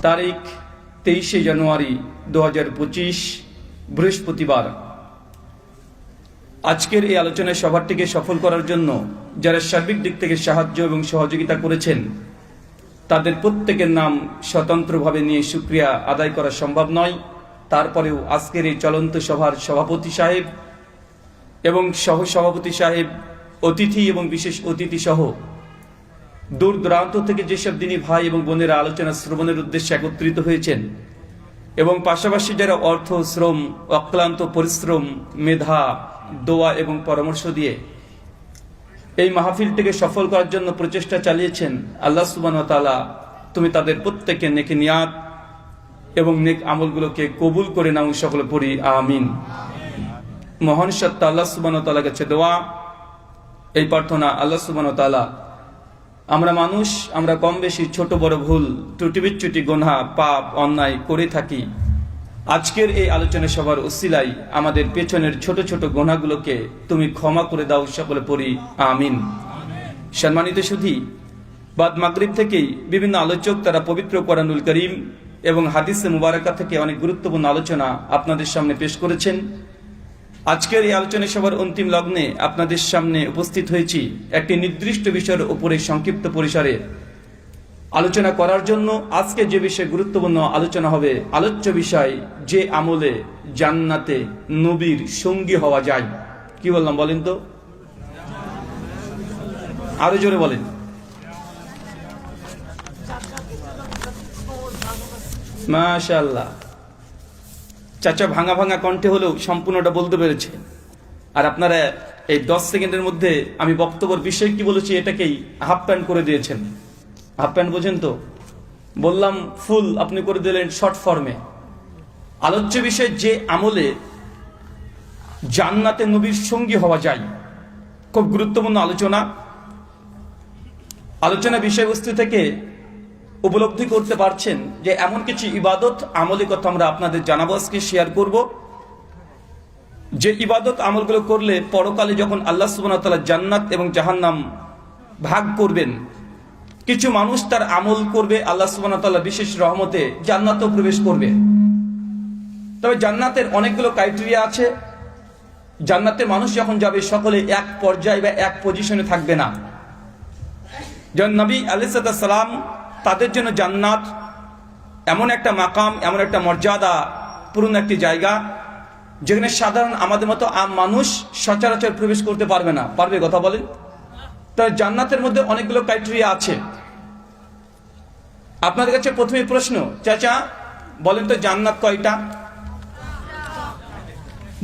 তারিখ 23শে জানুয়ারি 2025 বৃহস্পতিবার। আজকের এই আলোচনা সভাটিকে সফল করার জন্য যারা সার্বিক দিক থেকে সাহায্য এবং সহযোগিতা করেছেন তাদের প্রত্যেকের নাম স্বতন্ত্রভাবে নিয়ে শুকরিয়া আদায় করা সম্ভব নয়। তারপরেও আজকের এই চলন্ত সভার সভাপতি সাহেব এবং সহসভাপতি সাহেব, অতিথি এবং বিশেষ অতিথি সহ দূর দূরান্ত থেকে যেসব দিনী ভাই এবং বোনেরা আলোচনা শ্রবণের উদ্দেশ্যে একত্রিত হয়েছেন এবং পাশাপাশি যারা অর্থ, শ্রম, অক্লান্ত পরিশ্রম, মেধা, দোয়া এবং পরামর্শ দিয়ে এই মাহফিলটিকে সফল করার জন্য প্রচেষ্টা চালিয়েছেন, আল্লাহ সুবহানাহু ওয়া তাআলা তুমি তাদের প্রত্যেকের নেক নিয়াত এবং নেক আমলগুলোকে কবুল করে নাও, সকলে পড়ি আমিন। মহান সত্তা আল্লাহ সুবহানাহু ওয়া তাআলার কাছে দোয়া, এই প্রার্থনা, আল্লাহ সুবহানাহু ওয়া তাআলা আমরা মানুষ, আমরা কম বেশি ছোট বড় ভুল ত্রুটি বিচ্যুতি গুনাহ পাপ অন্যায় করে থাকি। আজকের এই আলোচনা সভার উসিলায় আমাদের পেছনের ছোট ছোট গুনাহগুলোকে তুমি ক্ষমা করে দাও, সকলে পড়ি আমিন। সম্মানিত সুধী, বাদ মাগরিব থেকেই বিভিন্ন আলোচক তারা পবিত্র কোরআনুল কারীম এবং হাদিসে মুবারাকা থেকে অনেক গুরুত্বপূর্ণ আলোচনা আপনাদের সামনে পেশ করেছেন। আজকের এই আলোচনা সভার অন্তিম লগ্নে আপনাদের সামনে উপস্থিত হয়েছি একটি নির্দিষ্ট বিষয়ের উপরে সংক্ষিপ্ত পরিসরে আলোচনা করার জন্য। আজকে যে বিষয়ে গুরুত্বপূর্ণ আলোচনা হবে, আলোচ্য বিষয় যে আমলে জান্নাতে নবীর সঙ্গী হওয়া যায়। কি বললাম বলেন তো, আরো জোরে বলেন। মাশাআল্লাহ, চাচা ভাঙা ভাঙা কণ্ঠে হলেও সম্পূর্ণটা বলতে পেরেছে। আর আপনারা এই 10 সেকেন্ডের মধ্যে আমি বক্তব্যের বিষয় কি বলেছি এটাকেই হাফ প্যান্ট করে দিয়েছেন। হাফ প্যান্ট বোঝেন তো, বললাম ফুল, আপনি করে দিলেন শর্ট ফর্মে। আলোচ্য বিষয় যে আমলে জান্নাতে নবীর সঙ্গী হওয়া যায়, খুব গুরুত্বপূর্ণ আলোচনা। আলোচনা বিষয়বস্তু থেকে উপলব্ধি করতে পারছেন যে এমন কিছু ইবাদত আমলের কথা আমরা আপনাদের জানাবো, আজকে শেয়ার করব। যে ইবাদত আমলগুলো করলে পরকালে যখন আল্লাহ সুবহানাহু ওয়া তাআলা জান্নাত এবং জাহান্নাম ভাগ করবেন, কিছু মানুষ তার আমল করবে, আল্লাহ সুবহানাহু ওয়া তাআলা বিশেষ রহমতে জান্নাতেও প্রবেশ করবে। তবে জান্নাতের অনেকগুলো ক্রাইটেরিয়া আছে। জান্নাতে মানুষ যখন যাবে সকলে এক পর্যায়ে বা এক পজিশনে থাকবে না। যেমন নবী আলাইহিস সালাম, তাদের জন্য জান্নাত এমন একটা মাকাম, এমন একটা মর্যাদা পূর্ণ একটি জায়গা যেখানে সাধারণ আমাদের মতো আম মানুষ সচরাচর প্রবেশ করতে পারবে না। পারবে? কথা বলেন। তাই জান্নাতের মধ্যে অনেকগুলো ক্রাইটেরিয়া আছে। আপনাদের কাছে প্রথমে প্রশ্ন, চাচা বলেন তো জান্নাত কয়টা?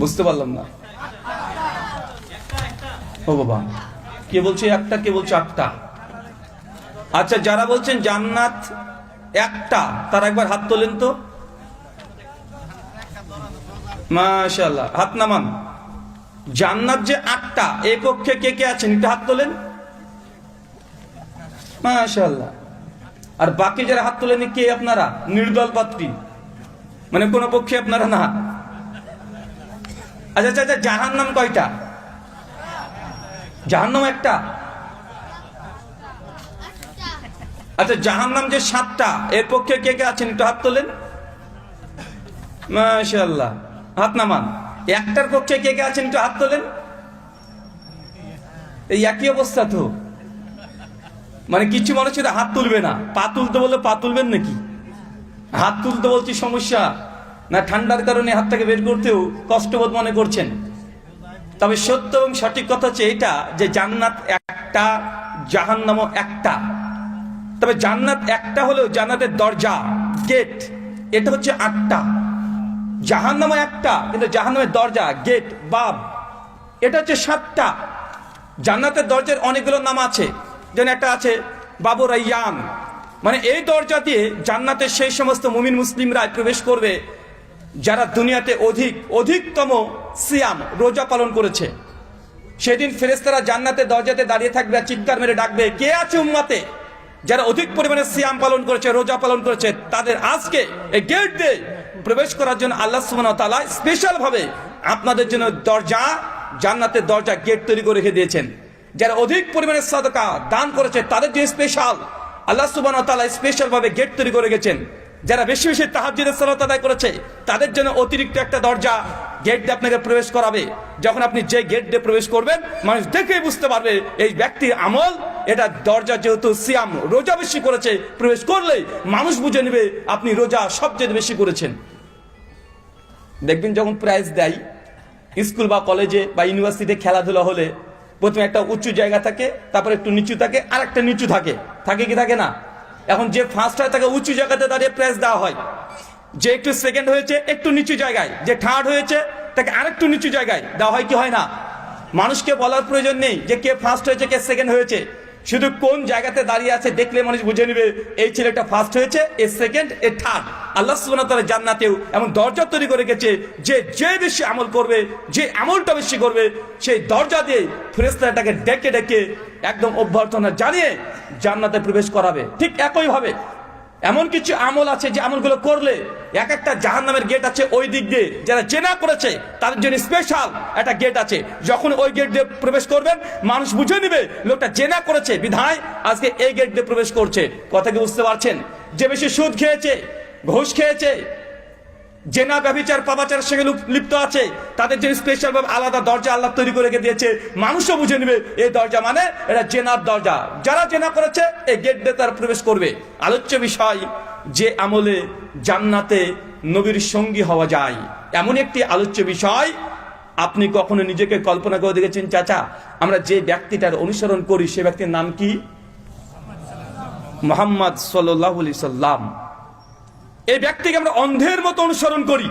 বুঝতে পারলাম না। ও বাবা, কে বলছে একটা, কে বলছে আটটা? আচ্ছা, যারা বলছেন জান্নাত একটা তারা একবার হাত তোলেন তো। মাশাআল্লাহ, হাত নামান। জান্নাত যে আটটা, এই পক্ষে কে কে আছেন একটু হাত তোলেন। মাশাআল্লাহ। আর বাকি যারা হাত তোলেন কে আপনারা? নির্দল পাত্রী, মানে কোন পক্ষে আপনারা না। আচ্ছা আচ্ছা, জাহান্নাম কয়টা? জাহান্নাম একটা। আচ্ছা, জাহান্নাম যে 7টা, এর পক্ষে কে কে আছেন একটু হাত তোলেন। মাশাআল্লাহ, হাত নামান। একটার পক্ষে কে কে আছেন একটু হাত তোলেন। এই একই অবস্থা তো, মানে কিছু মানুষের হাত তুলবে না। পা তুলতে বললে পা তুলবেন নাকি? হাত তুলতে বলছি সমস্যা না, ঠান্ডার কারণে হাতটাকে বের করতেও কষ্টবোধ মনে করছেন। তবে সত্য এবং সঠিক কথা হচ্ছে এটা যে জান্নাত একটা, জাহান্নামও একটা। তবে জান্নাত একটা হলেও জান্নাতের দরজা, গেট, এটা হচ্ছে 8টা। জাহান্নামও একটা, কিন্তু জাহান্নামের দরজা, গেট, বাব, এটা হচ্ছে 7টা। জান্নাতের দরজার অনেকগুলো নাম আছে। যেন একটা আছে বাবু রাইয়ান, মানে এই দরজা দিয়ে জান্নাতের সেই সমস্ত মুমিন মুসলিমরা প্রবেশ করবে যারা দুনিয়াতে অধিকতম সিয়াম, রোজা পালন করেছে। সেদিন ফেরেশতারা জান্নাতের দরজাতে দাঁড়িয়ে থাকবে আর চিৎকার মেরে ডাকবে, কে আছে উম্মতে যারা অধিক পরিমাণে সিয়াম পালন করেছে, রোজা পালন করেছে, তাদের আজকে এই গেট দিয়ে প্রবেশ করার জন্য আল্লাহ সুবহানাহু ওয়া তাআলা স্পেশাল ভাবে আপনাদের জন্য দরজা, জান্নাতের দরজা, গেট তৈরি করে রেখে দিয়েছেন। যারা অধিক পরিমাণে সাদাকা দান করেছে তাদের জন্য স্পেশাল আল্লাহ সুবহানাহু ওয়া তাআলা স্পেশাল ভাবে গেট তৈরি করে গেছেন। যারা বেশি বেশি তাহাজ্জুদের সালাত আদায় করেছে, তাদের জন্য অতিরিক্ত একটা দরজা গেট দিয়ে আপনাকে প্রবেশ করাবে। যখন আপনি যে গেট দিয়ে প্রবেশ করবেন, মানুষ দেখেই বুঝতে পারবে এই ব্যক্তির আমল। এটা দরজা যেহেতু সিয়াম, রোজা বেশি করেছে, প্রবেশ করলেই মানুষ বুঝে নেবে আপনি রোজা সবচেয়ে বেশি করেছেন। দেখবেন যখন প্রাইজ দেয় স্কুল বা কলেজে বা ইউনিভার্সিটিতে খেলাধুলা হলে, প্রথমে একটা উঁচু জায়গা থাকে, তারপর একটু নিচু থাকে, আর একটা নিচু থাকে, থাকে কি থাকে না? এখন যে ফার্স্ট হয় তাকে উঁচু জায়গাতে দাঁড়িয়ে প্রাইজ দেওয়া হয়, যে একটু সেকেন্ড হয়েছে একটু নিচু জায়গায়, যে থার্ড হয়েছে তাকে আরেকটু নিচু জায়গায় দেওয়া হয় কি হয় না? মানুষকে বলার প্রয়োজন নেই যে কে ফার্স্ট হয়েছে কে সেকেন্ড হয়েছে, শুধু কোন জায়গাতে দাঁড়িয়ে আছে দেখলে মানুষ বুঝে নেবে এই ছেলেটা ফার্স্ট হয়েছে, এ সেকেন্ড, এ থার্ড। আল্লাহ সুবহানাহু ওয়া তাআলা জান্নাতেও এমন দরজা তৈরি করে রেখেছে যে বেশি আমল করবে, যে আমলটা বেশি করবে, সেই দরজা দিয়ে ফেরেশতাটাকে ডেকে ডেকে একদম অভ্যর্থনা জানিয়ে জান্নাতে প্রবেশ করাবে। ঠিক একইভাবে এমন কিছু আমল আছে যে আমলগুলো করলে এক একটা জাহান্নামের গেট আছে ওই দিক দিয়ে, যারা জেনা করেছে তাদের জন্য স্পেশাল একটা গেট আছে। যখন ওই গেট দিয়ে প্রবেশ করবেন, মানুষ বুঝে নেবে লোকটা জেনা করেছে, বিধায় আজকে এই গেট দিয়ে প্রবেশ করছে। কথা কি বুঝতে পারছেন? যে বেশি সুদ খেয়েছে, ঘুষ খেয়েছে, জেনা ব্যভিচার পাপাচারের সঙ্গে লিপ্ত আছে, তাদের জন্য স্পেশাল ভাবে আলাদা দরজা আল্লাহ তৈরি করে রেখে দিয়েছে। মানুষও বুঝে নেবে এই দরজা মানে এটা জেনার দরজা। যারা জেনা করেছে এই গেট দিয়ে তারা প্রবেশ করবে। আলোচ্য বিষয়, যে আমলে জান্নাতে নবীর সঙ্গী হওয়া যায়, এমন একটি আলোচ্য বিষয়। আপনি কখনো নিজেকে কল্পনা করে দেখেছেন চাচা, আমরা যে ব্যক্তিটার অনুসরণ করি সে ব্যক্তির নাম কি? মুহাম্মদ সাল্লাল্লাহু আলাইহি সাল্লাম। এই ব্যক্তিকে আমরা অন্ধের মতো অনুসরণ করি।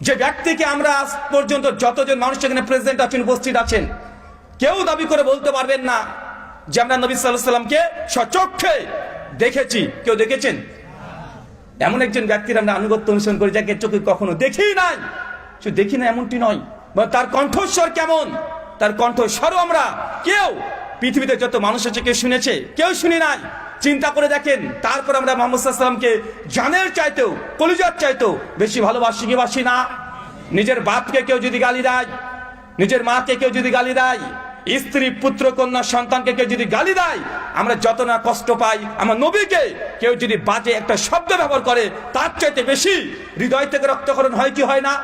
যে ব্যক্তিকে আমরা আজ পর্যন্ত যতজন মানুষ এখানে প্রেজেন্ট আছেন, উপস্থিত আছেন, কেউ দাবি করে বলতে পারবেন না যে আমরা নবী সাল্লাল্লাহু আলাইহি সাল্লামকে সচক্ষে দেখেছি। কেউ দেখেছেন? এমন একজন ব্যক্তির আমরা আনুগত্য অনুসরণ করি যাকে চোখে কখনো দেখি নাই। শুধু দেখি না এমনটি নয়, তার কণ্ঠস্বর কেমন, তার কণ্ঠস্বরও আমরা কেউ পৃথিবীতে যত মানুষ আছে কেউ শুনেছে? কেউ শুনি নাই। চিন্তা করে দেখেন, তারপর আমরা মুহাম্মদ সাল্লাল্লাহু আলাইহি সাল্লামকে জানের চাইতেও, কলিজার চাইতেও বেশি ভালোবাসি কি বাসি না? নিজের বাপকে কেউ যদি গালি দেয়, নিজের মাকে কেউ যদি গালি দেয়, স্ত্রী পুত্র কন্যা সন্তানকে কেউ যদি গালি দেয়, আমরা যত না কষ্ট পাই, আমার নবীকে কেউ যদি বাজে একটা শব্দ ব্যবহার করে তার চাইতে বেশি হৃদয় থেকে রক্তক্ষরণ হয় কি হয় না?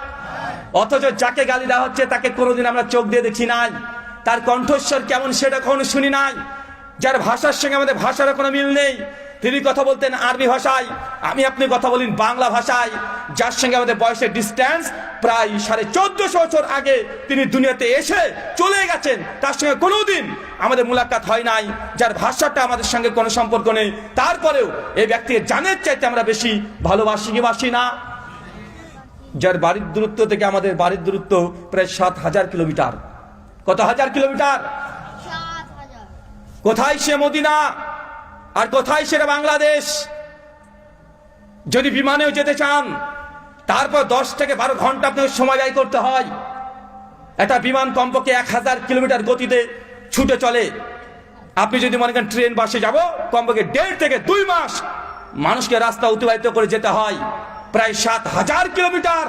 অথচ যাকে গালি দেওয়া হচ্ছে তাকে কোনোদিন আমরা চোখ দিয়ে দেখি নাই, তার কণ্ঠস্বর কেমন সেটা কখনো শুনি নাই, যার ভাষার সঙ্গে আমাদের ভাষার কোনো মিল নেই। তিনি কথা বলতেন আরবি ভাষায়, আমি আপনি কথা বলেন বাংলা ভাষায়। যার সঙ্গে আমাদের বয়সের ডিস্টেন্স প্রায় 1450 বছর আগে তিনি দুনিয়াতে এসে চলে গেছেন, তার সঙ্গে কোনোদিন আমাদের মুলাকাত হয় নাই, যার ভাষাটা আমাদের সঙ্গে কোনো সম্পর্ক নেই। তারপরেও এই ব্যক্তিকে জানের চাইতে আমরা বেশি ভালোবাসি কি বাসি না? যার বাড়ির দূরত্ব থেকে আমাদের বাড়ির দূরত্ব প্রায় 7000 কিলোমিটার। কত হাজার কিলোমিটার? কোথায় সে মদিনা আর কোথায় সেটা বাংলাদেশ? যদি বিমানেও যেতে চান তারপর 10 থেকে 12 ঘন্টা আপনাকে সময় ব্যয় করতে হয়। একটা বিমান কমপক্ষে 1000 কিলোমিটার গতিতে ছুটে চলে। আপনি যদি মনে করেন ট্রেন বাসে যাব, কমপক্ষে 1.5 থেকে 2 মাস মানুষকে রাস্তা অতিবাহিত করে যেতে হয়, প্রায় 7000 কিলোমিটার।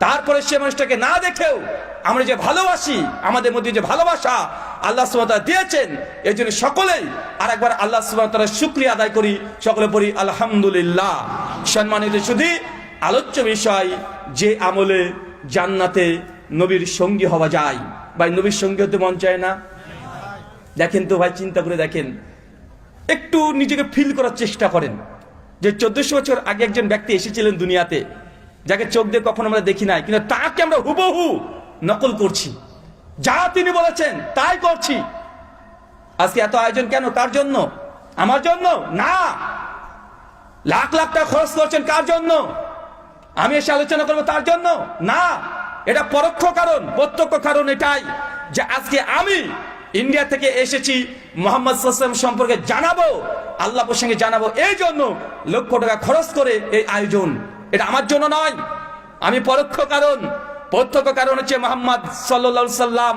তারপরে সে মানুষটাকে না দেখেও আমরা যে ভালোবাসি, আমাদের মধ্যে যে ভালোবাসা আল্লাহ সুবহানাহু ওয়া তাআলা দিয়েছেন, এই জন্য সকলেই আর একবার আল্লাহ সুবহানাহু ওয়া তাআলার শুকরিয়া আদায় করি, সকলে পড়ি আলহামদুলিল্লাহ। সম্মানিত শুধু আলোচ্য বিষয়, যে আমলে জান্নাতে নবীর সঙ্গী হওয়া যায়। ভাই, নবীর সঙ্গী হতে মন চায় না? দেখেন তো ভাই, চিন্তা করে দেখেন, একটু নিজেকে ফিল করার চেষ্টা করেন যে 1400 বছর আগে একজন ব্যক্তি এসেছিলেন দুনিয়াতে, যাকে চোখ দিয়ে কখনো আমরা দেখি নাই, কিন্তু তাকে আমরা হুবহু নকল করছি, যা তিনি বলেছেন তাই করছি। আজকে এত আয়োজন কেন? কার জন্য? আমার জন্য না। লাখ লাখ টাকা খরচ করছেন কার জন্য? আমি এসে আলোচনা করবো তার জন্য না। এটা পরোক্ষ কারণ। প্রত্যক্ষ কারণ এটাই যে আজকে আমি ইন্ডিয়া থেকে এসেছি মুহাম্মদ সাল্লাল্লাহু আলাইহি ওয়াসাল্লাম সম্পর্কে জানাবো, আল্লাহ প্রসঙ্গে জানাবো, এই জন্য লক্ষ টাকা খরচ করে এই আয়োজন। এটা আমার জন্য নয়, আমি পরোক্ষ কারণ। প্রত্যক্ষ কারণ হচ্ছে মুহাম্মদ সাল্লাল্লাহু আলাইহি ওয়াসাল্লাম,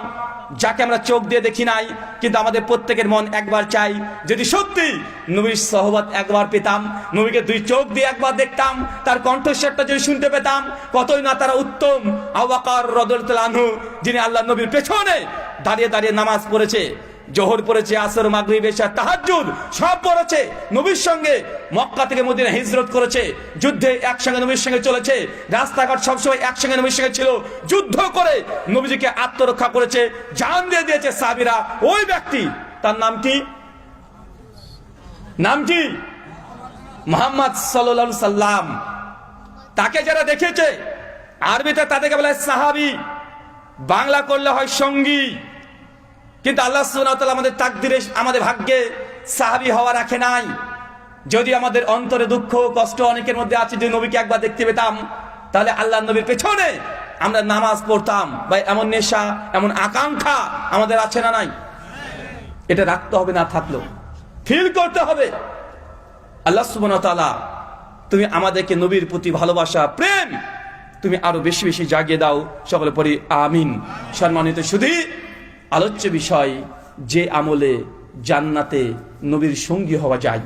যাকে আমরা চোখ দিয়ে দেখি নাই, কিন্তু আমাদের প্রত্যেকের মন একবার চাই যদি সত্যি নবীর সহবত একবার পেতাম, নবীকে 2 চোখ দিয়ে একবার দেখতাম, তার কণ্ঠস্বরটা যদি শুনতে পেতাম, কতই না তারা উত্তম। আবু বকর রাদিয়াল্লাহু আনহু, যিনি আল্লাহ নবীর পেছনে দাঁড়িয়ে দাঁড়িয়ে নামাজ পড়েছে, জোহর পড়েছে, আসর, মাগরিব, এশা, তাহাজ্জুদ সব পড়েছে। নবীর সঙ্গে মক্কা থেকে মদিনা হিজরত করেছে, যুদ্ধে একসঙ্গে নবীর সঙ্গে চলেছে, রাস্তাঘাট সবসময় একসঙ্গে নবীর সঙ্গে ছিল, যুদ্ধ করে নবীজিকে আত্মরক্ষা করেছে, জান দিয়ে দিয়েছে সাহাবীরা। ওই ব্যক্তি, তার নাম কি? নাম কি? মুহাম্মদ সাল্লাল্লাহু আলাইহি সাল্লাম। তাকে যারা দেখেছে আরবিতে তাদেরকে বলে সাহাবী, বাংলা করলে হয় সঙ্গী। কিন্তু আল্লাহ সুবহানাহু ওয়া তাআলা আমাদের তাকদিরে, আমাদের ভাগ্যে সাহাবী হওয়া রাখে নাই। যদি আমাদের অন্তরে দুঃখ কষ্ট অনেকের মধ্যে আছে, যদি নবীকে একবার দেখতে পেতাম তাহলে আল্লাহর নবীর পেছনে আমরা নামাজ পড়তাম। ভাই, এমন নেশা, এমন আকাঙ্ক্ষা আমাদের আছে না নাই? এটা রাখতে হবে, না থাকলেও ফিল করতে হবে। আল্লাহ সুবহানাহু ওয়া তাআলা তুমি আমাদেরকে নবীর প্রতি ভালোবাসা, প্রেম তুমি আরো বেশি বেশি জাগিয়ে দাও। সকলে পড়ি আমিন। সম্মানিত শুধু আলোচ্য বিষয়, যে আমলে জান্নাতে নবীর সঙ্গী হওয়া যায়।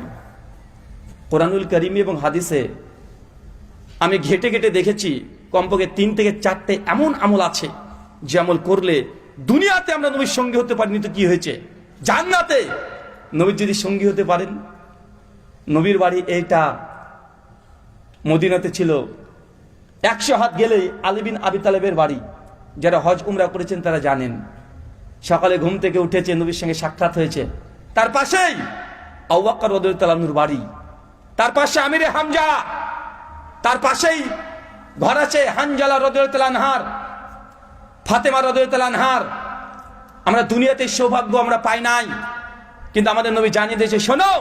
কোরআনুল কারীম এবং হাদিসে আমি ঘেটে ঘেটে দেখেছি কমপক্ষে 3 থেকে 4টে এমন আমল আছে যে আমল করলে দুনিয়াতে আমরা নবীর সঙ্গী হতে পারিনি, তো কি হয়েছে, জান্নাতে নবীর যদি সঙ্গী হতে পারেন। নবীর বাড়ি এইটা মদিনাতে ছিল, 100 হাত গেলে আলী বিন আবি তালেবের বাড়ি। যারা হজ উমরা করেছেন তারা জানেন, সকালে ঘুম থেকে উঠেছে, নবীর সঙ্গে সাক্ষাৎ হয়েছে। তার পাশেই আবু বকর রাদিয়াল্লাহু আনহুর বাড়ি, তার পাশে আমিরে হামজা, তার পাশেই ঘর আছে হানজালা রাদিয়াল্লাহু আনহার, ফাতেমা রাদিয়াল্লাহু আনহার। আমরা দুনিয়াতে সৌভাগ্য আমরা পাই নাই, কিন্তু আমাদের নবী জানিয়ে দিয়েছে, শোনো,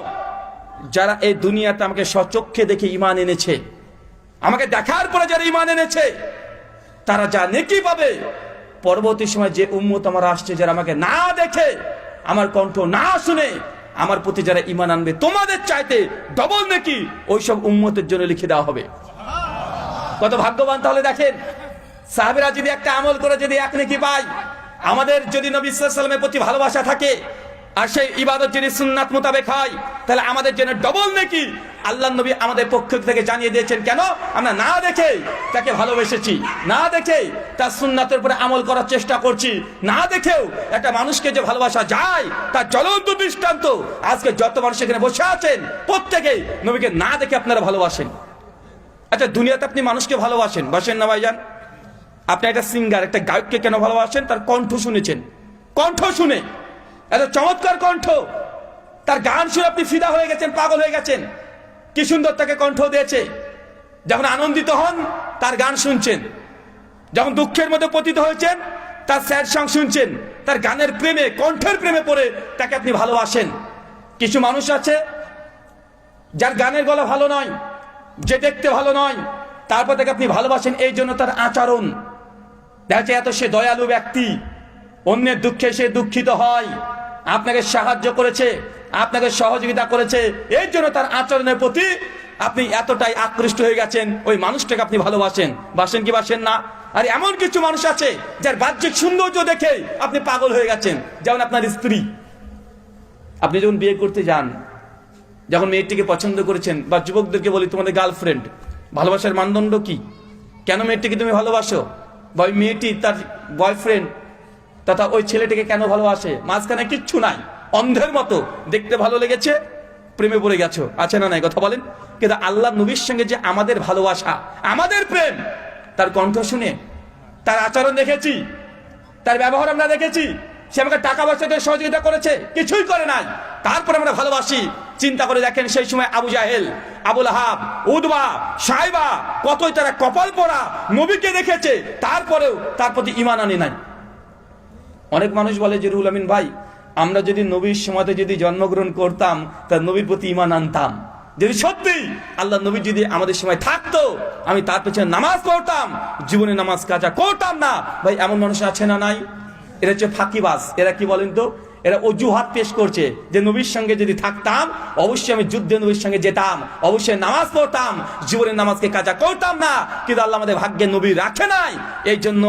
যারা এই দুনিয়াতে আমাকে স্বচক্ষে দেখে ঈমান এনেছে, আমাকে দেখার পরে যারা ঈমান এনেছে, তারা যা নেকি পাবে, পরবর্তী সময় যে উম্মত আমার আসছে, যারা আমাকে না দেখে, আমার কণ্ঠ না শুনে আমার প্রতি যারা ঈমান আনবে, তোমাদের চাইতে ডবল নেকি ওইসব উম্মতের জন্য লিখে দেওয়া হবে। কত ভাগ্যবান তাহলে দেখেন। সাহাবীরা যদি একটা আমল করে যদি 1 নেকি পায়, আমাদের যদি নবী সাল্লাল্লাহু আলাইহি ওয়াসাল্লামের প্রতি ভালোবাসা থাকে আর সেই ইবাদত যদি সুন্নাত মোতাবেক হয়, তাহলে আমাদের জন্য ডবল নেকি আল্লাহ নবী আমাদের পক্ষ থেকে জানিয়ে দিয়েছেন। কেন? আমরা না দেখে তাকে ভালোবেসেছি, না দেখে তার সুন্নাতের উপরে আমল করার চেষ্টা করছি, না দেখেও একটা মানুষকে যে ভালোবাসা যায় তার জ্বলন্ত দৃষ্টান্ত আজকে যত মানুষ এখানে বসে আছেন প্রত্যেকেই নবীকে না দেখে আপনারা ভালোবাসেন। আচ্ছা, দুনিয়াতে আপনি মানুষকে ভালোবাসেন, বাসেন না ভাইজান? আপনি একটা সিঙ্গার, একটা গায়ককে কেন ভালোবাসেন? তার কণ্ঠ শুনেছেন, কণ্ঠ শুনে, এত চমৎকার কণ্ঠ, তার গান শুনে আপনি ফিদা হয়ে গেছেন, পাগল হয়ে গেছেন। কি সুন্দর তাকে কণ্ঠ দিয়েছে। যখন আনন্দিত হন তার গান শুনছেন, যখন দুঃখের মধ্যে পতিত হয়েছেন তার স্যাড সং শুনছেন, তার গানের প্রেমে, কণ্ঠের প্রেমে পড়ে তাকে আপনি ভালোবাসেন। কিছু মানুষ আছে যার গানের গলা ভালো নয়, যে দেখতে ভালো নয়, তারপর তাকে আপনি ভালোবাসেন এই জন্য তার আচরণ। দেখা যাচ্ছে এত সে দয়ালু ব্যক্তি, অন্যের দুঃখে সে দুঃখিত হয়, আপনাকে সাহায্য করেছে, আপনাকে সহযোগিতা করেছে, এই জন্য তার আচরণের প্রতি আপনি এতটাই আকৃষ্ট হয়ে গেছেন, ওই মানুষটাকে আপনি ভালোবাসেন। বাসেন কি বাসেন না? আর এমন কিছু মানুষ আছে যার বাহ্যিক সৌন্দর্য দেখে আপনি পাগল হয়ে গেছেন। যেমন আপনার স্ত্রী, আপনি যখন বিয়ে করতে যান, যখন মেয়েটিকে পছন্দ করেছেন, বা যুবকদেরকে বলি তোমাদের গার্লফ্রেন্ড, ভালোবাসার মানদণ্ড কি? কেন মেয়েটিকে তুমি ভালোবাসো? বা ওই মেয়েটি তার বয়ফ্রেন্ড তথা ওই ছেলেটিকে কেন ভালোবাসে? মাঝখানে কিচ্ছু নাই, অন্ধের মতো দেখতে ভালো লেগেছে, প্রেমে পড়ে গেছো, আছে না নাই? কথা বলেন। কিন্তু আল্লাহ নবীর সঙ্গে যে আমাদের ভালোবাসা, আমাদের প্রেম, তার কণ্ঠ শুনে, তার আচরণ দেখেছি, তার ব্যবহার আমরা দেখেছি, সে আমাকে টাকা পয়সা দিয়ে সহযোগিতা করেছে, কিছুই করে নাই, তারপরে আমরা ভালোবাসি। চিন্তা করে দেখেন, সেই সময় আবু জাহেল, আবু লাহাব, উতবা, সাইবা, কতই তারা কপাল পড়া নবীকে দেখেছে, তারপরেও তার প্রতি ঈমান আনে নাই। অনেক মানুষ বলে যে রুহুল আমিন ভাই, আমরা যদি নবীর সময়তে যদি জন্মগ্রহণ করতাম, তার নবীর প্রতি ঈমান আনতাম। যদি সত্যি আল্লাহ নবী যদি আমাদের সময় থাকতো, আমি তার পেছনে নামাজ পড়তাম, জীবনে নামাজ কাজা করতাম না। ভাই, এমন মানুষ আছে না নাই? এরা হচ্ছে ফাঁকিবাজ। এরা কি বলেন তো? এরা অজুহাত পেশ করছে যে নবীর সঙ্গে যদি থাকতাম অবশ্যই আমি যুদ্ধে নবীর সঙ্গে যেতাম, অবশ্যই নামাজ পড়তাম, জীবনের নামাজকে কাজা করতাম না, কিন্তু আল্লাহ আমাদের ভাগ্যে নবী রাখে নাই, এই জন্য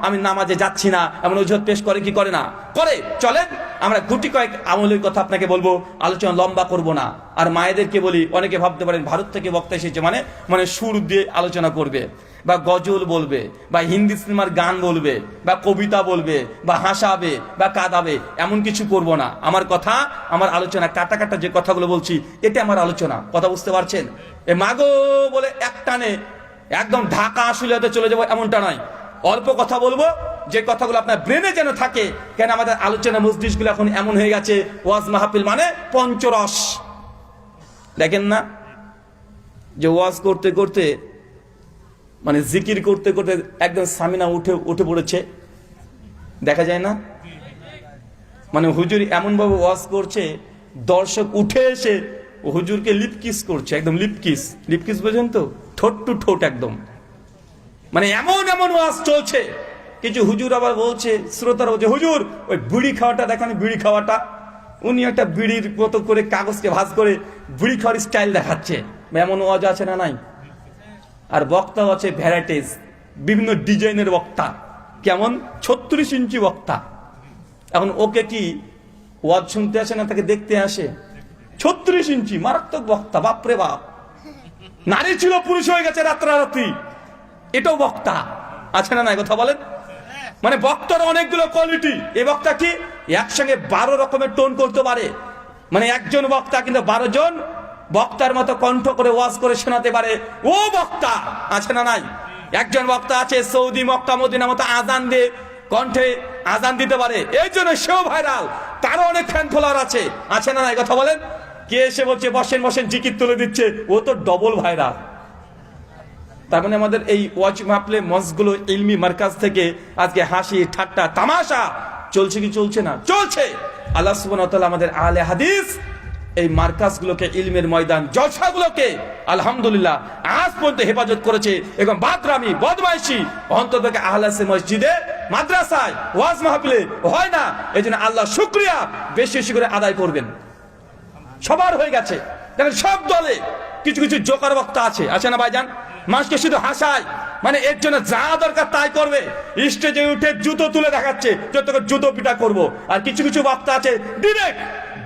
আমি নামাজে যাচ্ছি না। এমন অজুহাত পেশ করে কি করে না? করে। চলেন আমরা গুটি কয়েক আমলের কথা আপনাকে বলবো, আলোচনা লম্বা করব না। আর মায়েদেরকে বলি, অনেকে ভাবতে পারেন ভারত থেকে বক্তা এসেছে মানে সুর দিয়ে আলোচনা করবে। বা গজল বলবে বা হিন্দি সিনেমার গান বলবে বা কবিতা বলবে বা হাসাবে বা কাঁদাবে, এমন কিছু করব না। আমার কথা, আমার আলোচনা, কাটা কাটা যে কথাগুলো বলছি এটা আমার আলোচনা। কথা বুঝতে পারছেন? এ মাগো বলে একটানে একদম ঢাকা আসলে চলে যাবো এমনটা নয়। অল্প কথা বলবো, যে কথাগুলো আপনার ব্রেনে যেন থাকে। কেন আমাদের আলোচনা মজলিসগুলো এখন এমন হয়ে গেছে, ওয়াজ মাহফিল মানে পঞ্চরস। দেখেন না যে ওয়াজ করতে করতে মানে জিকির করতে করতে একদম সামিনা উঠে পড়েছে, দেখা যায় না? মানে হুজুর এমন ভাবে ওয়াজ করছে, দর্শক উঠে এসে হুজুরকে লিপকিস করছে, একদম লিপকিস। লিপকিস বোঝেন তো? ঠোঁট টু ঠোঁট একদম। মানে এমন এমন ওয়াজ চলছে। কিছু হুজুর আবার বলছে, শ্রোতারা বলছে, হুজুর ওই বিড়ি খাওয়াটা দেখান, বিড়ি খাওয়াটা। উনি একটা বিড়ির মতো করে কাগজকে ভাঁজ করে বিড়ি খাওয়ার স্টাইল দেখাচ্ছে। এমন ওয়াজ আছে না নাই? আর বক্তাও আছে ভ্যারাইটিস, বিভিন্ন ডিজাইনের বক্তা। কেমন? 36 ইঞ্চি বক্তা। এখন ওকে কি ওয়াজ শুনতে আসে না, তাকে দেখতে আসে? 36 ইঞ্চি মারাত্মক বক্তা, বাপরে বাপ। নারী ছিল পুরুষ হয়ে গেছে রাত্রারাত্রি, এটাও বক্তা। আছে না নাই? কথা বলেন। মানে বক্তার অনেকগুলো কোয়ালিটি। এই বক্তা কি একসঙ্গে 12 রকমের টোন করতে পারে। মানে একজন বক্তা কিন্তু 12 জন বক্তার মতো কণ্ঠ করে ওয়াজ করে শোনাতে পারে, ও বক্তা। আছে না নাই? একজন বক্তা আছে সৌদি মক্কা মদিনার মতো আজান দিয়ে কণ্ঠে আজান দিতে পারে, এই জন্য সেও ভাইরাল, তারও অনেক ফ্যান ফলোয়ার আছে। আছে না নাই? কথা বলেন। কে এসে বলছে বসেন বসেন, জিকির তুলে দিচ্ছে, ও তো ডবল ভাইরাল। তার মানে আমাদের এই ওয়াজ মাহফিলে মঞ্চগুলো ইলমি মার্কাজ থেকে আজকে হাসি ঠাট্টা তামাশা চলছে কি চলছে না? চলছে। আল্লাহ সুবহানাহু ওয়া তাআলা আমাদের আহলে হাদিস এই মার্কাজগুলোকে, ইলমের ময়দান, জলসাগুলোকে আলহামদুলিল্লাহ আজ পর্যন্ত হেফাজত করেছে। এবং বাদরামি বদমাইশি অন্ততপক্ষে আহলে হাদিসের মসজিদে, মাদ্রাসায়, ওয়াজ মাহফিলে হয় না। এই জন্য আল্লাহ শুকরিয়া বেশি বেশি করে আদায় করবেন। সবার হয়ে গেছে। দেখেন সব দলে কিছু কিছু জোকার বক্তা আছে, আছে না ভাইজান? মানুষকে শুধু হাসায়, মানে এর জন্য যা দরকার তাই করবে। স্টেজে উঠে জুতো তুলে দেখাচ্ছে, যত জুতো পিটা করব। আর কিছু কিছু বক্তা আছে ডিরেক্ট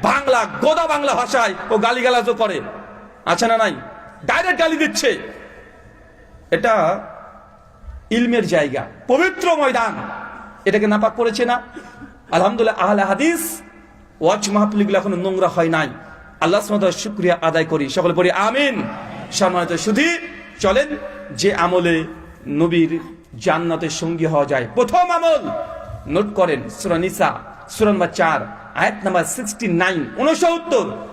বাংলা, গোদা বাংলা ভাষায় ও গালিগালাজও করে। আছে না নাই? ডাইরেক্ট গালি দিচ্ছে। এটা ইলমের জায়গা, পবিত্র ময়দান, এটাকে নাপাক করেছে না? আলহামদুলিল্লাহ আহলে হাদিস ওয়াজ মাহফিলগুলো এখনো নোংরা হয় নাই। আল্লাহ সুবহানাহু ওয়া তাআলার শুকরিয়া আদায় করি, সকলে পড়ি আমিন। সম্মানিত সুধী, চলেন যে আমলে নবীর জান্নাতের সঙ্গী হওয়া যায়। প্রথম আমল নোট করেন, সূরা নিসা সূরা নম্বর 4 আয়াত নাম্বার 69।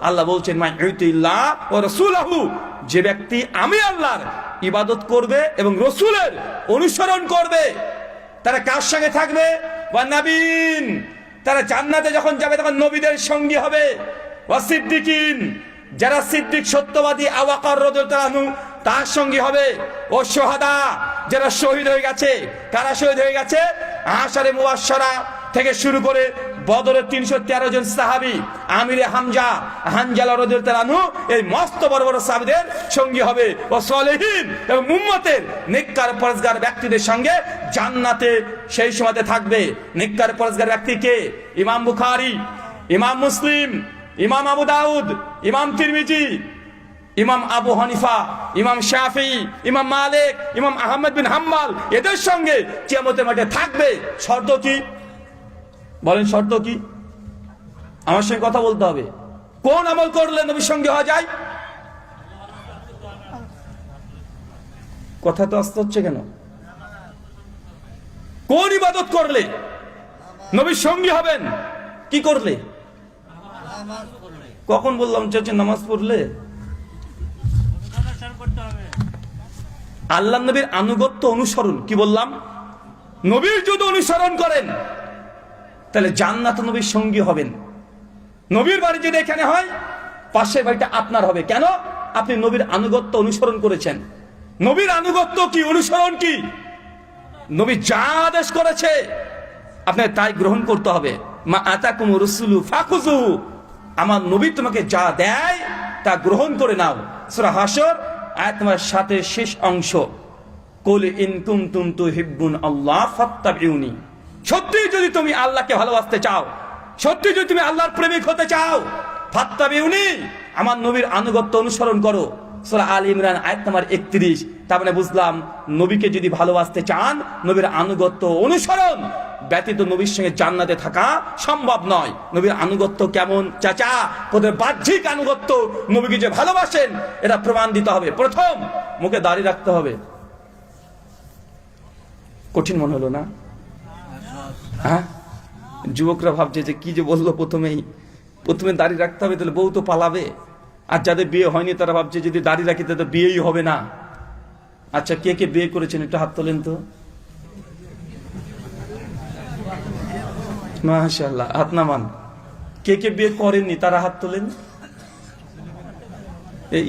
আল্লাহ বলছেন, মা ইউতিল্লাহ ওয়া রাসূলহু, যে ব্যক্তি আমি আল্লাহর ইবাদত করবে এবং রাসূলের অনুসরণ করবে, তারা কার সঙ্গে থাকবে? ওয়া নাবিন, তারা জান্নাতে যখন যাবে তখন নবীদের সঙ্গী হবে। ওয়া সিদ্দিকিন, যারা সিদ্দিক সত্যবাদী আবু বকর রাদিয়াল্লাহু আনহু তার সঙ্গী হবে। ও শুহাদা, যারা শহীদ হয়ে গেছে। কারা শহীদ হয়ে গেছে? আশারে মুবাশশারা থেকে শুরু করে বদরের 313 জন সাহাবী, আমিরে হানজালা রাদিয়াল্লাহু আনহু, এই মস্ত বড় বড় সাহাবীদের সঙ্গী হবে। ও সালেহীন, এবং উম্মতের নেককার পরহেজগার ব্যক্তিদের সঙ্গে জান্নাতে সেই সময়তে থাকবে। নেককার পরহেজগার ব্যক্তি কে? ইমাম বুখারী, ইমাম মুসলিম, ইমাম আবু দাউদ, ইমাম তিরমিজি, ইমাম আবু হানিফা, ইমাম শাফি, ইমাম মালিক, ইমাম আহমদ বিন হাম্বল, এদের সঙ্গে কিয়ামতের মাঠে থাকবে। শর্ত কি? বলেন শর্ত কি? আমার সঙ্গে কথা বলতে হবে। কোন আমল করলে নবীর সঙ্গে হওয়া যায়? কথা তো আসতে হচ্ছে কেন? কোন ইবাদত করলে নবীর সঙ্গী হবেন? কি করলে? কখন বললাম চাচা? নামাজ পড়লে। আল্লাহ নবীর আনুগত্য অনুসরণ। কি বললাম? নবীর যদি অনুসরণ করেন তাহলে জান্নাত নবীর সঙ্গী হবেন। নবীর বাড়ি যদি এখানে হয়, পাশের বাড়িটা আপনার হবে। কেন? আপনি নবীর আনুগত্য অনুসরণ করেছেন। নবীর আনুগত্য কি, অনুসরণ কি? নবী যা আদেশ করেছে আপনাকে তাই গ্রহণ করতে হবে। মা আতাকুম রাসূলু ফাখুযুহু, আমার নবী তোমাকে যা দেয় তা গ্রহণ করে নাও। সূরা হাসর আয়াত নম্বর 7 এর শেষ অংশ, কুল ইন কুনতুম তুহিব্বুন আল্লাহ ফাত্তাবিউনি, সত্যি যদি তুমি আল্লাহকে ভালোবাসতে চাও, সত্যি যদি তুমি আল্লাহর প্রেমিক হতে চাও, ফাত্তাবিউনি, আমার নবীর আনুগত্য অনুসরণ করো। সূরা আলে ইমরান আয়াত নাম্বার 31। তার মানে বুঝলাম নবীকে যদি ভালোবাসতে চান, নবীর আনুগত্য অনুসরণ ব্যতীত নবীর সঙ্গে জান্নাতে থাকা সম্ভব নয়। নবীর আনুগত্য কেমন চাচা? প্রথমে বাহ্যিক আনুগত্য, নবীকে যে ভালোবাসেন এটা প্রমাণ দিতে হবে। প্রথম মুখে দাড়ি রাখতে হবে। কঠিন মনে হলো না? হ্যাঁ, যুবকরা ভাবছে যে কি যে বললো, প্রথমে দাড়ি রাখতে হবে, তাহলে বউ তো পালাবে। আর যাদের বিয়ে হয়নি তারা ভাবছে যদি দাড়ি রাখি তাহলে বিয়েই হবে না। আচ্ছা, কে কে বিয়ে করেছেন একটু হাত তোলেন তো। মাশাআল্লাহ, হাত নামান। কে কে বিয়ে করেননি তারা হাত তোলেন।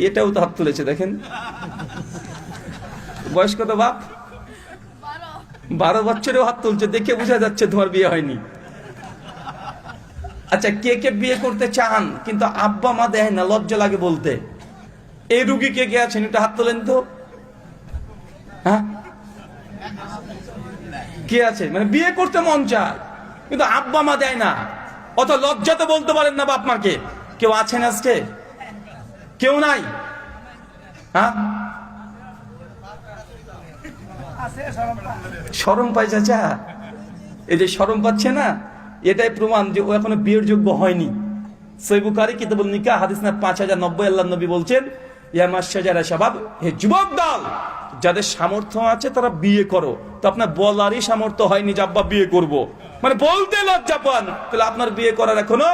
এটাও তো হাত তুলেছে, দেখেন। বয়স কত বাপ? 12 বছরেও হাত তুলছে, দেখে বোঝা যাচ্ছে তোমার বিয়ে হয়নি। আচ্ছা, কে কে বিয়ে করতে চান কিন্তু আব্বা মা দেয় না, লজ্জা লাগে বলতে? এই রুগী কে কে আছেন একটু হাত তোলেন তো। হ্যাঁ, কে আছে মানে বিয়ে করতে মন চায় কিন্তু আব্বা মা দেয় না, অত লজ্জা তো বলতে পারেন না বাপ মাকে? কেউ আছেন আজকে? কেউ নাই? হ্যাঁ, শরম পায় চাচা। এই যে শরম পাচ্ছে না, এটাই প্রমাণ যে ও এখনো বিয়ের যোগ্য হয়নি। সহিহ বুখারী কিতাবুন নিকাহ হাদিস নাম্বার 5090 আল্লাহর নবী বলছেন, ইয়া মাশশাজারা শাবাব, হে যুবক দল, যাদের সামর্থ্য আছে তারা বিয়ে করো। তো আপনার বলারই সামর্থ্য হয়নি যে আব্বা বিয়ে করব, মানে বলতে লজ্জা পান, তাহলে আপনার বিয়ে করার এখনো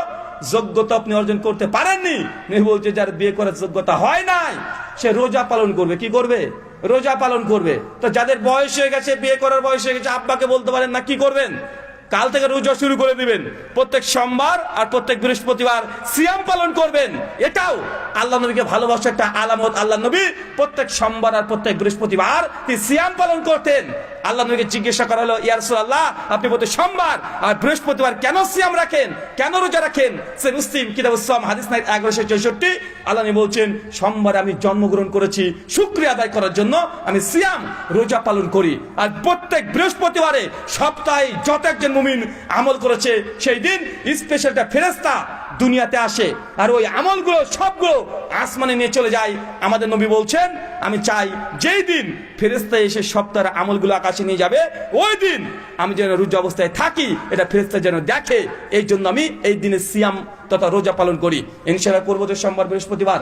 যোগ্যতা আপনি অর্জন করতে পারেননি। নবী বলছে যার বিয়ে করার যোগ্যতা হয় নাই সে রোজা পালন করবে। কি করবে? রোজা পালন করবে। তো যাদের বয়স হয়ে গেছে, বিয়ে করার বয়স হয়ে গেছে, আব্বাকে বলতে পারেন না, কি করবেন? কাল থেকে রোজা শুরু করে দিবেন। প্রত্যেক সোমবার আর প্রত্যেক বৃহস্পতিবার সিয়াম পালন করবেন। এটাও আল্লাহ নবীকে ভালোবাসা একটা আলামত। আল্লাহ নবী প্রত্যেক সোমবার আর প্রত্যেক বৃহস্পতিবার তিনি সিয়াম পালন করতেন। আল্লাহ নবীকে জিজ্ঞাসা করা হলো, ইয়া রাসূলুল্লাহ, আপনি প্রত্যেক সোমবার আর বৃহস্পতিবার কেন সিয়াম রাখেন, কেন রোজা রাখেন? সে মুসলিম কিতাবুস সাওম হাদিস নাম্বার 1164। আল্লাহ নবী বলছেন, সোমবার আমি জন্মগ্রহণ করেছি শুকরিয়া আদায় করার জন্য আমি সিয়াম রোজা পালন করি। আর প্রত্যেক বৃহস্পতিবারে সপ্তাহে যত একজন মুমিন আমল করেছে সেই দিন স্পেশাল একটা ফেরেশতা দুনিয়াতে আসে, আর ওই আমলগুলো সবগুলো আসমানে নিয়ে চলে যায়। আমাদের নবী বলছেন, আমি চাই যেই দিন ফেরেশতা এসে সপ্তাহের আমলগুলো আকাশে নিয়ে যাবে, ওই দিন আমি যেন রোজা অবস্থায় থাকি, এটা ফেরেশতা যেন দেখে। এই জন্য আমি এই দিনে সিয়াম তথা রোজা পালন করি। ইনশাআল্লাহ করবো তো সোমবার বৃহস্পতিবার।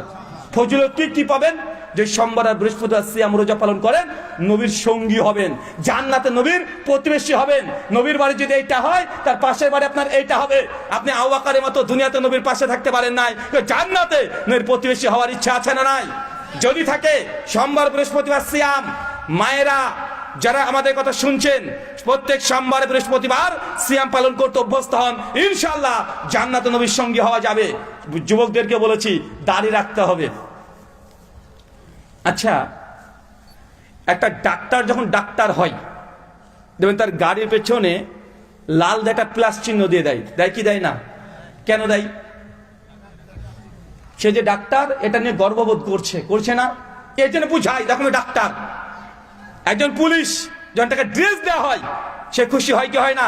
ফজিলত কি পাবেন? যে সোমবার আর বৃহস্পতিবার সিয়াম রোজা পালন করেন, নবীর সঙ্গী হবেন, জান্নাতে নবীর প্রতিবেশী হবেন। নবীর বাড়ি যদি এইটা হয়, তার পাশের বাড়ি আপনার এইটা হবে। আপনি আবু বকরের মতো দুনিয়াতে নবীর পাশে থাকতে পারেন নাই, জান্নাতে নবীর প্রতিবেশী হওয়ার ইচ্ছা আছে না নাই? যদি থাকে, সোমবার বৃহস্পতিবার সিয়াম। মায়েরা যারা আমাদের কথা শুনছেন, প্রত্যেক সোমবার বৃহস্পতিবার সিয়াম পালন করতে অভ্যস্ত হন, ইনশাআল্লাহ জান্নাতে নবীর সঙ্গী হওয়া যাবে। যুবকদেরকে বলেছি দাড়ি রাখতে হবে। আচ্ছা, একটা ডাক্তার যখন ডাক্তার হয়, দেখবেন তার গাড়ির পেছনে লাল একটা প্লাস চিহ্ন দিয়ে দেয়। দেয় কি দেয় না? কেন দেয়? সে যে ডাক্তার এটা নিয়ে গর্ববোধ করছে না? এই জন্য বুঝাই দেখো ডাক্তার। একজন পুলিশ যখন তাকে ড্রেস দেওয়া হয়, সে খুশি হয় কি হয় না?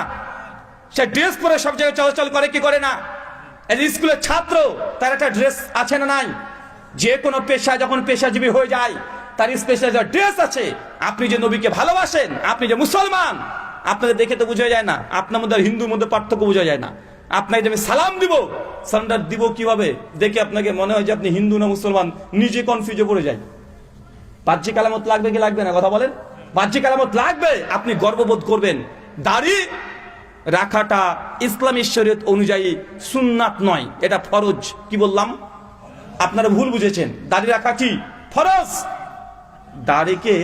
সে ড্রেস পরে সব জায়গায় চলাচল করে কি করে না? স্কুলের ছাত্র, তার একটা ড্রেস আছে না নাই? যে কোনো পেশা যখন পেশাজীবী হয়ে যায়, তার স্পেশাল ড্রেস আছে। আপনি যে নবীকে ভালোবাসেন, আপনি যে মুসলমান, আপনাকে দেখে তো বোঝা যায় না। আপনার মধ্যে হিন্দুর মধ্যে পার্থক্য বোঝা যায় না। আপনাকে যে আমি সালাম দিব, সালামটা দিব কিভাবে দেখে আপনাকে মনে হয় যে আপনি হিন্দু না মুসলমান, নিজে কনফিউজে পড়ে যায়। বাহ্যিক আলামত লাগবে কি লাগবে না? কথা বলেন। বাহ্যিক আলামত লাগবে, আপনি গর্ববোধ করবেন। দাড়ি রাখাটা ইসলামী শরীয়ত অনুযায়ী সুন্নাত নয়, এটা ফরজ। কি বললাম? আপনারা ভুল বুঝেছেন। দাড়ি রাখা কি ফরজ? দাড়িকে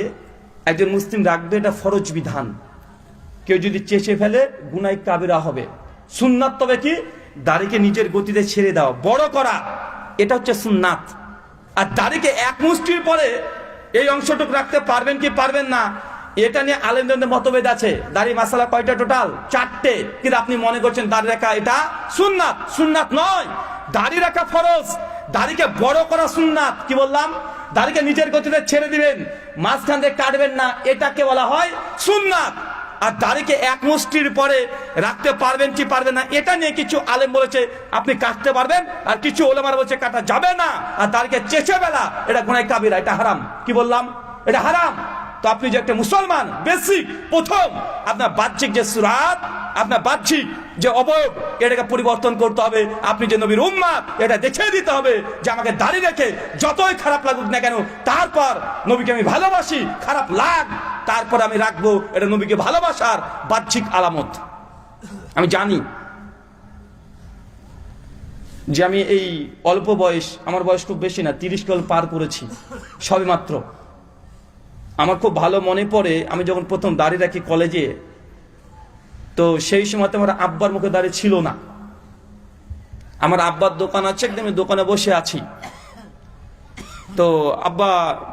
একজন মুসলিম রাখবে, এটা ফরজ বিধান। কেউ যদি চেঁচে ফেলে গুনাহ কাবিরা হবে। সুন্নাত তবে কি? দাড়িকে নিজের গতিতে ছেড়ে দেওয়া, বড় করা, এটা হচ্ছে সুন্নাত। আর দাড়িকে এক মুষ্টির পরে এই অংশটুকু রাখতে পারবেন কি পারবেন না, এটা নিয়ে আলেমদের মতভেদ আছে। দাড়ি মাসালা কয়টা? টোটাল 4টে। কিন্তু আপনি মনে করছেন দাড়ি রাখা এটা সুন্নাত। সুন্নাত নয়, দাড়ি রাখা ফরজ। দাড়িকে বড় করা সুন্নাত। কি বললাম? দাড়িকে নিজের গতিতে ছেড়ে দিবেন, মাঝখান দিয়ে কাটবেন না, এটাকে বলা হয় সুন্নাত। আর দাড়িকে এক মুষ্টির পরে রাখতে পারবেন কি পারবেন না এটা নিয়ে কিছু আলেম বলেছে আপনি কাটতে পারবেন, আর কিছু ওলামারা বলছে কাটা যাবে না, আর দাড়িকে চেঁচে বেলা এটা গুনাহ কাবিরা, এটা হারাম। কি বললাম? এটা হারাম। তো আপনি যে একটা মুসলমান, বেসিক প্রথম আপনার বাহ্যিক যে সুরাত, আপনার বাহ্যিক যে অবয়ব, এটাকে পরিবর্তন করতে হবে। আপনি যে নবীর উম্মত, এটা দেখিয়ে দিতে হবে যে আমাকে দাঁড়িয়ে রেখে যতই খারাপ লাগুক না কেন, তারপর নবীকে আমি ভালোবাসি, খারাপ লাগ তারপর আমি রাখবো। এটা নবীকে ভালোবাসার বাহ্যিক আলামত। আমি জানি যে আমি এই অল্প বয়স, আমার বয়স খুব বেশি না, 30 সাল পার করেছি সবে মাত্র। আমার খুব ভালো মনে পড়ে আমি যখন প্রথম দাঁড়িয়ে রাখি কলেজে, তো সেই সময় আমার আব্বার মুখে দাঁড়িয়ে ছিল না। আমার আব্বার দোকান আছে, একদম দোকানে বসে আছি, তো আব্বা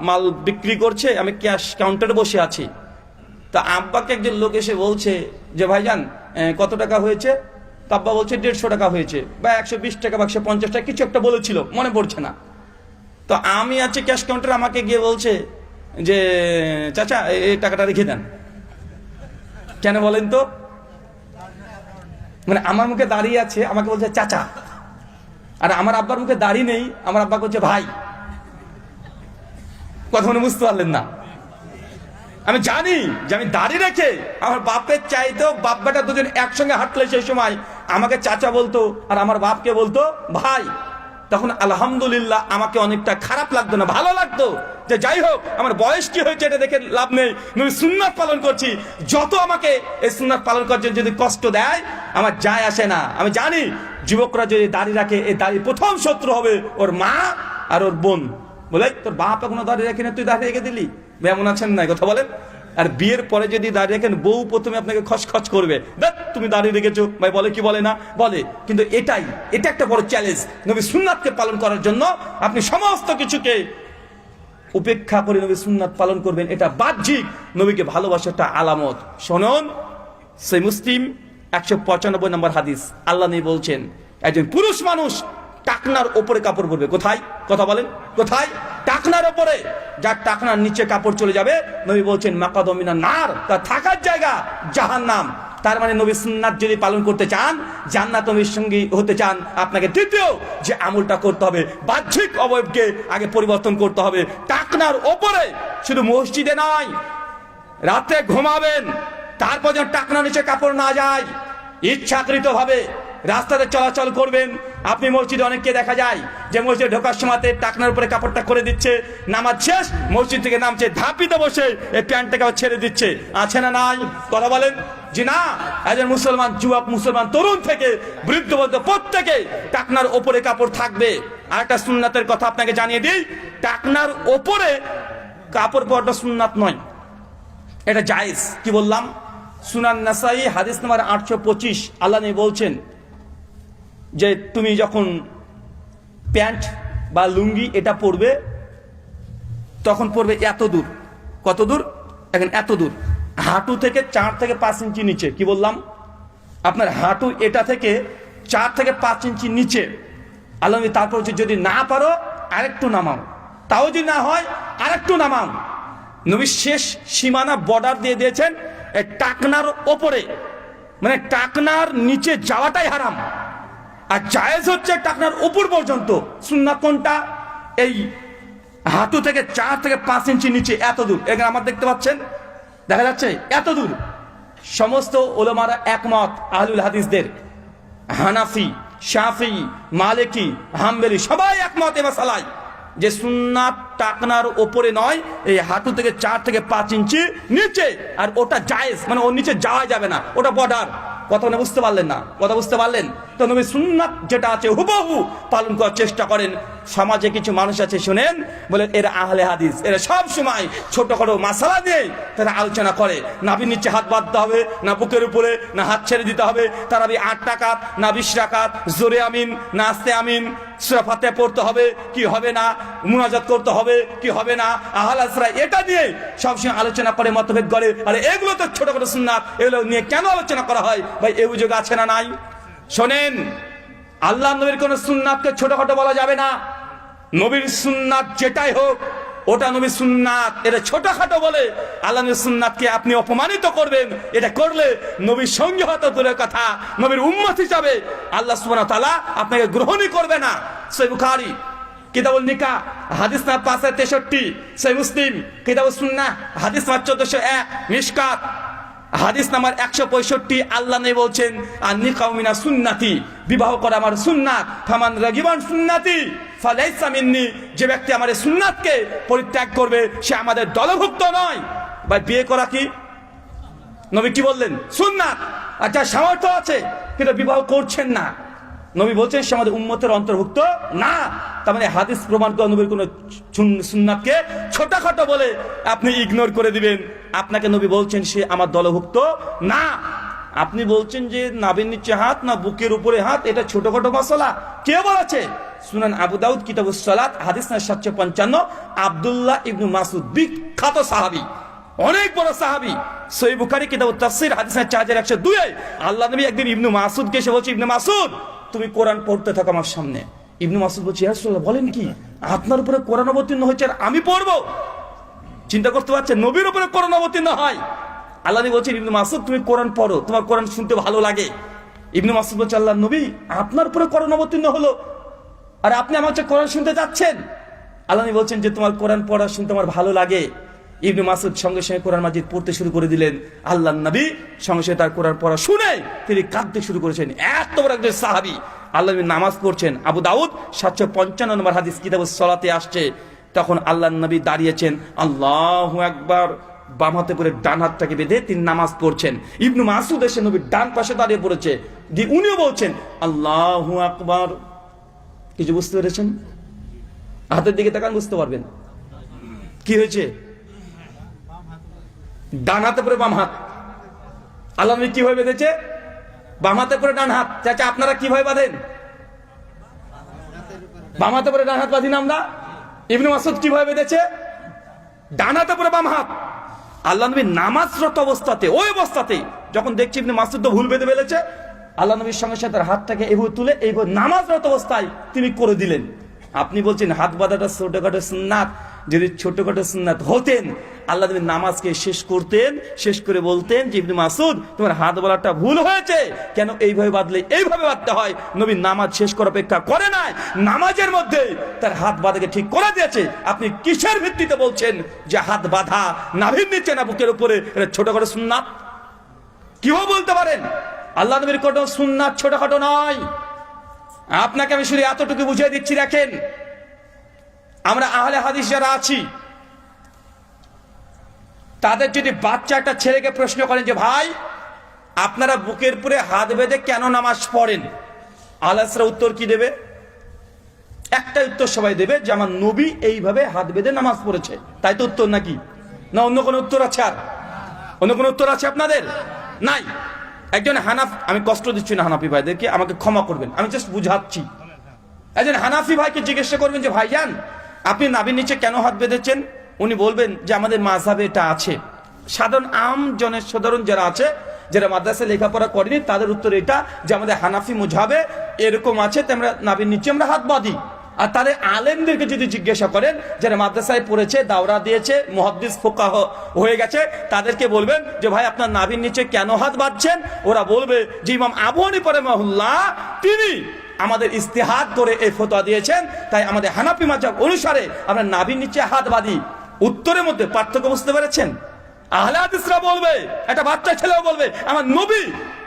মাল বিক্রি করছে, আমি ক্যাশ কাউন্টারে বসে আছি। তা আব্বাকে একজন লোক এসে বলছে যে ভাইজান কত টাকা হয়েছে? তো আব্বা বলছে 150 টাকা হয়েছে, বা 120 টাকা বা 150 টাকা কিছু একটা বলেছিল, মনে পড়ছে না। তো আমি আছি ক্যাশ কাউন্টারে, আমাকে গিয়ে বলছে যে চাচা এই টাকাটা রেখে দেন। কেন বলেন তো? মানে আমার মুখে দাঁড়িয়ে আছে, আমাকে বলছে চাচা, আর আমার আব্বার মুখে দাঁড়িয়ে নেই, আমার আব্বা বলছে ভাই। কথা মনে বুঝতে পারলেন না? আমি জানি যে আমি দাঁড়িয়ে রেখে আমার বাপের চাইতেও বাপ বেটা দুজন একসঙ্গে হাঁটলে সেই সময় আমাকে চাচা বলতো আর আমার বাপকে বলতো ভাই। তখন আলহামদুলিল্লাহ আমাকে অনেকটা খারাপ লাগতো না, ভালো লাগতো যে যাই হোক আমার বয়স কি হয়েছে এটা দেখে লাভ নেই, নবী সুন্নাত পালন করছি। যত আমাকে এই সুন্নাত পালন করছে যদি কষ্ট দেয় আমার যায় আসে না। আমি জানি যুবকরা যদি দাঁড়িয়ে রাখে, এই দাঁড়িয়ে প্রথম শত্রু হবে ওর মা আর ওর বোন। বলে তোর বাপ এখনো দাঁড়িয়ে রাখি না, তুই দাঁড়িয়ে রেখে দিলি, এমন আছেন না? কথা বলেন। আর বিয়ের পরে যদি দাঁড়িয়ে রাখেন, বউ প্রথমে আপনাকে খচখচ করবে, দেখ তুমি দাঁড়িয়ে রেখেছো ভাই, বলে কি বলে না বলে। কিন্তু এটা একটা বড় চ্যালেঞ্জ। নবী সুন্নাতকে পালন করার জন্য আপনি সমস্ত কিছুকে উপেক্ষা করে নবী সুন্নাত পালন করবেন, এটা বাহ্যিক নবীকে ভালোবাসার একটা আলামত। শুনুন, সেই মুসলিম 195 নম্বর হাদিস, আল্লাহ নবী বলছেন একজন পুরুষ মানুষ টাকনার ওপরে কাপড় পরবে। কোথায়? কথা বলেন, কোথায়? টাকনার ওপরে। যার টাকনার নিচে কাপড় চলে যাবে, নবী বলছেন মাকাদমিনা নার, তার থাকার জায়গা জাহান্নাম। তার মানে নবী সুন্নাত যদি পালন করতে চান, জান্নাত নবীর সঙ্গী হতে চান, আপনাকে দ্বিতীয় যে আমলটা করতে হবে, বাহ্যিক অবয়বকে আগে পরিবর্তন করতে হবে। টাকনার ওপরে, শুধু মসজিদে নয়, রাতে ঘুমাবেন, তারপর যেন টাকনার নিচে কাপড় না যায়, ইচ্ছাকৃত ভাবে রাস্তাতে চলাচল করবেন। আপনি মসজিদে অনেককে দেখা যায় যে মসজিদে ঢোকার সময়তে টাকনার উপরে কাপড়টা করে দিচ্ছে, নামাজ শেষ মসজিদ থেকে নামছে, ধাপিতে বসে এই প্যান্টটাকে ছেড়ে দিচ্ছে। আছে না নাই? কথা বলেন। জি না, একজন মুসলমান যুবক, মুসলমান তরুণ থেকে বৃদ্ধ বলতে প্রত্যেকে টাকনার ওপরে কাপড় থাকবে। আর একটা সুন্নাতের কথা আপনাকে জানিয়ে দিই, টাকনার ওপরে কাপড় পরাটা সুন্নাত নয়, এটা জায়েজ। কি বললাম? সুনান নাসাই হাদিস নাম্বার 825, আল্লাহ নবী বলছেন যে তুমি যখন প্যান্ট বা লুঙ্গি এটা পরবে, তখন পরবে এত দূর। কত দূর? এখন এত দূর, হাঁটু থেকে 4 থেকে 5 ইঞ্চি নিচে। কি বললাম? আপনার হাঁটু এটা থেকে 4 থেকে 5 ইঞ্চি নিচে। আল্লাহ নবী তারপর যদি না পারো আরেকটু নামাও, তাও যদি না হয় আরেকটু নামাও। নবী শেষ সীমানা বর্ডার দিয়ে দিয়েছেন টাকনার ওপরে, মানে টাকনার নিচে যাওয়াটাই হারাম, আর জায়েজ হচ্ছে টাকনার উপর পর্যন্ত। সুন্নাত কোনটা? এই হাঁটু থেকে 4 থেকে 5 ইঞ্চি নিচে, এত দূর। এখানে আমার দেখতে পাচ্ছেন, দেখা যাচ্ছে এত দূর। সমস্ত ওলামারা একমত, আহলুল হাদিসদের, হানাফি, শাফি, মালিকি, হাম্বলি সবাই একমত এ মাসালায় যে সুন্নাত টাকনার ওপরে নয়, এই হাঁটু থেকে 4 থেকে 5 ইঞ্চি নিচে। আর ওটা জায়েজ, মানে ওর নিচে যাওয়া যাবে না, ওটা বর্ডার। কথা বুঝতে পারলেন না? কথা বুঝতে পারলেন তো? নবী সুন্নাত যেটা আছে হুবহু পালন করার চেষ্টা করেন। সমাজে কিছু মানুষ আছে, শুনেন, বলে এরা আহলে হাদিস, এরা সব সময় ছোটখাটো মাসালা দিয়ে তারা আলোচনা করে। নাভির নিচে হাত বাঁধতে হবে, না বুকের উপরে, না হাত ছেড়ে দিতে হবে, তারা 8 রাকাত না 20 রাকাত, জোরে আমিন না আস্তে আমিন, সূরা ফাতিহা পড়তে হবে কি হবে না, মুনাজাত করতে হবে কি হবে না, আহলে আসরা, এটা নিয়ে সবসময় আলোচনা করে, মতভেদ করে। আরে এগুলো তো ছোটখাটো সুন্নাত, এগুলো নিয়ে কেন আলোচনা করা হয় ভাই? এই সুযোগ আছে না নাই? শোনেন, আল্লাহ নবীর কোন সুন্নাতকে ছোটখাটো বলা যাবে না। নবীর সুন্নাত যেটাই হোক ওটা নবী সুন্নাত, এটা ছোটখাটো বলে আল্লাহ নবীর সুন্নাতকে আপনি অপমানিত করবেন। এটা করলে নবীর সঙ্গে হয়তো দূরের কথা, নবীর উম্মত হিসাবে আল্লাহ সুবহানাহু ওয়া তাআলা আপনাকে গ্রহণই করবে না। সহিহ বুখারী কিতাবুল নিকাহ হাদিস নাম্বার 563, সহিহ মুসলিম কিতাবুস সুন্নাহ হাদিস নাম্বার 1401, মিশকাত হাদিস নাম্বার 165 আল্লাহ নবী বলছেন আন-নিকাহু মিনা সুন্নতি, বিবাহ করা আমার সুন্নাত, ফামান রাগিবান সুন্নতি ফালাইসা মিন্নি, যে ব্যক্তি আমার এই সুন্নাতকে পরিত্যাগ করবে সে আমাদের দলভুক্ত নয়। ভাই বিয়ে করা কি নবী কি বললেন? সুন্নাত। আচ্ছা সামর্থ্য আছে কিন্তু বিবাহ করছেন না, নবী বলছেন সে আমাদের উম্মতের অন্তর্ভুক্ত না। তার মানে হাদিস প্রমাণ করে নবীর কোন সুন্নাতকে ছোটখাটো বলে আপনি ইগনোর করে দিবেন, আপনাকে নবী বলছেন সে আমার দলভুক্ত না। আপনি বলছেন যে নাভির নিচে হাত না বুকের উপরে হাত, এটা ছোটখাটো মাসালা কে বলেছে? সুনান আবু দাউদ কিতাবুস সালাত হাদিস নাম্বার 755, আব্দুল্লাহ ইবনে মাসউদ বিখ্যাত সাহাবী, অনেক বড় সাহাবী। সহিহ বুখারী কিতাবুত তাফসীর হাদিস নাম্বার 4102 আল্লাহ নবী একদিন ইবনে মাসউদকে এসে বলছে, ইবনে মাসউদ তুমি কোরআন পড়তে থাকো আমার সামনে। ইবনে মাসউদ বলছে, ইয়া রাসূলুল্লাহ বলেন কি, আপনার উপরে কোরআন অবতীর্ণ হয়েছে আর আমি পড়বো? চিন্তা করতে পারছেন, নবীর উপরে কোরআন অবতীর্ণ হয়। আল্লাহ নবী বলছেন, ইবনে মাসউদ তুমি কোরআন পড়ো, তোমার কোরআন শুনতে ভালো লাগে। ইবনে মাসউদ বলছে, আল্লাহ নবী আপনার উপরে কোরআন অবতীর্ণ হলো আর আপনি আমার কাছে কোরআন শুনতে যাচ্ছেন। আল্লাহ নবী বলছেন যে তোমার কোরআন পড়া শুনতে আমার ভালো লাগে। ইবনে মাসউদ সঙ্গে সঙ্গে কোরআন মাজিদ পড়তে শুরু করে দিলেন। আল্লাহ নবী সঙ্গে সঙ্গে তার কোরআন পড়া শুনে তিনি কাঁদতে শুরু করেছেন। এত বড় একজন সাহাবী, আল্লাহ নবী নামাজ পড়ছেন। আবু দাউদ 755 নম্বর হাদিস কিতাবুস সালাতে আসছে, তখন আল্লাহ নবী দাঁড়িয়েছেন, আল্লাহু আকবার, বাম হাতে করে ডান হাতটাকে বেঁধে তিনি নামাজ পড়ছেন। ইবনে মাসউদ এসে নবীর ডান পাশে দাঁড়িয়ে পড়েছে, যে উনিও বলছেন আল্লাহু আকবার। কিছু বুঝতে পেরেছেন? হাতের দিকে তাকান, বুঝতে পারবেন কি হয়েছে। ডান হাতে পরে বাম হাত, আল্লাহ নবী কিভাবে বেঁধেছে? বাম হাতে পরে ডান হাত। চাচা আপনারা কিভাবে বাঁধেন? বাম হাতে পরে ডান হাত বাঁধি না আমরা। ইবনে মাসউদ কিভাবে বেঁধেছে? ডান হাতে পরে বাম হাত। আল্লাহ নবী নামাজরত অবস্থাতে, ওই অবস্থাতে যখন দেখছি ইবনে মাসউদ তো ভুল বেঁধে ফেলেছে, আল্লাহ নবীর সঙ্গে সাথে তার হাতটাকে এইভাবে তুলে এইভাবে নামাজরত অবস্থায় তিনি করে দিলেন। আপনি বলছেন হাত বাঁধাটা ছোটখাটো সুন্নাত, যদি ছোটখাটো সুন্নাত হতেন আল্লাহ নবী নামাজকে শেষ করতেন, শেষ করে বলতেন যে ইবনে মাসউদ তোমার হাত বাঁধাটা ভুল হয়েছে, কেন এইভাবে বাঁধলে এইভাবে বাঁধতে হয়। নবী নামাজ শেষ করার অপেক্ষা করে নাই, নামাজের মধ্যে তার হাত বাঁধাকে ঠিক করে দিয়েছে। আপনি কিসের ভিত্তিতে বলছেন যে হাত বাঁধা নাভির নিচে না বুকের উপরে এটা ছোটখাটো সুন্নাত? কিভাবে বলতে পারেন? আল্লাহ নবীর কোনো সুন্নাত ছোটখাটো নয়। আপনাকে আমি শুধু এতটুকু বুঝিয়ে দিচ্ছি, দেখেন আমরা আহলে হাদিস যারা আছি তাদের যদি বাচ্চা একটা ছেলেকে প্রশ্ন করেন যে ভাই আপনারা বুকের উপরে হাত বেঁধে কেন নামাজ পড়েন, আলাসরা উত্তর কি দেবে? একটা উত্তর সবাই দেবে যে আমার নবী এইভাবে হাত বেঁধে নামাজ পড়েছে, তাই তো উত্তর নাকি? না অন্য কোনো উত্তর আছে? আর অন্য কোনো উত্তর আছে আপনাদের? নাই। একজন হানাফ, আমি কষ্ট দিচ্ছি না হানাফি ভাইদেরকে, আমাকে ক্ষমা করবেন, আমি জাস্ট বুঝাচ্ছি। একজন হানাফি ভাইকে জিজ্ঞাসা করবেন যে ভাইজান আপনি নাভির নিচে কেন হাত বেঁধেছেন? উনি বলবেন যে আমাদের মাযহাবে এটা আছে। সাধারণ যারা আছে, যারা মাদ্রাসায় লেখাপড়া করেনি, তাদের উত্তর এটা যে আমাদের হানাফি মুযহাবে এরকম আছে, তাই আমরা নাভির নিচে আমরা হাত বাঁধি। আর তাদের আলেমদেরকে যদি জিজ্ঞাসা করেন যারা মাদ্রাসায় পড়েছে, দাওরা দিয়েছে, মুহাদ্দিস ফুকাহ হয়ে গেছে, তাদেরকে বলবেন যে ভাই আপনার নাভির নিচে কেন হাত বাঁধছেন? ওরা বলবে যে ইমাম আবু হানিফা রাহিমাহুল্লাহ তিনি আমাদের ইস্তেহাদ করে এই ফতোয়া দিয়েছেন, তাই আমাদের হানাফি মাযহাব অনুসারে আমরা নাভির নিচে হাত বাঁধি। উত্তরের মধ্যে পার্থক্য বুঝতে পেরেছেন? আহলে হাদিসরা বলবে, একটা বাচ্চা ছেলেও বলবে আমার নবী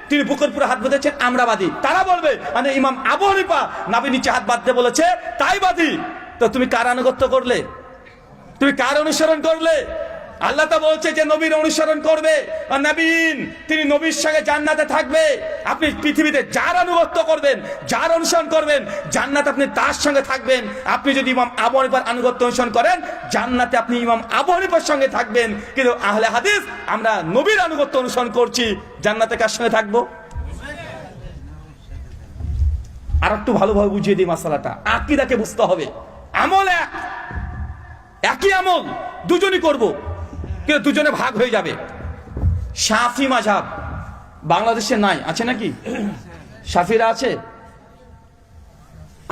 তিনি বুকের উপরে হাত বেঁধেছেন, আমরা বাঁধি। তারা বলবে মানে ইমাম আবু হানিফা নাভির নিচে হাত বাঁধতে বলেছে তাই বাঁধি। তো তুমি কার আনুগত্য করলে? তুমি কার অনুসরণ করলে? আল্লাহ তো বলছে যে নবীর অনুসরণ করবে, আর নবীন তিনি নবীর সঙ্গে জান্নাতে থাকবে। আপনি পৃথিবীতে যার আনুগত্য করবেন, যার অনুসরণ করবেন, জান্নাতে আপনি তার সঙ্গে থাকবেন। আপনি যদি ইমাম আবু হানিফার আনুগত্য অনুসরণ করেন, জান্নাতে আপনি ইমাম আবু হানিফার সঙ্গে থাকবেন। কিন্তু আহলে হাদিস আমরা নবীর আনুগত্য অনুসরণ করছি, জান্নাতে কার সঙ্গে থাকবো? আর একটু ভালোভাবে বুঝিয়ে দিই মাসালাটা, আকীদাকে বুঝতে হবে। আমল একই আমল দুজনই করব, কিন্তু দুজনে ভাগ হয়ে যাবে। শাফি মাযহাব বাংলাদেশে নাই, আছে নাকি? শাফিরা আছে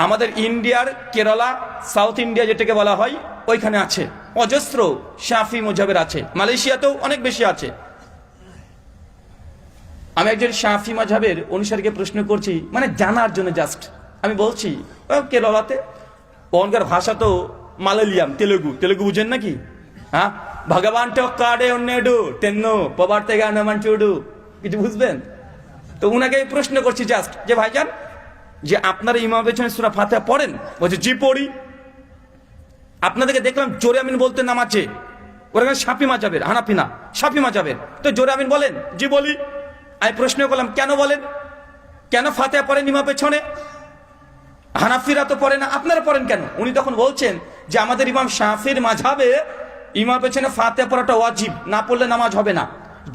আমাদের ইন্ডিয়ার কেরালা, সাউথ ইন্ডিয়া যেটাকে বলা হয়, ওইখানে আছে। অজস্র শাফি মযহাবের আছে, মালয়েশিয়াতেও অনেক বেশি আছে। আমি একজন শাফি মযহাবের অনুসারীকে প্রশ্ন করছি, মানে জানার জন্য জাস্ট আমি বলছি, কেরলাতে ওখানকার ভাষা তো মালয়ালিয়াম, তেলেগু বুঝেন নাকি? হ্যাঁ, ভগবান টকাডে অন্যডু তেন্নো পবার থেকে আনামানচুডু, কিছু বুঝবেন? তো উনাকে প্রশ্ন করছি জাস্ট, যে ভাইজান, যে আপনারা ইমাম পেছনে সূরা ফাতিহা পড়েন? বলছে জি পড়ি। আপনাদেরকে দেখলাম জোরে আমিন বলতে নামাচ্ছে, ওরা শাফি মাযহাবের, হানাফি না, শাফি মাযহাবের, তো জোরে আমিন বলেন? জি বলি। আমি প্রশ্ন করলাম কেন বলেন, কেন ফাতিহা পড়েন ইমাম পেছনে? হানাফিরা তো পড়ে না, আপনারা পড়েন কেন? উনি তখন বলছেন যে আমাদের ইমাম শাফির মাযহাবে ইমাম পেছনে ফাতিহা পড়াটা ওয়াজিব, না পড়লে নামাজ হবে না,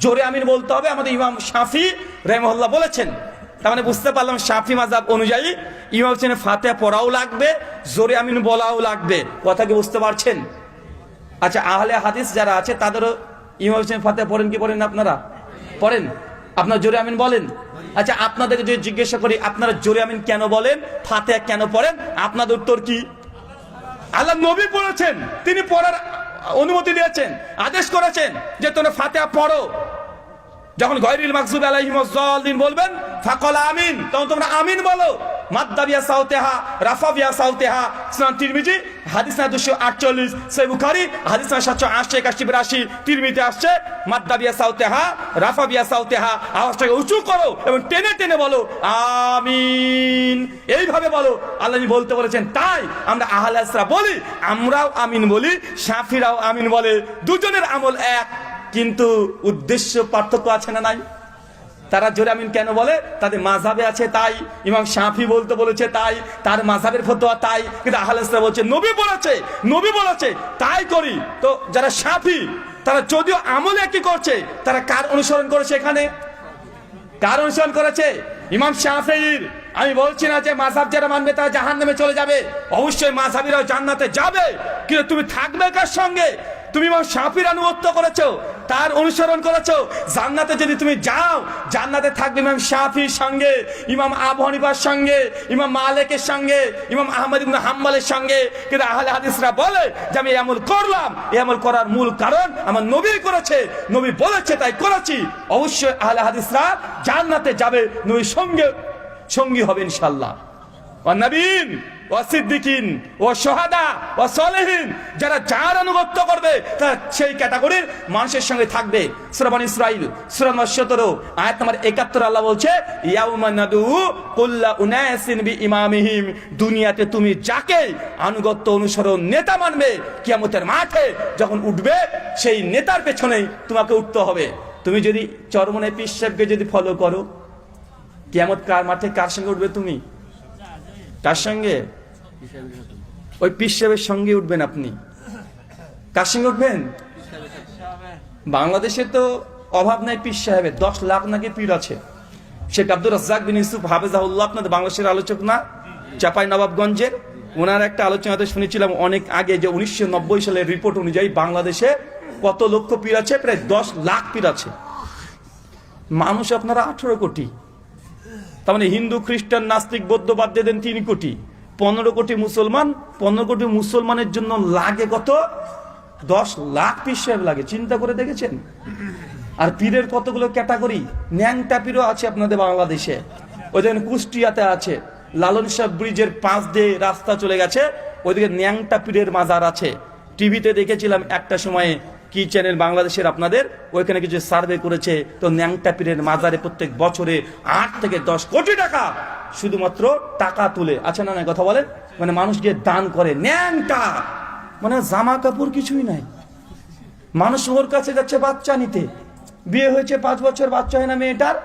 জোরে আমিন বলতে হবে, আমাদের ইমাম শাফি রাহিমাহুল্লাহ বলেছেন। তার মানে বুঝতে পারলাম শাফি মাযহাব অনুযায়ী ইমাম পেছনে ফাতিহা পড়াও লাগবে, জোরে আমিন বলাও লাগবে। কথা কি বুঝতে পারছেন? আচ্ছা, আহলে হাদিস যারা আছে তাদেরও ইমাম পেছনে ফাতিহা পড়েন কি পড়েন? আপনারা পড়েন? আপনারা জোরে আমিন বলেন? আচ্ছা, আপনাদেরকে যদি জিজ্ঞাসা করি আপনারা জোরে আমিন কেন বলেন, ফাতিহা কেন পড়েন, আপনাদের উত্তর কি? আল্লাহ নবী বলেছেন, তিনি পড়ার অনুমতি দিয়েছেন, আদেশ করেছেন যে তোমরা ফাতিহা পড়ো। যখন গায়রিল মাগযুবি আলাইহিম ওয়াজ-যালিন বলবেন ফাকাল আমিন, তখন তোমরা আমিন বলো। মাদ্দাবিয়া সাউতেহা রাফাবিয়া সাউতেহা, সুনান তিরমিজি হাদিস না 248, সহিহ বুখারী হাদিস না 780, 81, 82, তিরমিজিতে আসছে মাদ্দাবিয়া সাউতেহা রাফাবিয়া সাউতেহা, আওয়াজটাকে উঁচু করো এবং টেনে টেনে বলো আমিন, এইভাবে বলো। আল্লাহ বলতে বলেছেন, তাই আমরা আহলে হাদিসরা বলি, আমরাও আমিন বলি, শাফিরাও আমিন বলে, দুজনের আমল এক, কিন্তু উদ্দেশ্য পার্থক্য আছে না নাই? তারা জোরে আমিন কেন বলে? তাদের মাযহাবে আছে তাই, ইমাম শাফি বলতে বলেছে তাই, তার মাযহাবের ফতোয়া তাই, কিন্তু আহলে হাদিসরা বলছে নবী বলেছে তাই করি। তো যারা শাফি তারা যদিও আমল একই করছে, তারা কার অনুসরণ করেছে? এখানে কার অনুসরণ করেছে? ইমাম শাফিঈর। আমি বলছি না যে মাযহাব যারা মানবে তারা জাহান্নামে চলে যাবে, অবশ্যই মাযহাবিরাও জান্নাতে যাবে, কিন্তু তুমি থাকবে কার সঙ্গে? তুমি ইমাম শাফির আনুগত্য করেছো, তার অনুসরণ করেছো, জান্নাতে যদি তুমি যাও, জান্নাতে থাকবে ইমাম শাফির সঙ্গে, ইমাম আবু হানিফার সঙ্গে, ইমাম মালিকের সঙ্গে, ইমাম আহমদ ইবনে হাম্বলের সঙ্গে। কিন্তু আহলে হাদিসরা বলে যে আমি এই আমল করলাম, এই আমল করার মূল কারণ আমার নবী করেছে, নবী বলেছে তাই করেছি। অবশ্যই আহলে হাদিসরা জান্নাতে যাবে, নবীর সঙ্গী হবে ইনশাআল্লাহ। ওয়া নবীন ওয়া সিদ্দিকিন ওয়া শুহাদা ওয়া সালিহিন, যারা যার আনুগত্য করবে তারা সেই ক্যাটাগরির মানুষের সঙ্গে থাকবে। সূরা বনী ইসরাঈল সূরা নম্বর 17 আয়াত নম্বর 71 আল্লাহ বলছে ইয়াউমা নাদু কুল্লা উনাসিন বিইমামিহিম, দুনিয়াতে তুমি যাকে আনুগত্য অনুসরণ নেতা মানবে, কিয়ামতের মাঠে যখন উঠবে সেই নেতার পেছনেই তোমাকে উঠতে হবে। তুমি যদি চরমনে পীর সাহেবকে যদি ফলো করো, কিয়ামত মাঠে কার সঙ্গে উঠবে? তুমি কার সঙ্গে? ওই পীর সাহেবের সঙ্গে উঠবেন আপনি। কার সঙ্গে উঠবেন? বাংলাদেশে তো অভাব নাই পীর সাহেবের, 10 লাখ নাকি পীর আছে। শেখ আব্দুর রাজ্জাক বিন ইউসুফ হাফেজাহুল্লাহ, আপনাদের বাংলাদেশের আলোচক না, চাপাই নবাবগঞ্জের, ওনার একটা আলোচনাতে শুনেছিলাম অনেক আগে যে 1990 সালের রিপোর্ট অনুযায়ী বাংলাদেশে কত লক্ষ পীর আছে? প্রায় 10 লাখ পীর আছে। মানুষ আপনারা 18 কোটি, তার মানে হিন্দু খ্রিস্টান নাস্তিক বৌদ্ধ বাদ দিয়ে দেন 3 কোটি, 15 কোটি মুসলমান। 15 কোটি মুসলমানের জন্য লাগে কত? 10 লাখ পীর সাহেব লাগে। চিন্তা করে দেখেছেন? আর পীরের কতগুলো ক্যাটাগরি। ন্যাংটা পীরও আছে আপনাদের বাংলাদেশে, ওই দেখেন কুষ্টিয়াতে আছে, লালন শাহ ব্রিজের পাশ দিয়ে রাস্তা চলে গেছে, ওইদিকে ন্যাংটা পীরের মাজার আছে। টিভিতে দেখেছিলাম একটা সময়ে, কি চ্যানেল বাংলাদেশের আপনাদের, ওইখানে কিছু সার্ভে করেছে, তো ন্যাংটা পীরের মাজারে প্রত্যেক বছরে 8 থেকে 10 কোটি টাকা শুধুমাত্র টাকা তুলে, আচ্ছা না কথা বলেন, মানে মানুষ গিয়ে দান করে। ন্যাংটা মানে জামা কাপড় কিছুই নাই, মানুষ ওর কাছে যাচ্ছে বাচ্চা নিতে, বিয়ে হয়েছে 5 বছর বাচ্চা হয় না মেয়েটার,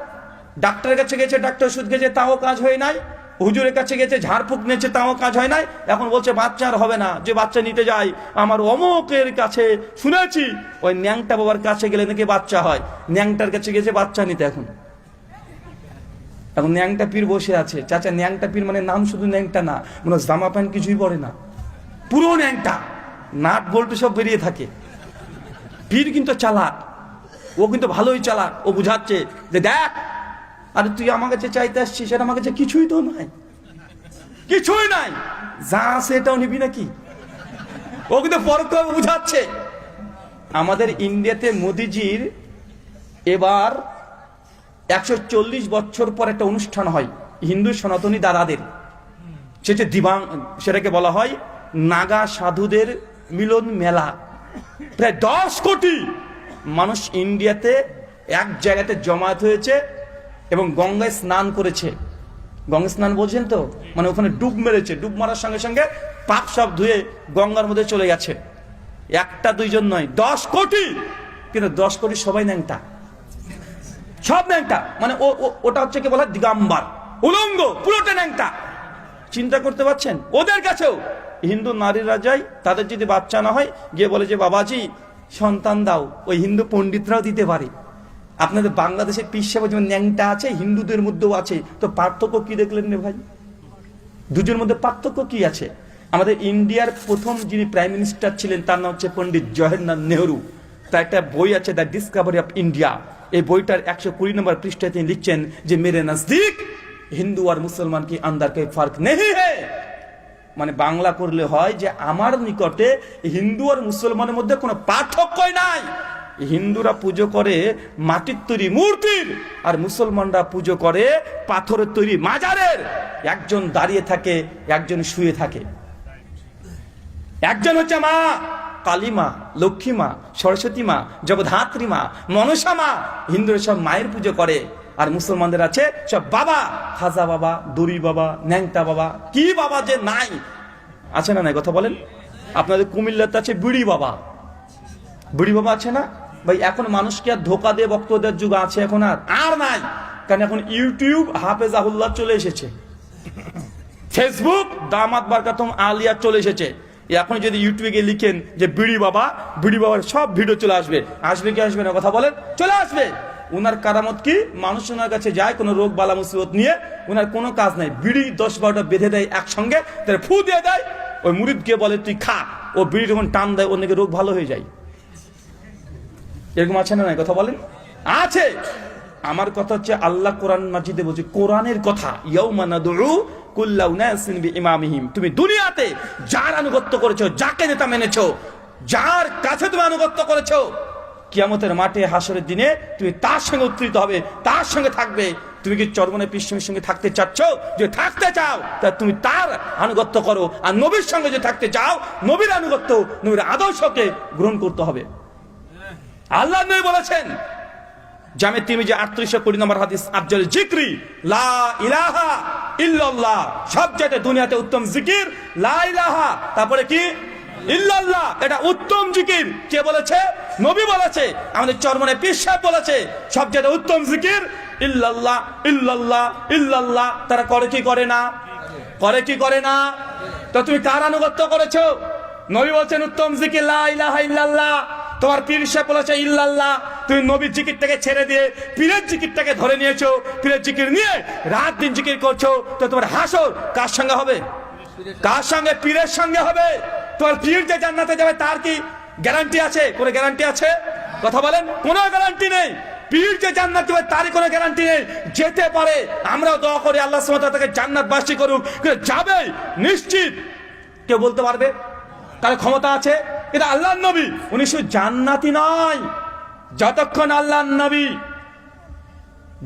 ডাক্তারের কাছে গেছে, ডাক্তার ওষুধ গেছে, তাও কাজ হয় নাই, হুজুরের কাছে গেছে, ঝাড়ফুঁক নিয়েছে, তাও কাজ হয় নাই, এখন বলছে বাচ্চা আর হবে না, যে বাচ্চা নিতে যাই আমার অমুকের কাছে শুনেছি ওই ন্যাংটা বাবার কাছে গেলে নাকি বাচ্চা হয়, ন্যাংটার কাছে গেছে বাচ্চা নিতে। এখন ন্যাংটা পীর বসে আছে। চাচা, ন্যাংটা পীর মানে নাম শুধু ন্যাংটা না, মানে জামা প্যান্ট কিছুই পরে না, পুরো ন্যাংটা, নাট বল্টু সব বেরিয়ে থাকে। পীর কিন্তু চালাক, ও কিন্তু ভালোই চালাক, ও বুঝাচ্ছে যে দেখ, আরে তুই আমার কাছে চাইতে আসছিস, সেটা আমার কাছে কিছুই তো নাই, কিছুই নাই, যা আছে এটাও নিবি নাকি? ও কিন্তু পরোক্ষভাবে বুঝাচ্ছে। আমাদের ইন্ডিয়াতে মোদিজির এবার 140 বছর পর একটা অনুষ্ঠান হয় হিন্দু সনাতনী দাদাদের, সেটা সেটাকে বলা হয় নাগা সাধুদের মিলন মেলা। প্রায় 10 কোটি মানুষ ইন্ডিয়াতে এক জায়গাতে জমায়েত হয়েছে এবং গঙ্গায় স্নান করেছে। গঙ্গা স্নান বলছেন তো, মানে ওখানে ডুব মেরেছে, ডুব মারার সঙ্গে সঙ্গে পাপ সব ধুয়ে গঙ্গার মধ্যে চলে গেছে। একটা দুইজন নয়, 10 কোটি। কিন্তু 10 কোটি সবাই ন্যাংটা, সব ন্যাংটা। মানে ওটা হচ্ছে কি বলা হয় দিগম্বর, উলঙ্গ, পুরোটা ন্যাংটা। চিন্তা করতে পারছেন? ওদের কাছেও হিন্দু নারীরা যায়, তাদের যদি বাচ্চা না হয় গিয়ে বলে যে বাবাজি সন্তান দাও। ওই হিন্দু পণ্ডিতরাও দিতে পারে। আপনাদের বাংলাদেশের পীর সাহেব যেমন ন্যাংটা আছে, হিন্দুদের মধ্যেও আছে। তো পার্থক্য কি দেখলেন রে ভাই? দুজনের মধ্যে পার্থক্য কি আছে? আমাদের ইন্ডিয়ার প্রথম যিনি প্রাইম মিনিস্টার ছিলেন তার নাম হচ্ছে পণ্ডিত জওহরলাল নেহরু। তার একটা বই আছে দ্য ডিসকভারি অফ ইন্ডিয়া। এই বইটার 120 নম্বর পৃষ্ঠায় তিনি লিখছেন যে মেরে নজদিক হিন্দু আর মুসলমান কি আন্দার কে ফার্ক নেই হে। মানে বাংলা করলে হয় যে আমার নিকটে হিন্দু আর মুসলমানের মধ্যে কোনো পার্থক্যই নাই। হিন্দুরা পুজো করে মাটির তৈরি মূর্তির, আর মুসলমানরা পুজো করে পাথরের তৈরি মাজারের। একজন দাঁড়িয়ে থাকে, একজন শুয়ে থাকে। একজন হচ্ছে মা কালী মা, লক্ষ্মী মা, সরস্বতী মা, জগদ্ধাত্রী মা, মনসা মা। হিন্দুরা সব মায়ের পুজো করে, আর মুসলমানদের আছে সব বাবা, খাজা বাবা, দড়ি বাবা, ন্যাংটা বাবা, কি বাবা যে নাই, আছে না নাই কথা বলেন? আপনাদের কুমিল্লাতে আছে বিড়ি বাবা, বিড়ি বাবা আছে না ভাই? এখন মানুষকে আর ধোকা দিয়ে বক্তব্য দেওয়ার যুগ আছে এখন আর নাই। কারণ এখন ইউটিউব হাফেজাহুল্লাহ চলে এসেছে, ফেসবুক দামাত বারকাতুম আলিয়া চলে এসেছে। এখন যদি ইউটিউবে গিয়ে লিখেন যে বিড়ি বাবা, বিড়ি বাবার সব ভিডিও চলে আসবে। আসবে কি আসবে না কথা বলেন? চলে আসবে। উনার কারামত কি? মানুষ ওনার কাছে যায় কোনো রোগ বালা মুসিবত নিয়ে, ওনার কোনো কাজ নাই, বিড়ি 10-12টা বেঁধে দেয় একসঙ্গে, তার ফু দিয়ে দেয়, ওই মুরিদকে বলে তুই খা, ও বিড়ি যখন টান দেয় ওর নাকি রোগ ভালো হয়ে যায়। এরকম আছে না নাই কথা বলেন? আছে। আমার কথা হচ্ছে আল্লাহ কোরআন মাজিদে বলছে, কোরআনের কথা, ইয়াউমা নাদউ কুল্লা উনাসিন বিইমামিহিম। তুমি দুনিয়াতে যার আনুগত্য করেছো, যাকে নেতা মেনেছো, যার কাছে তুমি আনুগত্য করেছো, কিয়ামতের মাঠে হাসরের দিনে তুমি তার সঙ্গে উত্থিত হবে, তার সঙ্গে থাকবে। তুমি কি চরমনে পৃষ্ঠের সঙ্গে থাকতে চাচ্ছ? যে থাকতে চাও তা তুমি তার আনুগত্য করো। আর নবীর সঙ্গে যে থাকতে চাও, নবীর আনুগত্য, নবীর আদর্শকে গ্রহণ করতে হবে। আল্লাহ নবী বলেছেন জামে তিরমিজি 38 নম্বর হাদিস, আফজাল জিকরি লা ইলাহা ইল্লাল্লাহ। সবচেয়ে দুনিয়াতে উত্তম জিকির লা ইলাহা, তারপরে কি ইল্লাল্লাহ। এটা উত্তম জিকির। কে বলেছে? নবী বলেছে। আমাদের চরমনে পীর সাহেব বলেছে সবচেয়ে উত্তম জিকির ইল্লাল্লাহ, ইল্লাল্লাহ, ইল্লাল্লাহ। তারা করে কি করে না? করে কি করে না? তো তুমি কার আনুগত্য করেছো? নবী বলছেন উত্তম জিকির লা ইলাহা ইল্লাল্লাহ। তোমার পীর সাহেব বলেছে ইল্লাল্লাহ। তুমি নবীর জিকিরটাকে ছেড়ে দিয়ে পীরের জিকিরটাকে ধরে নিয়েছো, পীরের জিকির নিয়ে রাত দিন জিকির করছো। তো তোমার হাসর কার সঙ্গে হবে? কার সঙ্গে? পীরের সঙ্গে হবে। তোমার পীর যে জান্নাতে যাবে তার কি গ্যারান্টি আছে? কোনো গ্যারান্টি আছে? কথা বলেন। কোনো গ্যারান্টি নেই। পীর যে জান্নাত দেবে তারই কোনো গ্যারান্টি নেই। যেতে পারে, আমরাও দোয়া করি আল্লাহ সুবহানাহু ওয়া তাআলা তাকে জান্নাতবাসী করুক, যাবে নিশ্চিত। কেউ বলতে পারবে তার ক্ষমতা আছে? এটা আল্লাহর নবী, উনি শুধু জান্নাতি নয়, যতক্ষণ আল্লাহর নবী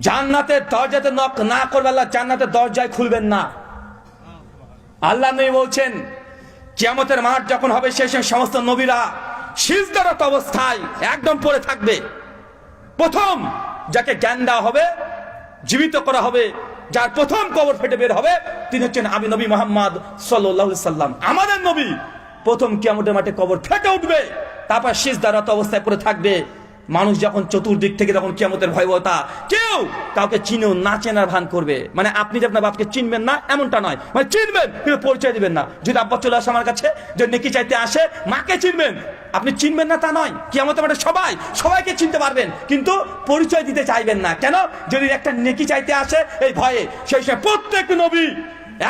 জান্নাতের দরজাতে নক না করবে আল্লাহ জান্নাতের দরজায় খুলবেন না। আল্লাহ নবী বলছেন কিয়ামতের মাঠ যখন হবে সেই সমস্ত নবীরা সিজদারত অবস্থায় একদম পড়ে থাকবে। প্রথম যাকে জ্ঞান দেওয়া হবে, জীবিত করা হবে, যার প্রথম কবর ফেটে বের হবে, তিনি হচ্ছেন আমি নবী মুহাম্মদ সাল্লাল্লাহু আলাইহি সাল্লাম। আমাদের নবী প্রথম কিয়ামতের মাঠে কবর ফেটে উঠবে, তারপর সিজদারত অবস্থায় পড়ে থাকবে। মানুষ যখন চতুর্দিক থেকে তখন কিয়ামতের ভয়াবহতা, কেউ কাউকে চিনেও না চেনার ভান করবে। মানে আপনি যে আপনার বাপকে চিনবেন না এমনটা নয়, মানে চিনবেন কিন্তু পরিচয় দিবেন না। যদি আব্বা চলে আসে আমার কাছে, যে নেকি চাইতে আসে, মাকে চিনবেন, আপনি চিনবেন না তা নয়। কিয়ামতের মাঠে সবাইকে চিনতে পারবেন, কিন্তু পরিচয় দিতে চাইবেন না। কেন? যদি একটা নেকি চাইতে আসে এই ভয়ে, সেই সময় প্রত্যেক নবী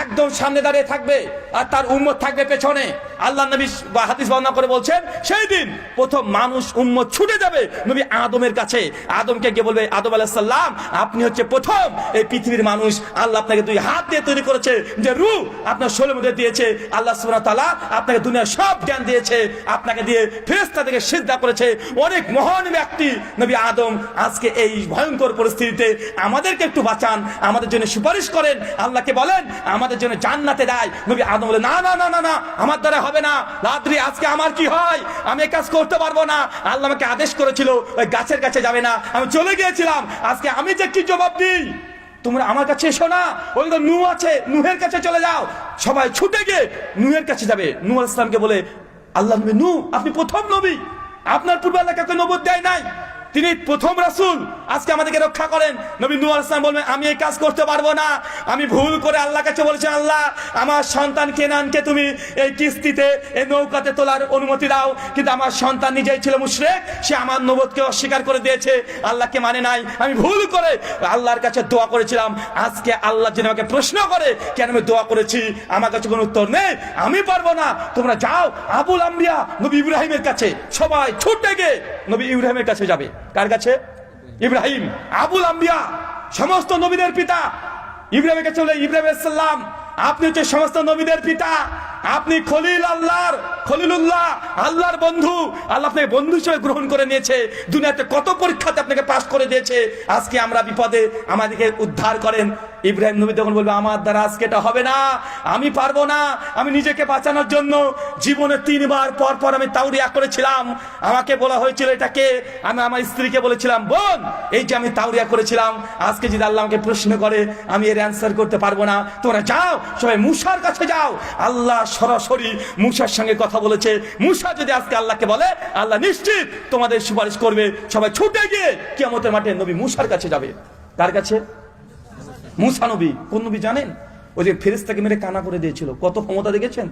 একদম সামনে দাঁড়িয়ে থাকবে আর তার উম্মত থাকবে পেছনে। আল্লাহ নবী হাদিস বর্ণনা করে বলছেন, সেই দিন প্রথম মানুষ উম্মত ছুটে যাবে নবী আদমের কাছে। আদমকে গিয়ে বলবে, আদম আলাইহিস সালাম আপনি হচ্ছে প্রথম এই পৃথিবীর মানুষ। আল্লাহ আপনাকে দুই হাত দিয়ে তৈরি করেছে, যে রূহ আপনার শরীরের মধ্যে দিয়েছে। আল্লাহ সুবহানাহু ওয়া তাআলা আপনাকে দুনিয়ার সব জ্ঞান দিয়েছে, আপনাকে দিয়ে ফেরেশতা থেকে সিজদা করেছে। অনেক মহান ব্যক্তি নবী আদম আজকে এই ভয়ঙ্কর পরিস্থিতিতে আমাদেরকে একটু বাঁচান, আমাদের জন্য সুপারিশ করেন, আল্লাহকে বলেন আমাদের জন্য জান্নাতে দেয়। নবী আদম বলে, না না না না না, আমার দ্বারা হবে না, রাত্রি আজকে আমার কি হয়, আমি এই কাজ করতে পারবো না। আল্লাহ আমাকে আদেশ করেছিল ওই গাছের কাছে যাবে না, আমি চলে গিয়েছিলাম, আজকে আমি যে কি জবাব দিই, তোমরা আমার কাছে এসো না, ওই তো নূহ আছে, নূহের কাছে চলে যাও। সবাই ছুটে গিয়ে নূহের কাছে যাবে। নূহ আলাইহিস সালামকে বলে, আল্লাহ নবী নূহ আপনি প্রথম নবী, আপনার পূর্বে আল্লাহ কাউকে নবুয়ত দেয় নাই, তিনি প্রথম রাসূল, আজকে আমাদেরকে রক্ষা করেন। নবী নূহ আলাইহিস সালাম বলবেন, আমি এই কাজ করতে পারবো না, আমি ভুল করে আল্লাহর কাছে বলেছি, আল্লাহ আমার সন্তান কেনানকে তুমি এই কিস্তিতে এই নৌকাতে তোলার অনুমতি দাও, কিন্তু আমার সন্তান নিজেই ছিল মুশরিক, সে আমার নবুয়তকে অস্বীকার করে দিয়েছে, আল্লাহকে মানে নাই, আমি ভুল করে আল্লাহর কাছে দোয়া করেছিলাম। আজকে আল্লাহ যিনি আমাকে প্রশ্ন করে কেন আমি দোয়া করেছি, আমার কাছে কোনো উত্তর নেই, আমি পারবো না, তোমরা যাও আবুল আম্বিয়া নবী ইব্রাহিমের কাছে। সবাই ছুটে গিয়ে নবী ইব্রাহিমের কাছে যাবে। কার কাছে? ইব্রাহিম, আবুল আম্বিয়া, সমস্ত নবীদের পিতা। ইব্রাহিমের কাছে বলে, ইব্রাহিম আলাইহিস সালাম আপনি হচ্ছে সমস্ত নবীদের পিতা, আপনি খলিলুল্লাহ, আল্লাহর বন্ধু, আল্লাহ আপনাকে বন্ধু হিসেবে গ্রহণ করে নিয়েছে, দুনিয়াতে কত পরীক্ষাতে আপনাকে পাস করে দিয়েছে, আজকে আমরা বিপদে আমাদেরকে উদ্ধার করেন। ইব্রাহিম নবী তখন বলবে, আমার দ্বারা আজকে এটা হবে না, আমি পারবো না, আমি নিজেকে বাঁচানোর জন্য জীবনে 3 বার পর পর আমি তাওরিয়া করেছিলাম। আমাকে বলা হয়েছিল এটাকে, আমি আমার স্ত্রীকে বলেছিলাম, বোন এই যে আমি তাওরিয়া করেছিলাম, আজকে যদি আল্লাহ আমাকে প্রশ্ন করে আমি এর অ্যান্সার করতে পারবো না, তোমরা যাও সবাই মূসার কাছে যাও। আল্লাহ সরাসরি মূসার সঙ্গে কথা বলেছে, মূসা যদি আজকে আল্লাহকে বলে, আল্লাহ নিশ্চিত তোমাদের সুপারিশ করবে। সবাই ছুটে গিয়ে কিয়ামতের মাঠে নবী মূসার কাছে যাবে। কার কাছে? মূসা নবী। কোন নবী জানেন? ওই যে ফেরেশতাকে মেরে কানা করে দিয়েছিল, কত ক্ষমতা দেখেছেন?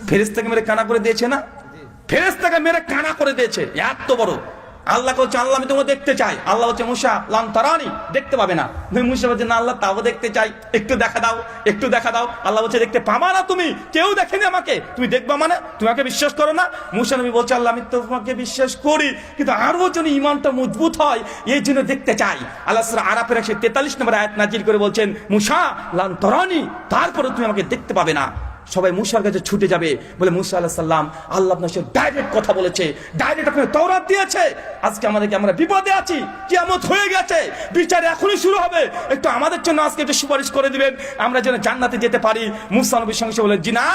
ফেরেশতাকে মেরে কানা করে দিয়েছে না, ফেরেশতাকে মেরে কানা করে দিয়েছে, এত বড়। আল্লাহ বলছে, আল্লাহ আমি তোমাকে দেখতে চাই। আল্লাহ বলছে, মূসা লান তারানি, দেখতে পাবে না। মূসা বলছে, না আল্লাহ তাও দেখতে চাই, একটু দেখা দাও, একটু দেখা দাও। আল্লাহ বলছে, দেখতে পাবা না তুমি, কেউ দেখেনি আমাকে, তুমি দেখবা মানে তুমি আমাকে বিশ্বাস করো না? মূসা নবী বলছে, আল্লাহ আমি তোমাকে বিশ্বাস করি, কিন্তু আরো যেন ঈমানটা মজবুত হয় এই জন্য দেখতে চাই। আল্লাহ সূরা আরাফের 143 নম্বর আয়াত নাজিল করে বলছেন, মূসা লান তারানি, তারপরে তুমি আমাকে দেখতে পাবে না। সবাই মূসার কাছে ছুটে যাবে, বলে মূসা আলাইহিস সালাম আল্লাহ আপনার সাথে ডাইরেক্ট কথা বলেছে, ডাইরেক্ট আপনাকে তাওরাত দিয়েছে, আজকে আমাদেরকে, আমরা বিপদে আছি, কিয়ামত হয়ে গেছে, বিচার এখনই শুরু হবে, একটু আমাদের জন্য আজকে একটু সুপারিশ করে দিবেন, আমরা যেন জান্নাতে যেতে পারি। মূসা নবীর সঙ্গে বলে, জি না,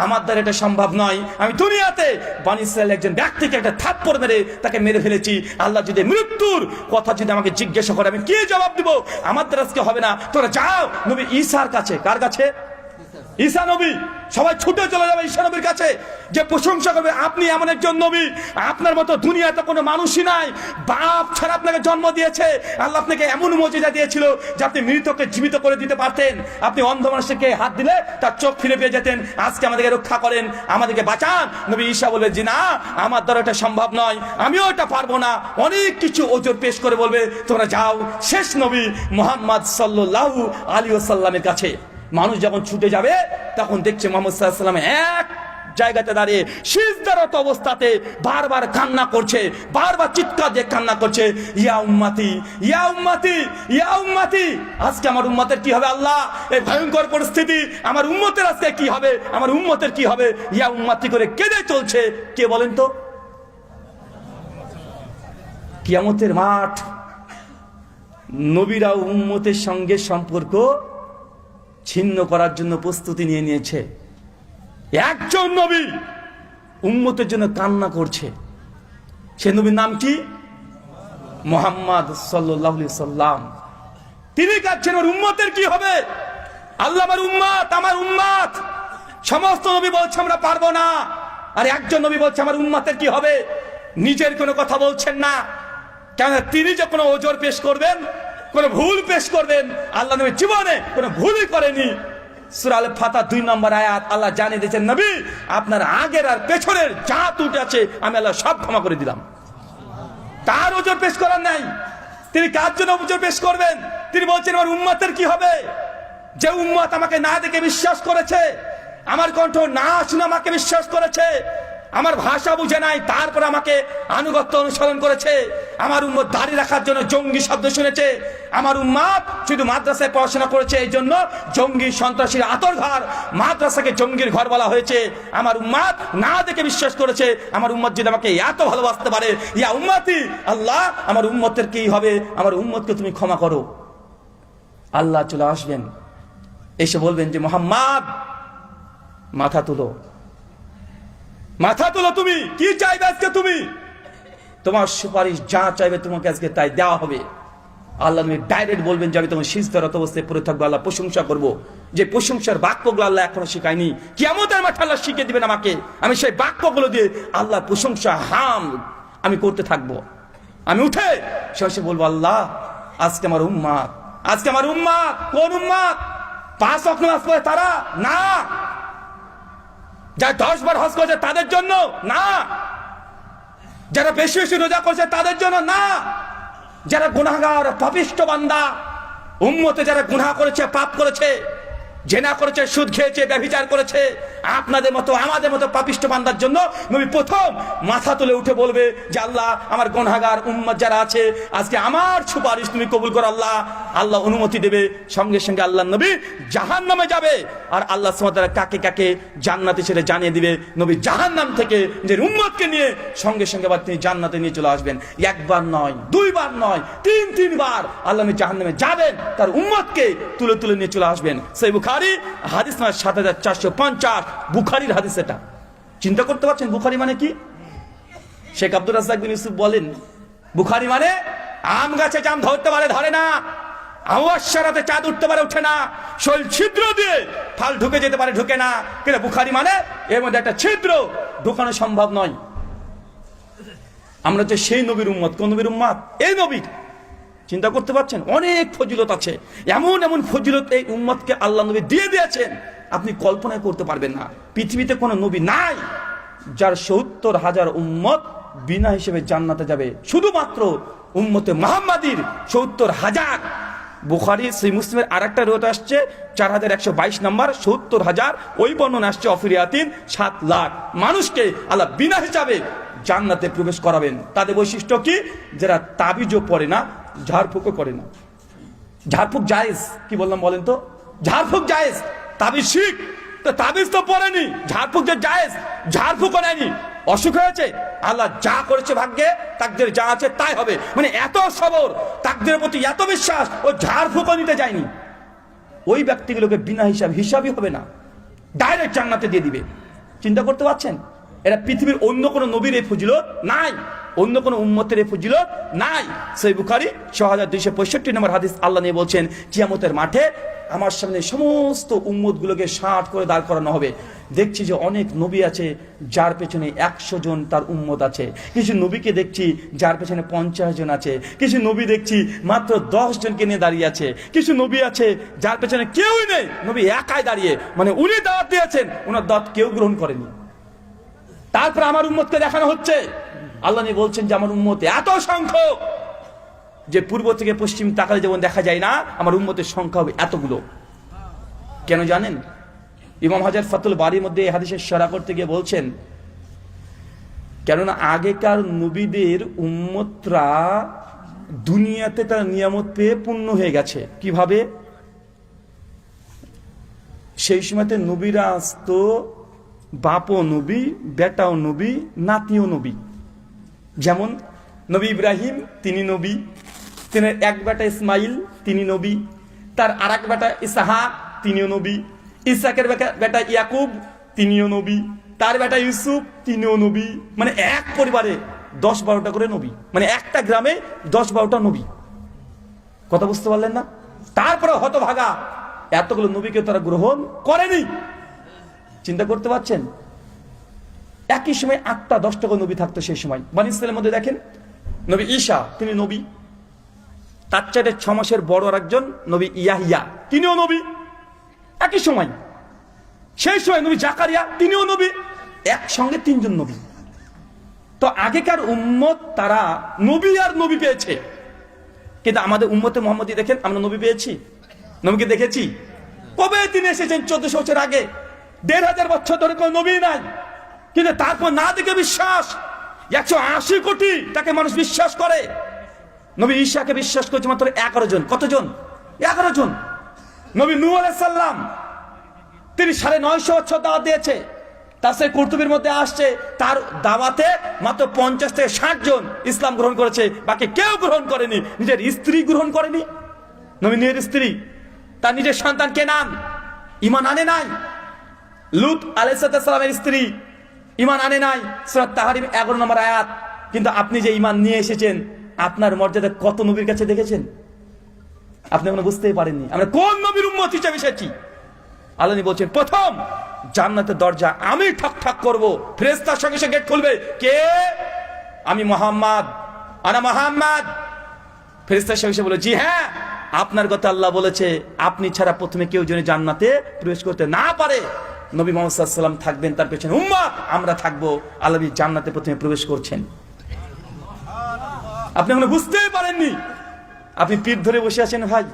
আমার দ্বারা এটা সম্ভব নয়, আমি দুনিয়াতে বনী ইসরাইল একজন ব্যক্তিকে একটা থাপ্পড় মেরে তাকে মেরে ফেলেছি, আল্লাহ যদি মৃত্যুর কথা যদি আমাকে জিজ্ঞাসা করে আমি কি জবাব দিব, আমার দ্বারা আজকে হবে না, তোরা যাও নবী ঈসার কাছে। কার কাছে? ঈসা নবী। সবাই ছুটে চলে যাবে ঈসা নবীর কাছে, যে প্রশংসা করবে, আপনি এমন একজন নবী, আপনার মতো দুনিয়াতে কোনো মানুষই নাই, বাপ ছাড়া আপনাকে জন্ম দিয়েছে, আল্লাহ আপনাকে এমন মুজিজা দিয়েছিল যে আপনি মৃতকে জীবিত করে দিতে পারতেন, আপনি অন্ধ মানুষকে হাত দিলে তার চোখ ফিরে পেয়ে যেতেন, আজকে আমাদেরকে রক্ষা করেন, আমাদেরকে বাঁচান। নবী ঈসা বলবে, জি না, আমার দ্বারা এটা সম্ভব নয়, আমিও এটা পারবো না, অনেক কিছু ওজোর পেশ করে বলবে, তোমরা যাও শেষ নবী মুহাম্মদ সাল্লাল্লাহু আলাইহি ওয়াসাল্লামের কাছে। মানুষ যখন ছুটে যাবে তখন দেখছে মুহাম্মদ সাল্লাল্লাহু আলাইহি ওয়াসাল্লাম এক জায়গাতে দাঁড়িয়ে সিজদারত অবস্থাতে বারবার কান্না করছে, বারবার চিৎকার দিয়ে কান্না করছে, ইয়া উম্মতি, ইয়া উম্মতি, ইয়া উম্মতি, আজকে আমার উম্মতের কি হবে আল্লাহ, এই ভয়ঙ্কর পরিস্থিতি, আমার উম্মতের আজকে কি হবে, আমার উম্মতের কি হবে, ইয়া উম্মতি করে কেঁদে চলছে। কে বলেন তো? কিয়ামতের মাঠ। নবীরা উম্মতের সঙ্গে সম্পর্ক ছিন্ন করার জন্য প্রস্তুতি নিয়ে নিয়েছে। একজন নবী উম্মতের জন্য কান্না করছে, সে নবীর নাম কি? মুহাম্মদ সাল্লাল্লাহু আলাইহি সাল্লাম। তিনি কাঁদছেন, ওর উম্মতের কি হবে, আল্লাহ আমার উম্মত, আমার উম্মত। সমস্ত নবী বলছে আমরা পারবো না, আর একজন নবী বলছে আমার উম্মতের কি হবে। নিজের কোনো কথা বলছেন না, কেন তিনি যখন ওজোর পেশ করবেন, কোন ভুল পেশ করবেন, আল্লাহ নবী জীবনে কোনো ভুলই করেনি। সূরা আল ফাতহ 2 নম্বর আয়াত আল্লাহ জানিয়ে দিয়েছেন, নবী আপনার আগের আর পেছনের যা ত্রুটি আছে আমি আল্লাহ সব ক্ষমা করে দিলাম। তার ওজোর পেশ করার নাই, তিনি কার জন্য ওজোর পেশ করবেন? তিনি বলছেন আমার উম্মতের কি হবে। যে উম্মত আমাকে না দেখে বিশ্বাস করেছে, আমার কণ্ঠ না শুনে আমাকে বিশ্বাস করেছে, আমার ভাষা বুঝে নাই তারপর আমাকে আনুগত্য অনুসরণ করেছে, আমার উম্মত দাড়ি রাখার জন্য জঙ্গি শব্দ শুনেছে, আমার উম্মত শুধু মাদ্রাসায় পড়াশোনা করেছে এই জন্য জঙ্গি সন্ত্রাসীর আতরঘর, মাদ্রাসাকে জঙ্গির ঘর বলা হয়েছে, আমার উম্মত না দেখে বিশ্বাস করেছে, আমার উম্মত যদি আমাকে এত ভালোবাসতে পারে, ইয়া উম্মতি আল্লাহ আমার উম্মতের কি হবে, আমার উম্মতকে তুমি ক্ষমা করো। আল্লাহ চলে আসবেন, এসে বলবেন যে মুহাম্মদ মাথা তুলো, মাথা তুলো, তুমি কি চাইবে আজকে, তুমি তোমার সুপারিশ যা চাইবে তোমাকে আজকে তাই দেওয়া হবে। আল্লাহ নবী ডাইরেক্ট বলবেন যে আমি তোমার সিজদারত অবস্থায় পড়ে থাকবো, আল্লাহ প্রশংসা করব। যে প্রশংসার বাক্যগুলো আল্লাহ এখনো শিখায়নি, কিয়ামতের মাঠে আল্লাহ শিখিয়ে দিবেন আমাকে, আমি সেই বাক্যগুলো দিয়ে আল্লাহ প্রশংসা হাম আমি করতে থাকবো। আমি উঠে শেষে বলবো আল্লাহ আজকে আমার উম্মাত, আজকে আমার উম্মাত কোন উম্মাত? 5 ওয়াক্ত নামাজ পড়ে তারা না, যারা 10 বার হজ করেছে তাদের জন্য না, যারা বেশি বেশি রোজা করেছে তাদের জন্য না, যারা গুনাহগার পাপিষ্ঠ বান্দা উম্মতে যারা গুনাহ করেছে, পাপ করেছে, জেনা করেছে, সুদ খেয়েছে, ব্যভিচার করেছে, আপনাদের মতো আমাদের মতো পাপিষ্ঠ বান্দার জন্য নবী প্রথম মাথা তুলে উঠে বলবে যে আল্লাহ আমার গুনাহগার উম্মত যারা আছে আজকে আমার সুপারিশ তুমি কবুল করো। আল্লাহ আল্লাহ অনুমতি দেবে, সঙ্গে সঙ্গে আল্লাহ নবী জাহান্নামে যাবে, আর আল্লাহ সুবহানাহু ওয়া তাআলা কাকে কাকে জান্নাতে ছেড়ে জানিয়ে দিবে, নবী জাহান্নাম থেকে যে উম্মতকে নিয়ে সঙ্গে সঙ্গে আবার তিনি জান্নাতে নিয়ে চলে আসবেন। একবার নয়, 2 বার নয়, 3 বার আল্লাহ নবী জাহান্নামে যাবেন, তার উম্মতকে তুলে তুলে নিয়ে চলে আসবেন। সেই বুখারী হাদিস নাম্বার 7450, বুখারীর হাদিস। এটা চিন্তা করতে পারছেন বুখারী মানে কি? শেখ আব্দুর রাজ্জাক বিন ইউসুফ বলেন বুখারী মানে আম গাছে জাম ধরতে পারে ধরে না, আওয়াজে চাঁদ উঠতে পারে উঠে না, শৈল ছিদ্র দিয়ে ফাল ঢুকে যেতে পারে ঢুকে না, কিন্তু বুখারী মানে এর মধ্যে একটা ছিদ্র ঢুকানো সম্ভব নয়। আমরা যে সেই নবীর উম্মত, কোন নবীর উম্মত? এই নবীর। চিন্তা করতে পারছেন অনেক ফজিলত আছে, এমন এমন ফজিলত এই উম্মতকে আল্লাহ নবী দিয়ে দিয়েছেন আপনি কল্পনা করতে পারবেন না। পৃথিবীতে কোনো নবী নাই যার 70,000 উম্মত বিনা হিসেবে জান্নাতে যাবে, শুধুমাত্র উম্মতে মুহাম্মাদীর 70,000। বুখারী সহিহ মুসলিমের আরেকটা রওয়ায়াত আসছে 4122 নম্বর, 70,000। ওই বর্ণনা আসছে অফিরিয়াতিন 7 লাখ মানুষকে আল্লাহ বিনা হিসাবে জান্নাতে প্রবেশ করাবেন। তাদের বৈশিষ্ট্য কি? যারা তাবিজও পড়ে না, ঝাড়ফুঁকও করে না। ঝাড়ফুঁক জায়েজ, কি বললাম বলেন তো? ঝাড়ফুঁক জায়েজ, তাবিজ শিখ, তো তাবিজ তো পড়েনি, ঝাড়ফুঁক যে জায়েজ, ঝাড়ফুঁকও নেয়নি, অসুখ হয়েছে, আল্লাহ যা করেছে ভাগ্যে, তাকদীরে যা আছে তাই হবে, মানে এত সবর, তাকদীরের প্রতি এত বিশ্বাস, ও ঝাড়ফুঁকও নিতে যায়নি। ওই ব্যক্তিগুলোকে বিনা হিসাবই হবে না, ডাইরেক্ট জান্নাতে দিয়ে দিবে। চিন্তা করতে পারছেন? এরা পৃথিবীর অন্য কোন নবীর এই ফজিলত নাই, অন্য কোন উম্মতের এই ফজিলত নাই। সহিহ বুখারী 6265 নম্বর হাদিস, আল্লাহ নিয়ে বলছেন কিয়ামতের মাঠে আমার সামনে সমস্ত উম্মতগুলোকে 60 করে দাঁড় করানো হবে। দেখছি যে অনেক নবী আছে যার পেছনে 100 জন তার উম্মত আছে, কিছু নবীকে দেখছি যার পেছনে 50 জন আছে, কিছু নবী দেখছি মাত্র 10 জনকে নিয়ে দাঁড়িয়ে আছে, কিছু নবী আছে যার পেছনে কেউই নেই, নবী একাই দাঁড়িয়ে, মানে উনি দাওয়াত দিয়েছেন, ওনার দাওয়াত কেউ গ্রহণ করেনি। তারপর আমার উম্মতকে দেখানো হচ্ছে, আল্লাহ নিয়ে বলছেন যে আমার উম্মত এত সংখ্যক যে পূর্ব থেকে পশ্চিম তাকালে যেমন দেখা যায় না, আমার উম্মতের সংখ্যা হবে এতগুলো। কেন জানেন? ইমাম হাজার ফাতুল বারীর মধ্যে এই হাদিসের শরহ করতে গিয়ে বলছেন, কেননা আগেকার নবীদের উম্মতরা দুনিয়াতে তার নিয়ামত পেয়ে পূর্ণ হয়ে গেছে। কিভাবে? সেই সময়তে নবীরা আসতো, বাপও নবী, বেটাও নবী, নাতিও নবী। যেমন নবী ইব্রাহিম, তিনি নবী, তিনি এক বেটা ইসমাইল, তিনি নবী, তার আর এক বেটা ইসহাক, তিনিও নবী, ইসহাকের বেটা ইয়াকুব, তিনিও নবী, তার বেটা ইউসুফ, তিনিও নবী। মানে এক পরিবারে 10-12টা করে নবী, মানে একটা গ্রামে 10-12টা নবী। কথা বুঝতে পারলেন না? তারপরে হতভাগা এতগুলো নবীকে তারা গ্রহণ করেনি। চিন্তা করতে পারছেন? একই সময় 8টা-10টা করে নবী থাকতো সেই সময়। বনী ইসরাইলের মধ্যে দেখেন নবী ঈসা, তিনি নবী, তার চাইতে 6 মাসের বড় আরেকজন নবী ইয়াহিয়া, তিনিও নবী। একই সময় সেই সময় নবী জাকারিয়া, তিনিও নবী, একসঙ্গে 3 জন নবী। তো আগেকার উম্মত তারা নবী আর নবী পেয়েছে, কিন্তু আমাদের উম্মতে মুহাম্মদী দেখেন আমরা নবী পেয়েছি? নবীকে দেখেছি? কবে তিনি এসেছেন? 1400 বছর আগে। 1500 বছর ধরে কোন নবী নাই, কিন্তু তারপর না দেখে বিশ্বাস 180 কোটি তাকে মানুষ বিশ্বাস করে। নবী ঈসাকে বিশ্বাস করছে মাত্র 11 জন। কতজন? 11 জন। নবী নূহ আলাইহিস সালাম তিনি 950 বছর দাওয়াত দিয়েছে। তাফসীর কুরতুবীর মধ্যে আসছে তার দাওয়াতে মাত্র 50 থেকে 60 জন ইসলাম গ্রহণ করেছে, বাকি কেউ গ্রহণ করেনি। নিজের স্ত্রী গ্রহণ করেনি। নবী নূহের স্ত্রী তার নিজের সন্তান কেনান ঈমান আনে নাই। লূত আলাইহিস সালামের স্ত্রী ঈমান আনে নাই। সূরা তাহরিম 11 নম্বর আয়াত। কিন্তু আপনি যে ঈমান নিয়ে এসেছেন, আপনার মর্যাদা কত নবীর কাছে দেখেছেন? আপনি এখনো বুঝতেই পারেননি আমরা কোন নবীর উম্মত হিসেবে এসেছি। আল্লাহ বলছেন প্রথম জান্নাতের দরজা আমি ঠক ঠক করব, ফেরেশতার সঙ্গে সঙ্গে গেট খুলবে। কে? আমি মুহাম্মদ, আনা মুহাম্মদ। ফেরেশতার সঙ্গে বলে জি হ্যাঁ, আপনার কথা আল্লাহ বলেছে আপনি ছাড়া প্রথমে কেউ যেন জান্নাতে প্রবেশ করতে না পারে। নবী মুহাম্মদ সাল্লাল্লাহু আলাইহি ওয়াসাল্লাম থাকবেন, তার পেছনে উম্মত আমরা থাকবো। আল্লাহ জান্নাতে প্রথমে প্রবেশ করছেন। আপনি এখনো বুঝতেই পারেননি। আপনি পিঠ ধরে বসে আছেন ভাই,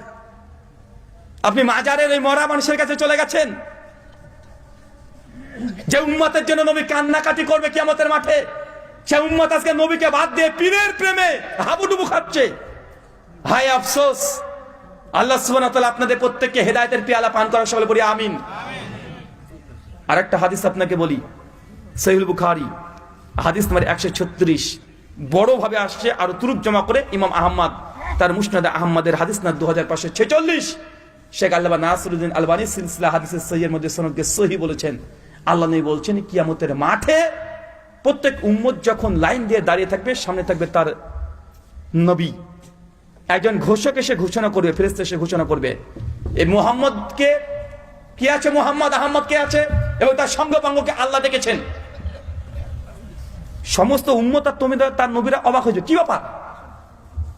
আপনি মাজারের এই মরা মানুষের কাছে চলে গেছেন। যে উম্মতের জন্য নবী কান্নাকাটি করবে কিয়ামতের মাঠে, সে উম্মত আজকে নবীকে বাদ দিয়ে পীরের প্রেমে হাবুডুবু খাচ্ছে। হায় আফসোস। আল্লাহ সুবহানাহু ওয়া তাআলা আপনাদের প্রত্যেককে হেদায়েতের পেয়ালা পান করার সকলে বলি আমিন। আরেকটা হাদিস আপনাকে বলি, সহিহুল বুখারী হাদিস নম্বর 136 বড় ভাবে আসছে, আর তুরুক জমা করে ইমাম আহমদ তার মুসনাদ আহমদের হাদিস না 2546। শেখ আল্লামা নাসিরুদ্দিন আলবানী সিলসিলা হাদিসের সহিহের মধ্যে সনদকে সহিহ বলেছেন। আল্লাহ নবী বলছেন কিয়ামতের মাঠে প্রত্যেক উম্মত যখন লাইন দিয়ে দাঁড়িয়ে থাকবে, সামনে থাকবে তার নবী। একজন ঘোষক এসে ঘোষণা করবে, ফেরেশতা এসে ঘোষণা করবে এই মুহাম্মদকে কে আছে, মুহাম্মদ আহমদ কে আছে, এবং তার সঙ্গপাঙ্গকে আল্লাহ দেখেছেন। সমস্ত উম্মত আর তুমি তার নবীরা অবাক হয়েছে, কি ব্যাপার?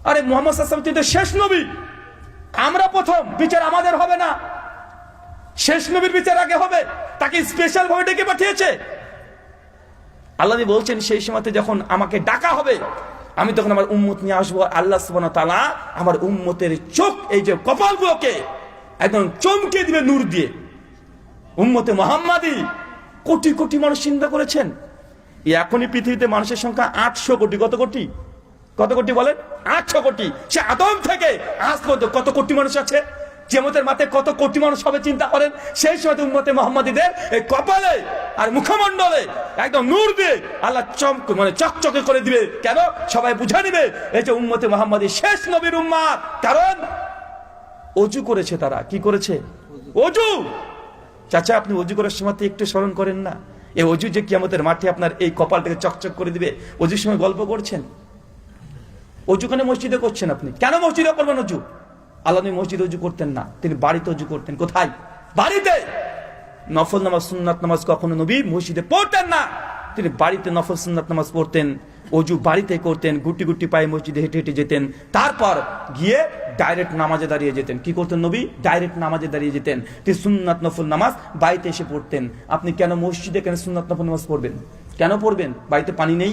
আরে মুহাম্মদ সাল্লাল্লাহু আলাইহি ওয়াসাল্লাম শেষ নবী, আমরা প্রথম, বিচার আমাদের হবে না, শেষ নবীর বিচার আগে হবে। তাকে স্পেশাল ভাবে ডেকে পাঠিয়েছে। আল্লাহ বলছেন সেই সময়তে যখন আমাকে ডাকা হবে, আমি তখন আমার উম্মত নিয়ে আসবো। আল্লাহ সুবহানাহু ওয়া তাআলা আমার উম্মতের চোখ, এই যে কপালগুলোকে একদম চমকে দিবে নূর দিয়ে। উম্মতে মুহাম্মাদি কোটি কোটি মানুষ চিন্তা করেছেন। এখনই পৃথিবীতে মানুষের সংখ্যা 800 কোটি। কত কোটি? কত কোটি বলেন? 800 কোটি। সে আদম থেকে আজ পর্যন্ত কত কোটি মানুষ আছে? কিয়ামতের মাঠে কত কোটি মানুষ হবে চিন্তা করেন। সেই সময় উম্মতে মুহাম্মাদীদের এই কপালে আর মুখমণ্ডলে একদম নূর দিয়ে আল্লাহ চকচকে করে দিবে। কেন? সবাই বুঝে নিবে এই যে উম্মতে মুহাম্মাদী শেষ নবীর উম্মত। কারণ ওযু করেছে তারা। কি করেছে? ওযু। চাচা, আপনি ওযু করার সময় একটু স্মরণ করেন না? এই ওযু যে কিয়ামতের মাঠে আপনার এই কপালটাকে চকচক করে দিবে। ওযুর সময় গল্প করছেন? ওযু কেন মসজিদে করছেন আপনি? কেন মসজিদে করবেন ওযু? আল্লাহ নবী মসজিদে ওযু করতেন না, তিনি বাড়িতে ওযু করতেন। কোথায়? বাড়িতে। নফল নামাজ, সুন্নাত নামাজ কখনো নবী মসজিদে পড়তেন না, তিনি বাড়িতে নফল সুন্নাত নামাজ পড়তেন। ওযু বাড়িতে করতেন, গুটি গুটি পায়ে মসজিদে হেঁটে হেঁটে যেতেন, তারপর গিয়ে ডাইরেক্ট নামাজে দাঁড়িয়ে যেতেন। কি করতেন নবী? ডাইরেক্ট নামাজে দাঁড়িয়ে যেতেন। তিনি সুন্নাত নফল নামাজ বাড়িতে এসে পড়তেন। আপনি কেন মসজিদে কেন সুন্নাত নফল নামাজ পড়বেন? কেন পড়বেন? বাড়িতে পানি নেই,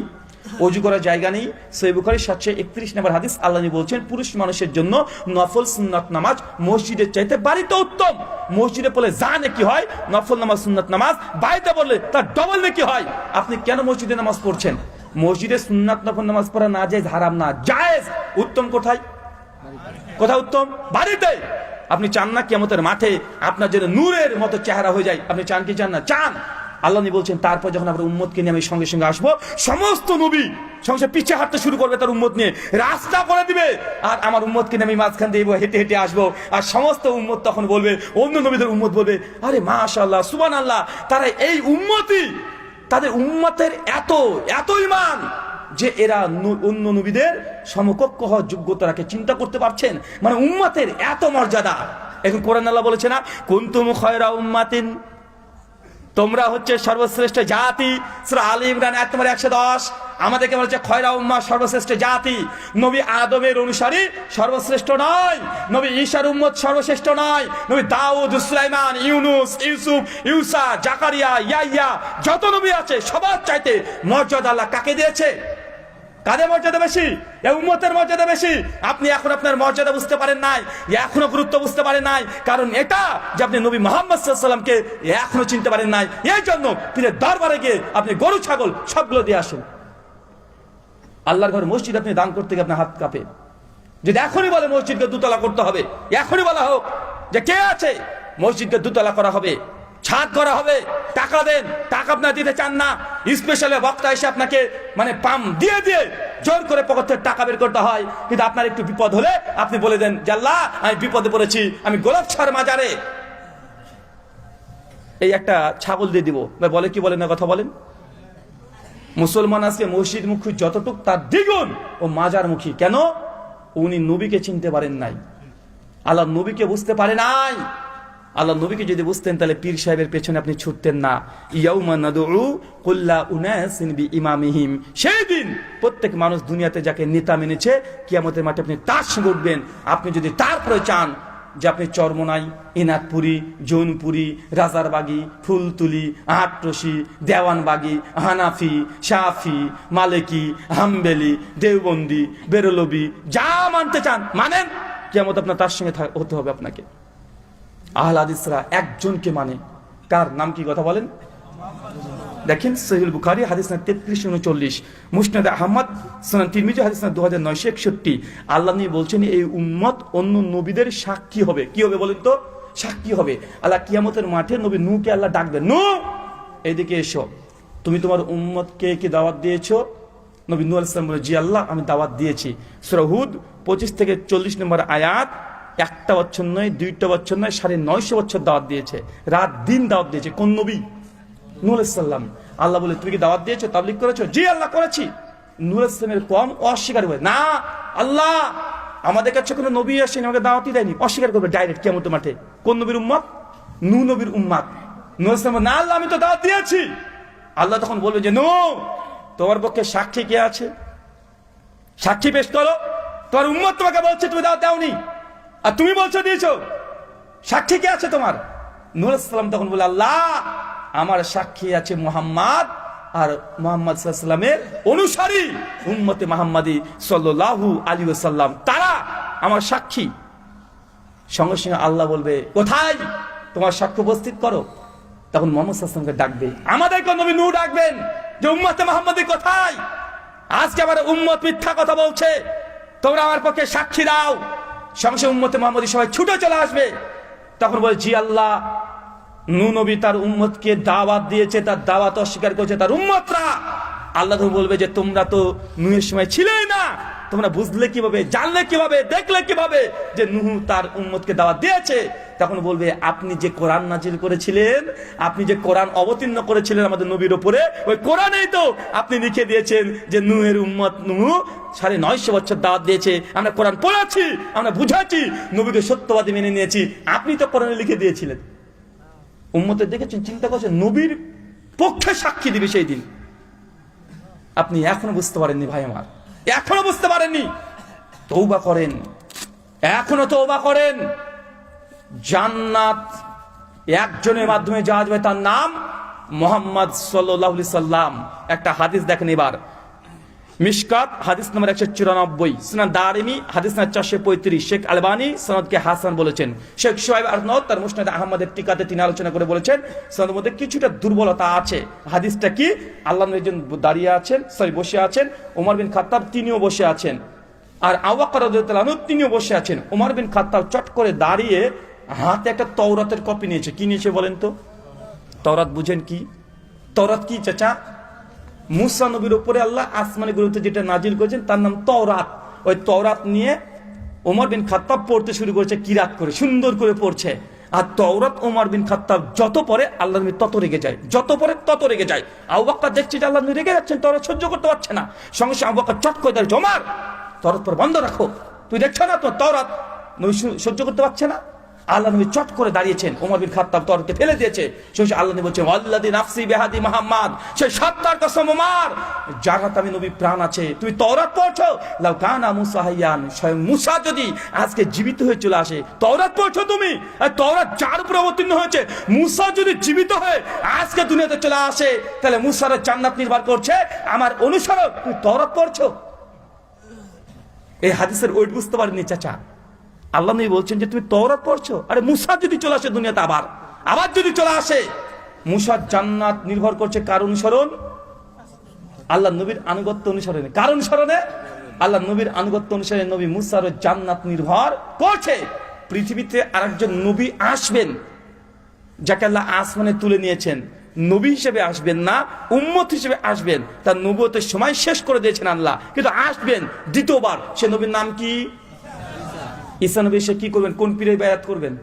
ওযু করার জায়গা নেই। সহিহ বুখারী 731 নম্বর হাদিস। আল্লাহ বলছেন পুরুষ মানুষের জন্য নফল সুন্নাত নামাজ মসজিদের চাইতে বাড়িতে উত্তম। মসজিদে পড়লে যা নেকি হয়, নফল নামাজ সুন্নাত নামাজ বাড়িতে পড়লে তার ডবল নেকি হয়। আপনি কেন মসজিদে নামাজ পড়ছেন? মসজিদে সুন্নাত নফল নামাজ পড়া না জায়েজ, হারাম না, জায়েজ। উত্তম কোথায়? কোথায় উত্তম? বাড়িতে। আপনি চান না কিয়ামতের মাঠে আপনার জন্য নূরের মতো চেহারা হয়ে যায়? আপনি চান কি চান না? চান। আল্লাহ বলছেন তারপর যখন আমরা উম্মতকে নিয়ে আমি সঙ্গে সঙ্গে আসবো, সমস্ত নবী সঙ্গে পিছিয়ে হাঁটতে শুরু করবে তার উম্মত নিয়ে, রাস্তা করে দিবে। আর আমার উম্মতকে নিয়ে আমি মাঝখান দিয়ে হেঁটে হেঁটে আসবো। আর সমস্ত উম্মত তখন বলবে, অন্য নবীদের উম্মত বলবে, আরে মাশাআল্লাহ, সুবহানাল্লাহ, তারা এই উম্মতই, তাদের উম্মতের এত এত ঈমান যে এরা অন্য নবীদের সমকক্ষ হওয়ার যোগ্যতা রাখে। চিন্তা করতে পারছেন? মানে উম্মতের এত মর্যাদা। এখন কোরআন আল্লাহ বলেছে না, কুনতুম খায়রা উম্মাতিন, তোমরা হচ্ছে সর্বশ্রেষ্ঠ জাতি। সূরা আলী ইমরান আয়াত নম্বর 110 আমাদেরকে বলেছে খয়রা উম্মাহ, সর্বশ্রেষ্ঠ জাতি। নবী আদমের অনুসারী সর্বশ্রেষ্ঠ নয়, নবী ঈসার উম্মত সর্বশ্রেষ্ঠ নয়, নবী দাউদ, সুলাইমান, ইউনুস, ইউসুফ, ইউসা, জাকারিয়া, ইয়াহইয়া, যত নবী আছে সবার চাইতে মর্যাদা আল্লাহ কাকে দিয়েছে? কাদের মর্যাদা বেশি? এই উম্মতের মর্যাদা বেশি। আপনি এখন আপনার মর্যাদা বুঝতে পারেন নাই, এখনো গুরুত্ব বুঝতে পারেন নাই, কারণ এটা যে আপনি নবী মুহাম্মদ সাল্লাল্লাহু আলাইহি ওয়াসাল্লামকে এখনো চিনতে পারেন নাই। এই জন্য পীরের দরবারে গিয়ে আপনি গরু ছাগল সবগুলো দিয়ে আসেন। আল্লাহর ঘর মসজিদ আপনি দান করতে গিয়ে আপনার হাত কাঁপে। যদি এখনই বলে মসজিদকে দুতলা করতে হবে, এখনই বলা হোক যে কে আছে মসজিদকে দুতলা করা হবে, ছাদ করা হবে, টাকা দেন, টাকা আপনার দিতে চান না, স্পেশালি বক্তা এসে আপনাকে মানে পাম দিয়ে দিয়ে জোর করে পকেট থেকে টাকা বের করতে হয়। কিন্তু আপনার একটু বিপদ হলে আপনি বলে দেন যে আল্লাহ আমি বিপদে পড়েছি, আমি গোলাপ ছাড় মাজারে এই একটা ছাগল দিয়ে দিব। বলে কি বলেন না কথা বলেন? মুসলমান আজকে মসজিদ মুখী যতটুক তার দ্বিগুণ ও মাজার মুখী। কেন? উনি নবীকে চিনতে পারেন নাই, আল্লাহ নবীকে বুঝতে পারে নাই। আল্লাহ নবীকে যদি বুঝতেন তাহলে পীর সাহেবের পেছনে আপনি ছুটতেন না। ইয়াউমা নাদউ কুল্লা উনাসিন বিইমামিহিম, সেই দিন প্রত্যেক মানুষ দুনিয়াতে যাকে নেতা মেনেছে কিয়ামতের মাঠে আপনি তার সঙ্গে উঠবেন। আপনি যদি তারপরে চান যে আপনি চরমনাই, এনাদপুরি, জৌনপুরি, রাজারবাগি, ফুলতুলি, আটরশি, দেওয়ানবাগি, হানাফি, শাফি, মালিকি, হাম্বেলি, দেওবন্দি, বেরলবি যা মানতে চান মানেন, কিয়ামত আপনার তার সঙ্গে হতে হবে আপনাকে। আহলে হাদিসরা একজনকে মানে, কার নাম কি কথা বলেন? দেখেন সহিহ বুখারী হাদিস না 3339, মুসনাদ আহমদ সুনান তিরমিজি হাদিস না 2961। আল্লাহ নবী বলছেন এই উম্মত অন্য নবীদের সাক্ষী হবে। কি হবে বলেন তো? সাক্ষী হবে। আল্লাহ কিয়ামতের মাঠে নবী নূহকে আল্লাহ ডাকবেন, নূহ এইদিকে এসো, তুমি তোমার উম্মতকে কি দাওয়াত দিয়েছো? নবী নূহ আলাইহিস সালাম বলে জি আল্লাহ আমি দাওয়াত দিয়েছি। সূরা হুদ 25 থেকে 40 নম্বর আয়াত। একটা বছর নয়, 2টা বছর নয়, 950 বছর দাওয়াত দিয়েছে, রাত দিন দাওয়াত দিয়েছে। কোন নবী? নূহ আলাইহিস সালাম। আল্লাহ বলে তুমি কি দাওয়াত দিয়েছো, তাবলীগ করেছো? জি আল্লাহ করেছি। নূহ আলাইহিস সালামের কওম অস্বীকার করে না, আল্লাহ আমাদের কাছে কোনো নবী আসেনি, আমাকে দাওয়াতই দেয়নি, অস্বীকার করবে ডাইরেক্ট কিয়ামতের মাঠে। কোন নবীর উম্মত? নূহ নবীর উম্মত। নূহ আলাইহিস সালাম না আল্লাহ আমি তো দাওয়াত দিয়েছি। আল্লাহ তখন বলবে যে নূহ তোমার পক্ষে সাক্ষী কে আছে? সাক্ষী পেশ করো। তোমার উম্মত তোমাকে বলছে তুমি দাওয়াত দাওনি, আর তুমি বলছো দিয়েছো, সাক্ষী কে আছে তোমার? নূহ আলাইহিস সালাম তখন বলে আল্লাহ আমার সাক্ষী আছে মুহাম্মদ আর মুহাম্মদ সাল্লাল্লাহু আলাইহি ওয়াসাল্লামের অনুসারী উম্মতে মুহাম্মাদি সাল্লাল্লাহু আলাইহি ওয়াসাল্লাম, তারা আমার সাক্ষী। সঙ্গে সঙ্গে আল্লাহ বলবে কোথায় তোমার সাক্ষ্য উপস্থিত করো। তখন মুহাম্মদ সাল্লাল্লাহু আলাইহি ওয়াসাল্লামকে ডাকবে, আমাদেরকে নবী নূহ ডাকবেন যে উম্মতে মুহাম্মাদি কোথায়? আজকে আমার উম্মত মিথ্যা কথা বলছে, তোমরা আমার পক্ষে সাক্ষী দাও। সঙ্গে সঙ্গে উম্মতে মুহাম্মাদি সবাই ছুটে চলে আসবে। তখন বলে জি আল্লাহ নূহ নবী তার উম্মতকে দাওয়াত দিয়েছে, তার দাওয়াত অস্বীকার করেছে তার উম্মতরা। আল্লাহ তো বলবে যে তোমরা তো নূহের সময় ছিলেই না, তোমরা বুঝলে কিভাবে, জানলে কিভাবে, দেখলে কিভাবে যে নূহ তার উম্মতকে দাওয়াত দিয়েছে? তখন বলবে আপনি যে কোরআন নাজিল করেছিলেন, আপনি যে কোরআন অবতীর্ণ করেছিলেন আমাদের নবীর উপরে, ওই কোরআনেই তো আপনি লিখে দিয়েছেন যে নূহের উম্মত নূহ 950 বছর দাওয়াত দিয়েছে। আমরা কোরআন পড়েছি, আমরা বুঝাচ্ছি, নবীকে সত্যবাদী মেনে নিয়েছি, আপনি তো কোরআনে লিখে দিয়েছিলেন। উম্মতের দেখেছেন, চিন্তা করছেন, নবীর পক্ষে সাক্ষী দিবে সেই দিন। আপনি এখনো বুঝতে পারেননি ভাই আমার, এখনো বুঝতে পারেননি। তওবা করেন, এখনো তওবা করেন। জান্নাত একজনের মাধ্যমে যাওয়া যাবে, তার নাম মুহাম্মদ সাল্লাল্লাহু আলাইহি সাল্লাম। একটা হাদিস দেখেন এবার, মিশকাত হাদিস নম্বর 194, সুনান দারিমি হাদিস নম্বর 435, শেখ আলবানী সনদকে হাসান বলেছেন। শেখ শুআইব আরনাউত তার মুসনাদ আহমদের টিকাতে তিনি আলোচনা করে বলেছেন সনদের মধ্যে কিছুটা দুর্বলতা আছে। হাদিসটা কি? আল্লাহর নবী দাঁড়িয়ে আছেন, বসে আছেন, ওমর বিন খাত্তাব তিনিও বসে আছেন, আর আবু বকর রাদিয়াল্লাহু আনহু তিনিও বসে আছেন। ওমর বিন খাত্তাব চট করে দাঁড়িয়ে হাতে একটা তাওরাতের কপি নিয়েছে। কি নিয়েছে বলেন তো? তাওরাত বুঝেন কি? তাওরাত কি চাচা? মুসা নবীর উপরে আল্লাহ আসমানি গ্রন্থে যেটা নাজিল করেছেন তার নাম তাওরাত। ওই তাওরাত নিয়ে ওমর বিন খাত্তাব পড়তে শুরু করেছে, কিরাত করে, সুন্দর করে পড়ছে। আর তাওরাত ওমর বিন খাত্তাব যত পড়ে আল্লাহ নবী তত রেগে যায়, যত পড়ে তত রেগে যায়। আবু বকর দেখছে যে আল্লাহ নবী রেগে যাচ্ছেন, তাওরাত সহ্য করতে পারছে না। সঙ্গে সঙ্গে আবু বকর চট করে দেয়, ওমর তাওরাত পড়া বন্ধ রাখো, তুই দেখছো না তোর তাওরাত নবী সহ্য করতে পারছে না। আল্লাহ নবী চট করে দাঁড়িয়েছেন, ওমর বিন খাত্তাব তাওরাতকে ফেলে দিয়েছে। সেই আল্লাহ নবী বলছেন আল্লাযী নাফসি বিহাদি মুহাম্মদ, সেই সত্তার কসম ওমর যার হাতে আমি নবী প্রাণ আছে, তুমি তাওরাত পড়ছো। লাউ কানা মুসা হাইয়ান, স্বয়ং মুসা যদি আজকে জীবিত হয়ে চলে আসে, তাওরাত পড়ছো তুমি। আর তাওরাত যার উপর অবতীর্ণ হয়েছে, মুসা যদি জীবিত হয়ে আজকে দুনিয়াতে চলে আসে, তাহলে মুসার জান্নাত নির্ভর করছে আমার অনুসরণ, তুমি তাওরাত পড়ছো। এই হাদিসের ওয়েট বুঝতে পারেনি চাচা। আল্লাহ নবী বলছেন যে তুমি তওরাত পড়ছো, আরে মুসা যদি চলে আসে দুনিয়াতে আবার যদি চলে আসে, মুসার জান্নাত নির্ভর করছে কার অনুসরণ? আল্লাহ নবীর আনুগত্য অনুসরণে। কার অনুসরণে? আল্লাহ নবীর আনুগত্য অনুসারে নবী মুসার জান্নাত নির্ভর করছে। পৃথিবীতে আরেকজন নবী আসবেন যাকে আল্লাহ আসমানে তুলে নিয়েছেন, নবী হিসেবে আসবেন না, উম্মত হিসেবে আসবেন। তার নবুয়তের সময় শেষ করে দিয়েছেন আল্লাহ, কিন্তু আসবেন দ্বিতীয়বার। সে নবীর নাম কি? ঈসা নবী। সে কি করবেন? কোন পীরের বায়াত করবেন?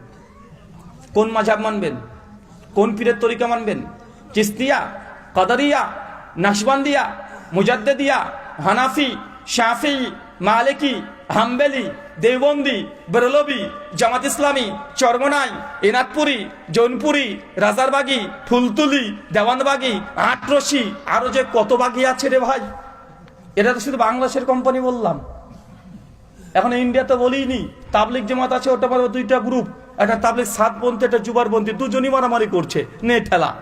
কোন মাযহাব মানবেন? কোন পীরের তরিকা মানবেন? চিশতিয়া, কাদারিয়া, নাশবান্দিয়া, মুজাদ্দিদিয়া, হানাফি, শাফি, মালিকি, হাম্বলি, দেওবন্দি, বেরলভি, জামাত ইসলামী, চরমনাই, এনাদপুরি, জৌনপুরি, রাজারবাগি, ফুলতুলি, দেওয়ানবাগি, আটরশি, আরো যে কত বাগি আছে রে ভাই। এটা তো শুধু বাংলাদেশের কোম্পানি বললাম, এখন ইন্ডিয়াতে বলিনি। তাবলিগ জামাত আছে, ওটা পরে দুইটা গ্রুপ, একটা তাবলিগ সাতপন্থী, একটা জুবারপন্থী, দুজনই মারামারি করছে, নে ঠেলা।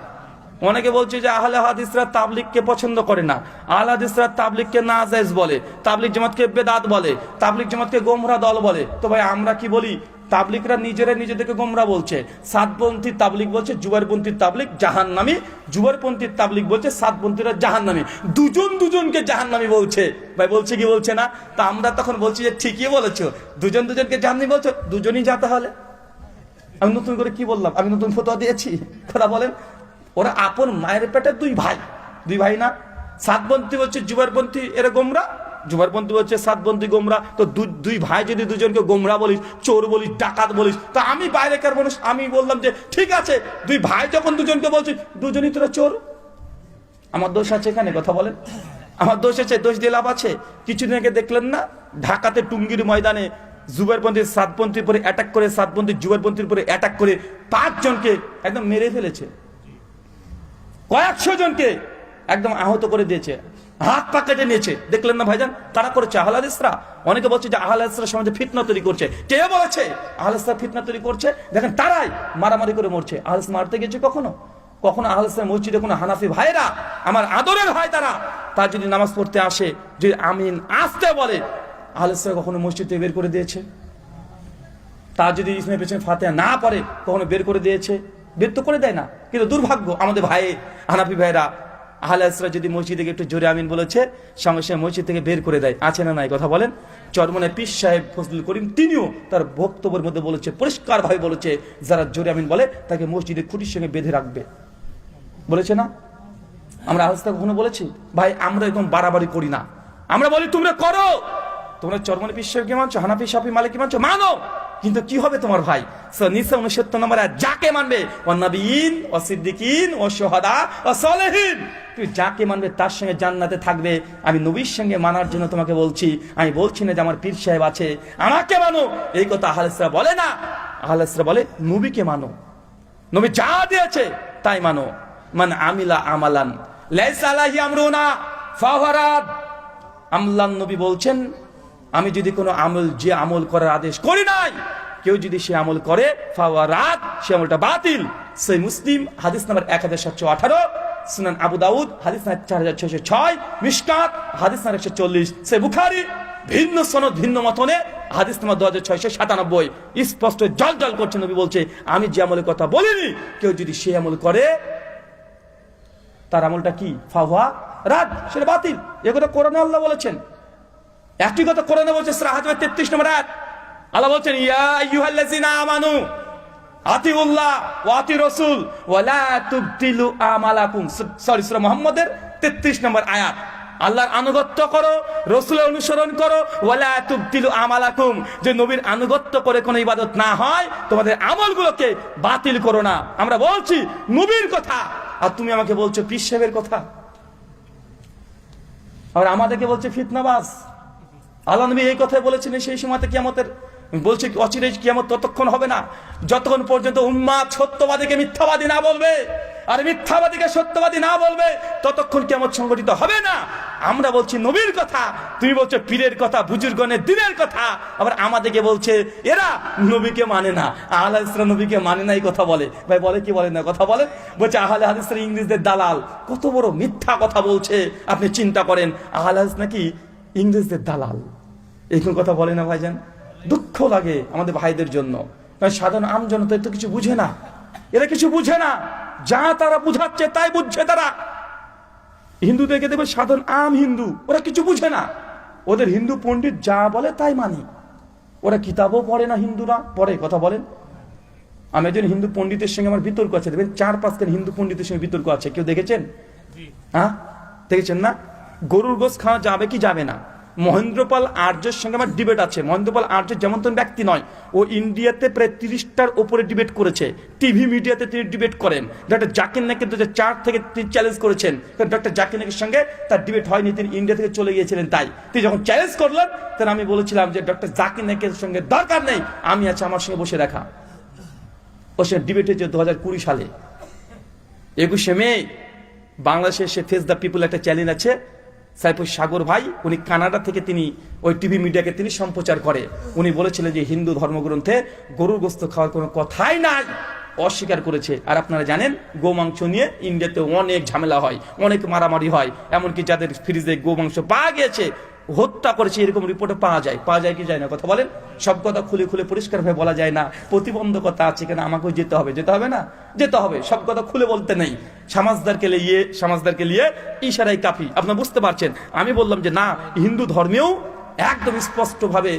অনেকে বলছে যে আহলে হাদিসরা তাবলিগকে পছন্দ করে না, আহলে হাদিসরা তাবলিগকে নাজায়েজ বলে, তাবলিগ জামাতকে বেদাত বলে, তাবলিগ জামাতকে গোমরাহ দল বলে। তো ভাই আমরা কি বলি? তাবলিগরা নিজেদেরকে গোমরাহ বলছে, সাতপন্থী তাবলিগ বলছে জুবারপন্থী তাবলিগ জাহান্নামী, জুবারপন্থী তাবলিগ বলছে সাতপন্থীরা জাহান্নামী, দুজনকে জাহান্নামী বলছে। ভাই বলছে কি বলছে না? তা আমরা তখন বলছি যে ঠিকই বলেছো, দুজনকে জাহান্নামী বলছো, দুজনই যা। তাহলে আমি নতুন করে কি বললাম? আমি নতুন ফতোয়া দিয়েছি? কথা বলেন। ওরা আপন মায়ের পেটে দুই ভাই না? সাতপন্থী বলছে জুবারপন্থী এরা গোমরা, জুবারপন্থী বলছে সাতপন্থী গোমরা। তো দুই ভাই যদি দুজনকে গোমরা বলিস, চোর বলিস, ডাকাত বলিস, তো আমি বাইরেকার মানুষ, আমি বললাম যে ঠিক আছে, দুই ভাই যখন দুজনকে বলছিস, দুজনই তোরা চোর। আমার দোষ আছে এখানে? কথা বলেন। আমার দোষ আছে? দোষ দিয়ে লাভ আছে? কিছুদিন আগে দেখলেন না ঢাকাতে টুঙ্গির ময়দানে জুবারপন্থী সাতপন্থীর উপরে অ্যাটাক করে, সাতপন্থী জুবারপন্থীর উপরে অ্যাটাক করে 5 জনকে একদম মেরে ফেলেছে, কয়েকশো জনকে একদম আহত করে দিয়েছে, হাত পা কেটে নিয়েছে। দেখলেন না ভাইজান? কারা করেছে? আহলে হাদিসরা। অনেকে বলছে যে আহলে হাদিসরা সমাজে ফিতনা তৈরি করছে। কে বলেছে আহলে হাদিসরা ফিতনা তৈরি করছে? দেখেন তারাই মারামারি করে মরছে। আহলে হাদিস মারতে গেছে কখনো? আহলে হাদিসের মসজিদে কোনো হানাফি ভাইরা, আমার আদরের ভাই, তার যদি নামাজ পড়তে আসে, যদি আমিন আসতে বলে, আহলে হাদিসরা কখনো মসজিদ থেকে বের করে দিয়েছে? তার যদি ইসলামের পেছনে ফাতিহা না পড়ে কখনো বের করে দিয়েছে? বের তো করে দেয় না। কিন্তু দুর্ভাগ্য আমাদের ভাই হানাফি ভাইরা, আহলে হাদিসরা যদি মসজিদে একটু জোরে আমিন বলেছে, সঙ্গে সঙ্গে মসজিদ থেকে বের করে দেয়। আছে না নাই? কথা বলেন। চরমনায় পীর সাহেব ফজলুল করিম তিনিও তার বক্তব্যের মধ্যে বলেছে, পরিষ্কার ভাবে বলেছে, যারা জোরে আমিন বলে তাকে মসজিদে খুঁটির সঙ্গে বেঁধে রাখবে। বলেছে না? আমরা আহলে হাদিসরা কখনো বলেছি? ভাই আমরা এরকম বাড়াবাড়ি করি না। আমরা বলি তোমরা করো, তোমরা চরমনায় পীর সাহেবকে মানছো, হানাফি, শাফি, মালিকি মানছো, মানো। কিন্তু কি হবে তোমার ভাই? নিসা 69 নম্বর আয়াত, যাকে মানবে ওয়ান্নাবিয়িন ওয়া সিদ্দিকিন ওয়া শুহাদা ওয়া সালেহিন, তুই যাকে মানবে তার সঙ্গে জান্নাতে থাকবে। আমি নবীর সঙ্গে মানার জন্য তোমাকে বলছি, আমি বলছি না যে আমার পীর সাহেব আছে আমাকে মানো, এই কথা আহলে হাদিসরা বলে না। আহলে হাদিসরা বলে নবীকে মানো, নবী যা দিয়েছে তাই মানো। মান আমিলা আমালান লাইসা আলাইহি আমরুনা ফাহুয়া রাদ। আমলান নবী বলছেন, আমি যদি কোনো আমল, যে আমল করার আদেশ করি নাই, কেউ যদি সে আমল করে ফাহুয়া রাদ, সে আমলটা বাতিল। সহিহ মুসলিম হাদিস নাম্বার 1718, সুনান আবু দাউদ হাদিস নাম্বার 4606, মিশকাত হাদিস নাম্বার 140, সহিহ বুখারী ভিন্ন সনদ ভিন্ন মতনে হাদিস নাম্বার 2697। স্পষ্ট জল করছে, নবী বলছে আমি যে আমলের কথা বলিনি, কেউ যদি সে আমল করে তার আমলটা কি? ফাহুয়া রাদ, সেটা বাতিল। এ কথা কোরআনে আল্লাহ বলেছেন। একটি কথা কোরআনে বলছে সূরা হাজর 33 নম্বর আয়াত, আল্লাহ বলছেন ইয়া আইয়ুহাল্লাযিনা আমানু আতিউল্লাহ ওয়া আতিউর রাসূল ওয়া লা তুবতিলু আমালাকুম। সূরা মুহাম্মদের 33 নম্বর আয়াত। আল্লাহর আনুগত্য করো, রাসূলের অনুসরণ করো, ওয়া লা তুবতিলু আমালাকুম, যে নবীর আনুগত্য করে কোনো ইবাদত না হয়, তোমাদের আমলগুলোকে বাতিল করো না। আমরা বলছি নবীর কথা, আর তুমি আমাকে বলছো পীর সাহেবের কথা, আর আমাদেরকে বলছে ফিতনাবাজ। আল্লাহ নবী এই কথাই বলেছেন, সেই সময়তে কিয়ামতের বলছে অচিরেই কিয়ামত ততক্ষণ হবে না যতক্ষণ পর্যন্ত উম্মাত সত্যবাদীকে মিথ্যাবাদী না বলবে, আর মিথ্যাবাদীকে সত্যবাদী না বলবে, ততক্ষণ কিয়ামত সংগঠিত হবে না। আমরা বলছি নবীর কথা, তুমি বলছো পীরের কথা, বুজুর্গনের দিনের কথা, আবার আমাদেরকে বলছে এরা নবীকে মানে না, আহলে হাদিসরা নবীকে মানে না, এই কথা বলে। ভাই বলে কি বলে না? কথা বলে। বলছে আহলে হাদিসরা ইংরেজদের দালাল। কত বড় মিথ্যা কথা বলছে আপনি চিন্তা করেন। আহলে হাদিস নাকি ইংরেজদের দালাল? এরকম কথা বলে না ভাইজান? দুঃখ লাগে আমাদের ভাইদের জন্য, কারণ সাধারণ আম জনতা তো কিছু বুঝে না, এরা কিছু বুঝে না, যা তারা বুঝাচ্ছে তাই বুঝছে তারা। হিন্দুদেরকে দেখবে সাধারণ আম হিন্দু, ওরা কিছু বুঝে না, ওদের হিন্দু পণ্ডিত যা বলে তাই মানে, ওরা কিতাবও পড়ে না। হিন্দুরা পড়ে, কথা বলেন। আমি একজন হিন্দু পণ্ডিতের সঙ্গে আমার বিতর্ক আছে, দেখবেন 4-5 হিন্দু পণ্ডিতের সঙ্গে বিতর্ক আছে, কেউ দেখেছেন? হ্যাঁ, দেখেছেন না? গরুর গোশ খাওয়া যাবে কি যাবে না, মহেন্দ্রপাল আর্যের সঙ্গে আমার ডিবেট আছে। মহেন্দ্রপাল আর্য যেমন তেমন ব্যক্তি নয়, ও ইন্ডিয়াতে প্রায় 30টার উপরে ডিবেট করেছে, টিভি মিডিয়াতে তিনি ডিবেট করেন। ডক্টর জাকির নাইককে 2004 থেকে তিনি চ্যালেঞ্জ করেছেন, ডক্টর জাকির নাইকের সঙ্গে তার ডিবেট হয়নি, তিনি ইন্ডিয়া থেকে চলে গিয়েছিলেন। তাই তিনি যখন চ্যালেঞ্জ করলেন, তখন আমি বলেছিলাম যে ডক্টর জাকির নাইকের সঙ্গে দরকার নেই, আমি আছি, আমার সঙ্গে বসে দেখা। ওর সঙ্গে ডিবেট হয়েছে 2020 সালে। 21শে মে বাংলাদেশে সে ফেস দ্য পিপল একটা চ্যালেঞ্জ আছে, সাইফুল সাগর ভাই, উনি কানাডা থেকে তিনি ওই টিভি মিডিয়াকে তিনি সম্প্রচার করে। উনি বলেছিলেন যে হিন্দু ধর্মগ্রন্থে গরুর গোশত খাওয়ার কোনো কথাই নাই, অস্বীকার করেছে। আর আপনারা জানেন গোমাংস নিয়ে ইন্ডিয়াতে অনেক ঝামেলা হয়, অনেক মারামারি হয়, এমনকি যাদের ফ্রিজে গোমাংস পাওয়া গিয়েছে হত্যা করেছে এরকম রিপোর্টে পাওয়া যায় কি যায় না? কথা বলেন। সব কথা খুলে খুলে পরিষ্কারভাবে বলা যায় না, প্রতিবন্ধকতা আছে, কেন আমাকেও যেতে হবে না? যেতে হবে, সব কথা খুলে বলতে নেই। সমাজদারকে নিয়ে ইশারাই কাফি, আপনারা বুঝতে পারছেন। আমি বললাম যে না, হিন্দু ধর্মেও একদম স্পষ্টভাবে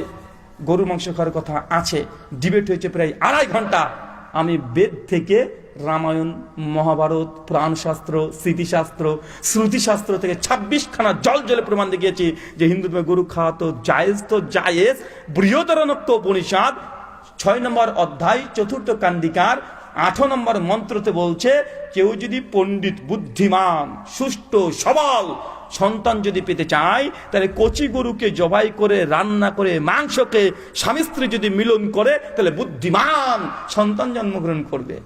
গরু মাংস খাওয়ার কথা আছে। ডিবেট হয়েছে প্রায় 2.5 ঘন্টা। আমি বেদ থেকে রামায়ণ, মহাভারত, পুরাণশাস্ত্র, স্মৃতিশাস্ত্র, শ্রুতিশাস্ত্র থেকে 26খানা জলে প্রমাণ দেখিয়েছি যে হিন্দু ধর্মে গরু খাওয়া তো জায়েজ। বৃহদারণ্যক উপনিষদ 6 নম্বর অধ্যায় 4th কান্ডিকার 8 নম্বর মন্ত্রতে বলছে, কেউ যদি পণ্ডিত, বুদ্ধিমান, সুষ্ঠু, সবল সন্তান যদি পেতে চায়, তাহলে কচি গরুকে জবাই করে রান্না করে মাংসকে স্বামী স্ত্রী যদি মিলন করে, তাহলে বুদ্ধিমান সন্তান জন্মগ্রহণ করবে।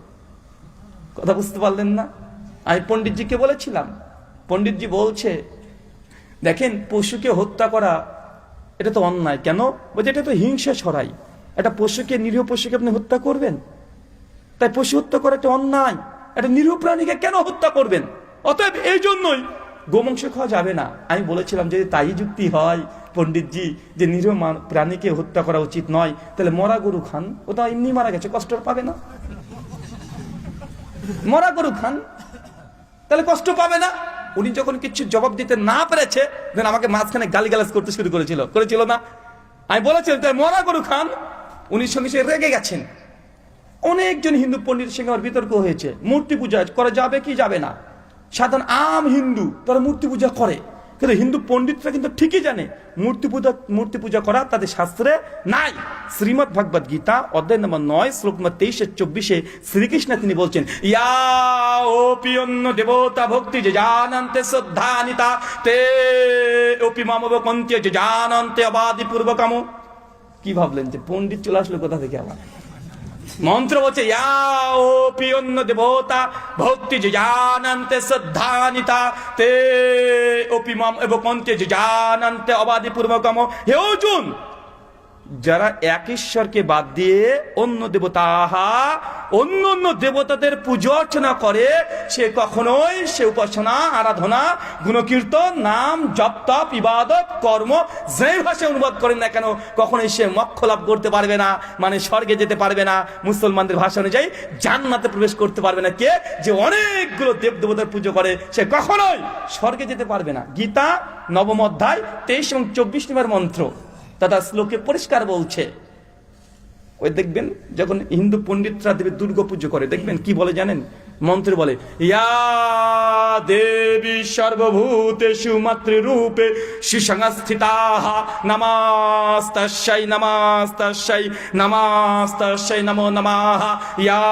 কথা বুঝতে পারলেন না? আমি পণ্ডিতজিকে বলেছিলাম, পণ্ডিতজি বলছে দেখেন, পশুকে হত্যা করা এটা তো অন্যায়। কেন? বলছে এটা তো হিংসা ছড়াই, একটা পশুকে, নিরীহ পশুকে আপনি হত্যা করবেন, তাই পশু হত্যা করা একটা অন্যায়, একটা নিরীহ প্রাণীকে কেন হত্যা করবেন? অতএব এই জন্যই গোমাংস খাওয়া যাবে না। আমি বলেছিলাম যদি তাই যুক্তি হয় পণ্ডিতজি, যে নিরীহ প্রাণীকে হত্যা করা উচিত নয়, তাহলে মরা গরু খান, ও তো এমনি মারা গেছে, কষ্ট পাবে না। মরা গরু খান, তাহলে কষ্ট পাবে না। উনি যখন কিছু জবাব দিতে না পেরেছে, দেন আমাকে মাঝখানে গালিগালাজ করতে শুরু করেছিল না? আমি বলেছিলাম তাই মরা গরু খান, উনি সঙ্গে সঙ্গে রেগে গেছেন। অনেকজন হিন্দু পণ্ডিতের সঙ্গে আমার বিতর্ক হয়েছে, মূর্তি পূজা করা যাবে কি যাবে না। সাধারণ আম হিন্দু তারা মূর্তি পূজা করে, কিন্তু হিন্দু পণ্ডিতরা কিন্তু ঠিকই জানে মূর্তি পূজা করা তাদের শাস্ত্রে নাই। শ্রীমদ ভগবদ গীতা অধ্যায় নম্বর 9 শ্লোক নম্বর 23-24 শ্রীকৃষ্ণ তিনি বলছেন, ইয়া ওপি অন্য দেবতা ভক্তি যে জানন্তে শ্রদ্ধানিতা তে ওপি মামব কন্ত্য যে জানন্তে অবাদি পূর্বকাম। কি ভাবলেন যে পণ্ডিত চলে আসলো কোথা থেকে? আবার মন্ত্র বলছে, ইয়া ওপি অন্য দেবতা ভক্তি যে জানন্তে শ্রদ্ধানিতা তে ওপি মাম এবং কন্ত্য যে জানন্তে অবাদি পূর্বকাম। হে অর্জুন, যারা এক ঈশ্বরকে বাদ দিয়ে অন্য দেবতাদের পূজা অর্চনা করে, সে কখনোই সে উপাসনা, আরাধনা, গুণকীর্তন, নাম, জপ, তপ, ইবাদত, কর্ম যেই ভাষায় অনুবাদ করেন না কেন, কখনোই সে মোক্ষ লাভ করতে পারবে না, মানে স্বর্গে যেতে পারবে না। মুসলমানদের ভাষা অনুযায়ী জান্নাতে প্রবেশ করতে পারবে না। কে যে অনেকগুলো দেব দেবতার পুজো করে, সে কখনোই স্বর্গে যেতে পারবে না। গীতা 9ম অধ্যায় 23 এবং 24 নম্বর মন্ত্র তথা শ্লোকে পরিষ্কার বলছে। ওই দেখবেন যখন হিন্দু পণ্ডিতরা দেবী দুর্গা পুজো করে, দেখবেন কি বলে জানেন? মন্ত্রে বলে, ইয়া দেবী সর্বভূতেষু মাতৃরূপে সুসংস্থিতাঃ নমস্তাস্যৈ নমস্তাস্যৈ নমস্তাস্যৈ নমো নমঃ। ইয়া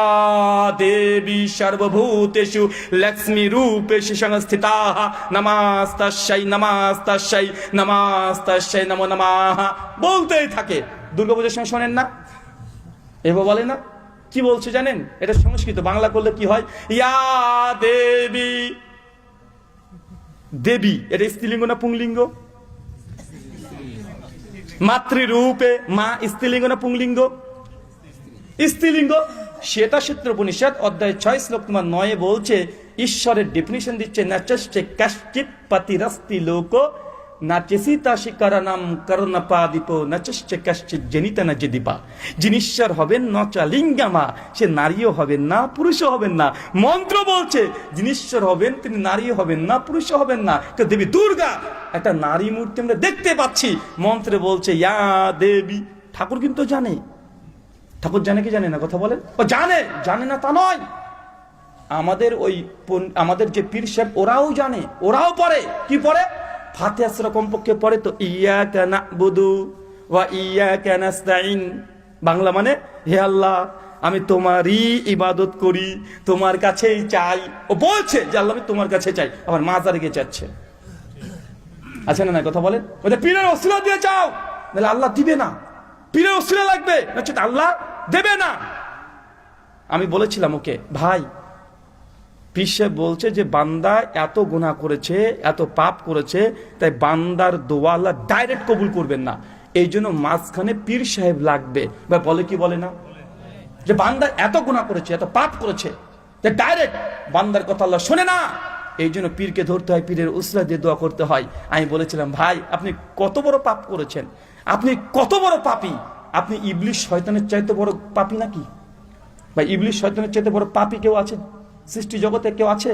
দেবী সর্বভূতেষু লক্ষ্মী রূপে সুসংস্থিতাঃ নমস্তাস্যৈ নমস্তাস্যৈ নমস্তাস্যৈ নমো নমঃ। বলতেই থাকে। দুর্গাপূজার সময় শোনেন না? এবার বলে না? কি বলছে জানেন? এটা সংস্কৃত, বাংলা করলে কি হয়? ইয়া দেবী, দেবী এটা স্ত্রীলিঙ্গ না পুংলিঙ্গ? মাতৃরূপে, মা স্ত্রীলিঙ্গ না পুংলিঙ্গ? স্ত্রীলিঙ্গ। শ্বেতাসূত্র উপনিষদ অধ্যায় 6 শ্লোক নম্বর 9 বলছে, ঈশ্বরের ডেফিনিশন দিচ্ছে, নাচস্যে কাশ্চিৎ পাতিরস্তি লোক না চেসিতা শিকারা নাম করোনা পা দীপ না চেষ্টা কাশছে জেনিতা না যে দীপা। যিনি ঈশ্বর হবেন নচা লিঙ্গামা, সে নারীও হবেন না পুরুষও হবেন না। মন্ত্র বলছে যিনি ঈশ্বর হবেন তিনি নারীও হবেন না পুরুষও হবেন না। দেবী দুর্গা একটা নারী মূর্তি আমরা দেখতে পাচ্ছি, মন্ত্রে বলছে ইয়া দেবী। ঠাকুর কিন্তু জানে, ঠাকুর জানে কি জানে না কথা বলেন? ও জানে, জানে না তা নয়। আমাদের যে পীর সাহেব ওরাও জানে, ওরাও পড়ে। কি পড়ে? ফাতিহা সূরা কমপক্ষে পড়ে তো, ইয়াকা না'বুদু ওয়া ইয়াকা নাস্তাইন। বাংলা মানে হে আল্লাহ আমি তোমারই ইবাদত করি, তোমার কাছেই চাই। ও বলছে যে আল্লাহ আমি তোমার কাছে চাই, আবার মাজারে গিয়ে চাচ্ছে। আছে না কথা বলেন? ওদের পীরের ওসিলা দিয়ে চাও, তাহলে আল্লাহ দিবে না। পীরের ওসিলা লাগবে, আল্লাহ দেবে না। আমি বলেছিলাম ওকে, ভাই পীর সাহেব বলছে যে বান্দা এত গুনাহ করেছে, এত পাপ করেছে, তাই বান্দার দোয়া আল্লাহ ডাইরেক্ট কবুল করবেন না, এই জন্য মাঝখানে পীর সাহেব লাগবে। বা বলে কি বলে না যে বান্দা এত গুনাহ করেছে, এত পাপ করেছে, যে ডাইরেক্ট বান্দার কথা আল্লাহ শোনে না, এই জন্য পীরকে ধরতে হয়, পীরের উসলা দিয়ে দোয়া করতে হয়। আমি বলেছিলাম ভাই আপনি কত বড় পাপ করেছেন, আপনি কত বড় পাপী, আপনি ইবলিশ শয়তানের চাইতে বড় পাপী নাকি? বা ইবলিশ শয়তানের চাইতে বড় পাপী কেউ আছে সৃষ্টি জগতে? কেউ আছে?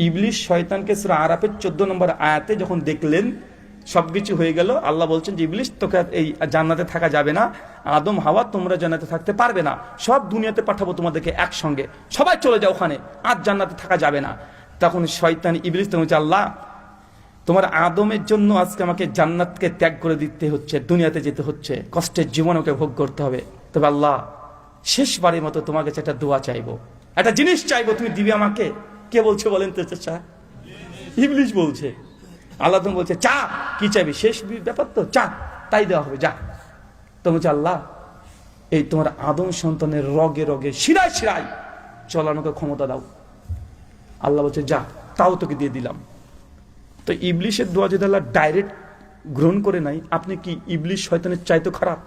ইবলিশ শয়তানকে সূরা আরাফের 14 নম্বর আয়াতে যখন দেখলেন সবকিছু হয়ে গেল, আল্লাহ বলছেন যে ইবলিশ তোকে এই জান্নাতে থাকা যাবে না, আদম হাওয়া তোমরা জান্নাতে থাকতে পারবে না, সব দুনিয়াতে পাঠাবো তোমাদেরকে একসঙ্গে, সবাই চলে যাও ওখানে, আর জান্নাতে থাকা যাবে না। তখন শয়তান ইবলিশ তখন বলছে আল্লাহ তোমার আদমের জন্য আজকে আমাকে জান্নাতকে ত্যাগ করে দিতে হচ্ছে, দুনিয়াতে যেতে হচ্ছে, কষ্টের জীবন ওকে ভোগ করতে হবে। তবে আল্লাহ শেষবারের মতো তোমার কাছে একটা দোয়া চাইবো, একটা জিনিস চাইবো, তুমি দিবে আমাকে। কে বলছে বলেন তো? চাচা ইবলিশ বলছে। আল্লাহ তুমি বলছে চা, কি চাইবে? শেষ ব্যাপার তো, চা, তাই দেওয়া হবে, যা। তো বলছে আল্লাহ এই তোমার আদম সন্তানের রগে রগে শিরায় শিরায় চলানোকে ক্ষমতা দাও। আল্লাহ বলছে যা, তাও তোকে দিয়ে দিলাম। তো ইবলিশের দোয়া যদি আল্লাহ ডাইরেক্ট গ্রহণ করে নাই, আপনি কি ইবলিশ শয়তানের চাইতে খারাপ?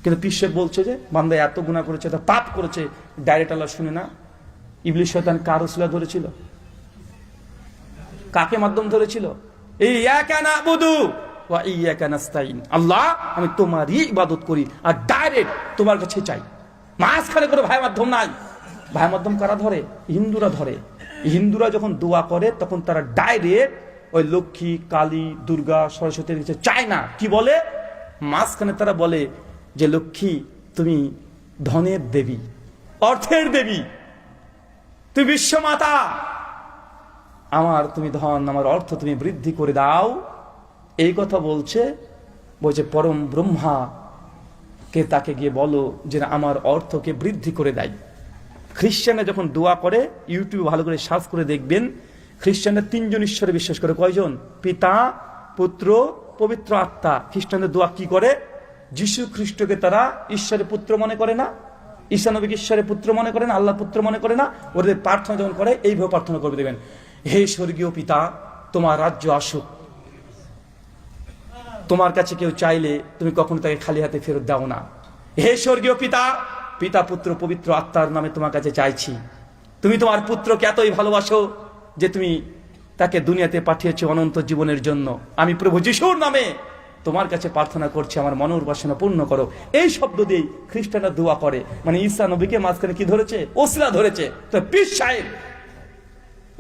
কিন্তু পীর সাহেব বলছে যে বান্দা এত গুনাহ করেছে, এত পাপ করেছে, ডাইরেক্ট আল্লাহ শুনে না। ইবলিশ শয়তান কার ওসিলা ধরেছিল? কাকে মাধ্যম ধরেছিল? এই ইয়াকা না'বুদু ওয়া ইয়াকা নাস্তাইন, আল্লাহ আমি তোমারই ইবাদত করি আর ডাইরেক্ট তোমার কাছে চাই, মাঝখানে কোনো ভাই মাধ্যম নাই। ভাই মাধ্যম কারা ধরে? হিন্দুরা ধরে। হিন্দুরা যখন দোয়া করে তখন তারা ডাইরেক্ট ওই লক্ষ্মী, কালী, দুর্গা, সরস্বতীর কাছে চায় না। কি বলে? মাঝখানে তারা বলে যে লক্ষ্মী তুমি ধনের দেবী, অর্থের দেবী, তুমি বিশ্বমাতা, আমার তুমি ধন, আমার অর্থ তুমি বৃদ্ধি করে দাও। এই কথা বলছে পরম ব্রহ্মা কে তাকে গিয়ে বলো যে আমার অর্থকে বৃদ্ধি করে দেয়। খ্রিস্টানরা যখন দোয়া করে, ইউটিউবে ভালো করে সার্চ করে দেখবেন, খ্রিস্টানরা 3 জন ঈশ্বরে বিশ্বাস করে। কয়জন? পিতা, পুত্র, পবিত্র আত্মা। খ্রিস্টানদের দোয়া কি করে? যিশু খ্রিস্টকে তারা ঈশ্বরের পুত্র মনে করে না, ঈসা নবীকে ঈশ্বরের পুত্র মনে করে না, আল্লাহ পুত্র মনে করে না। ওদের প্রার্থনা যখন করে এইভাবে প্রার্থনা করবে, দেখবেন হে স্বর্গীয় পিতা তোমার রাজ্য আসুক, তোমার কাছে কেউ চাইলে তুমি কখনো তাকে খালি হাতে ফেরত দাও না। হে স্বর্গীয় পিতা, পিতা পুত্র পবিত্র আত্মার নামে তোমার কাছে চাইছি, তুমি তোমার পুত্রকে এতই ভালোবাসো যে তুমি তাকে দুনিয়াতে পাঠিয়েছো অনন্ত জীবনের জন্য। আমি প্রভু যিশুর নামে তোমার কাছে প্রার্থনা করছি, আমার মনের বাসনা পূর্ণ করো। এই শব্দ দিয়ে খ্রিস্টানরা দোয়া করে। মানে ঈসা নবীকে মাঝখানে কি ধরেছে? ওসিলা ধরেছে। তো পীর সাহেব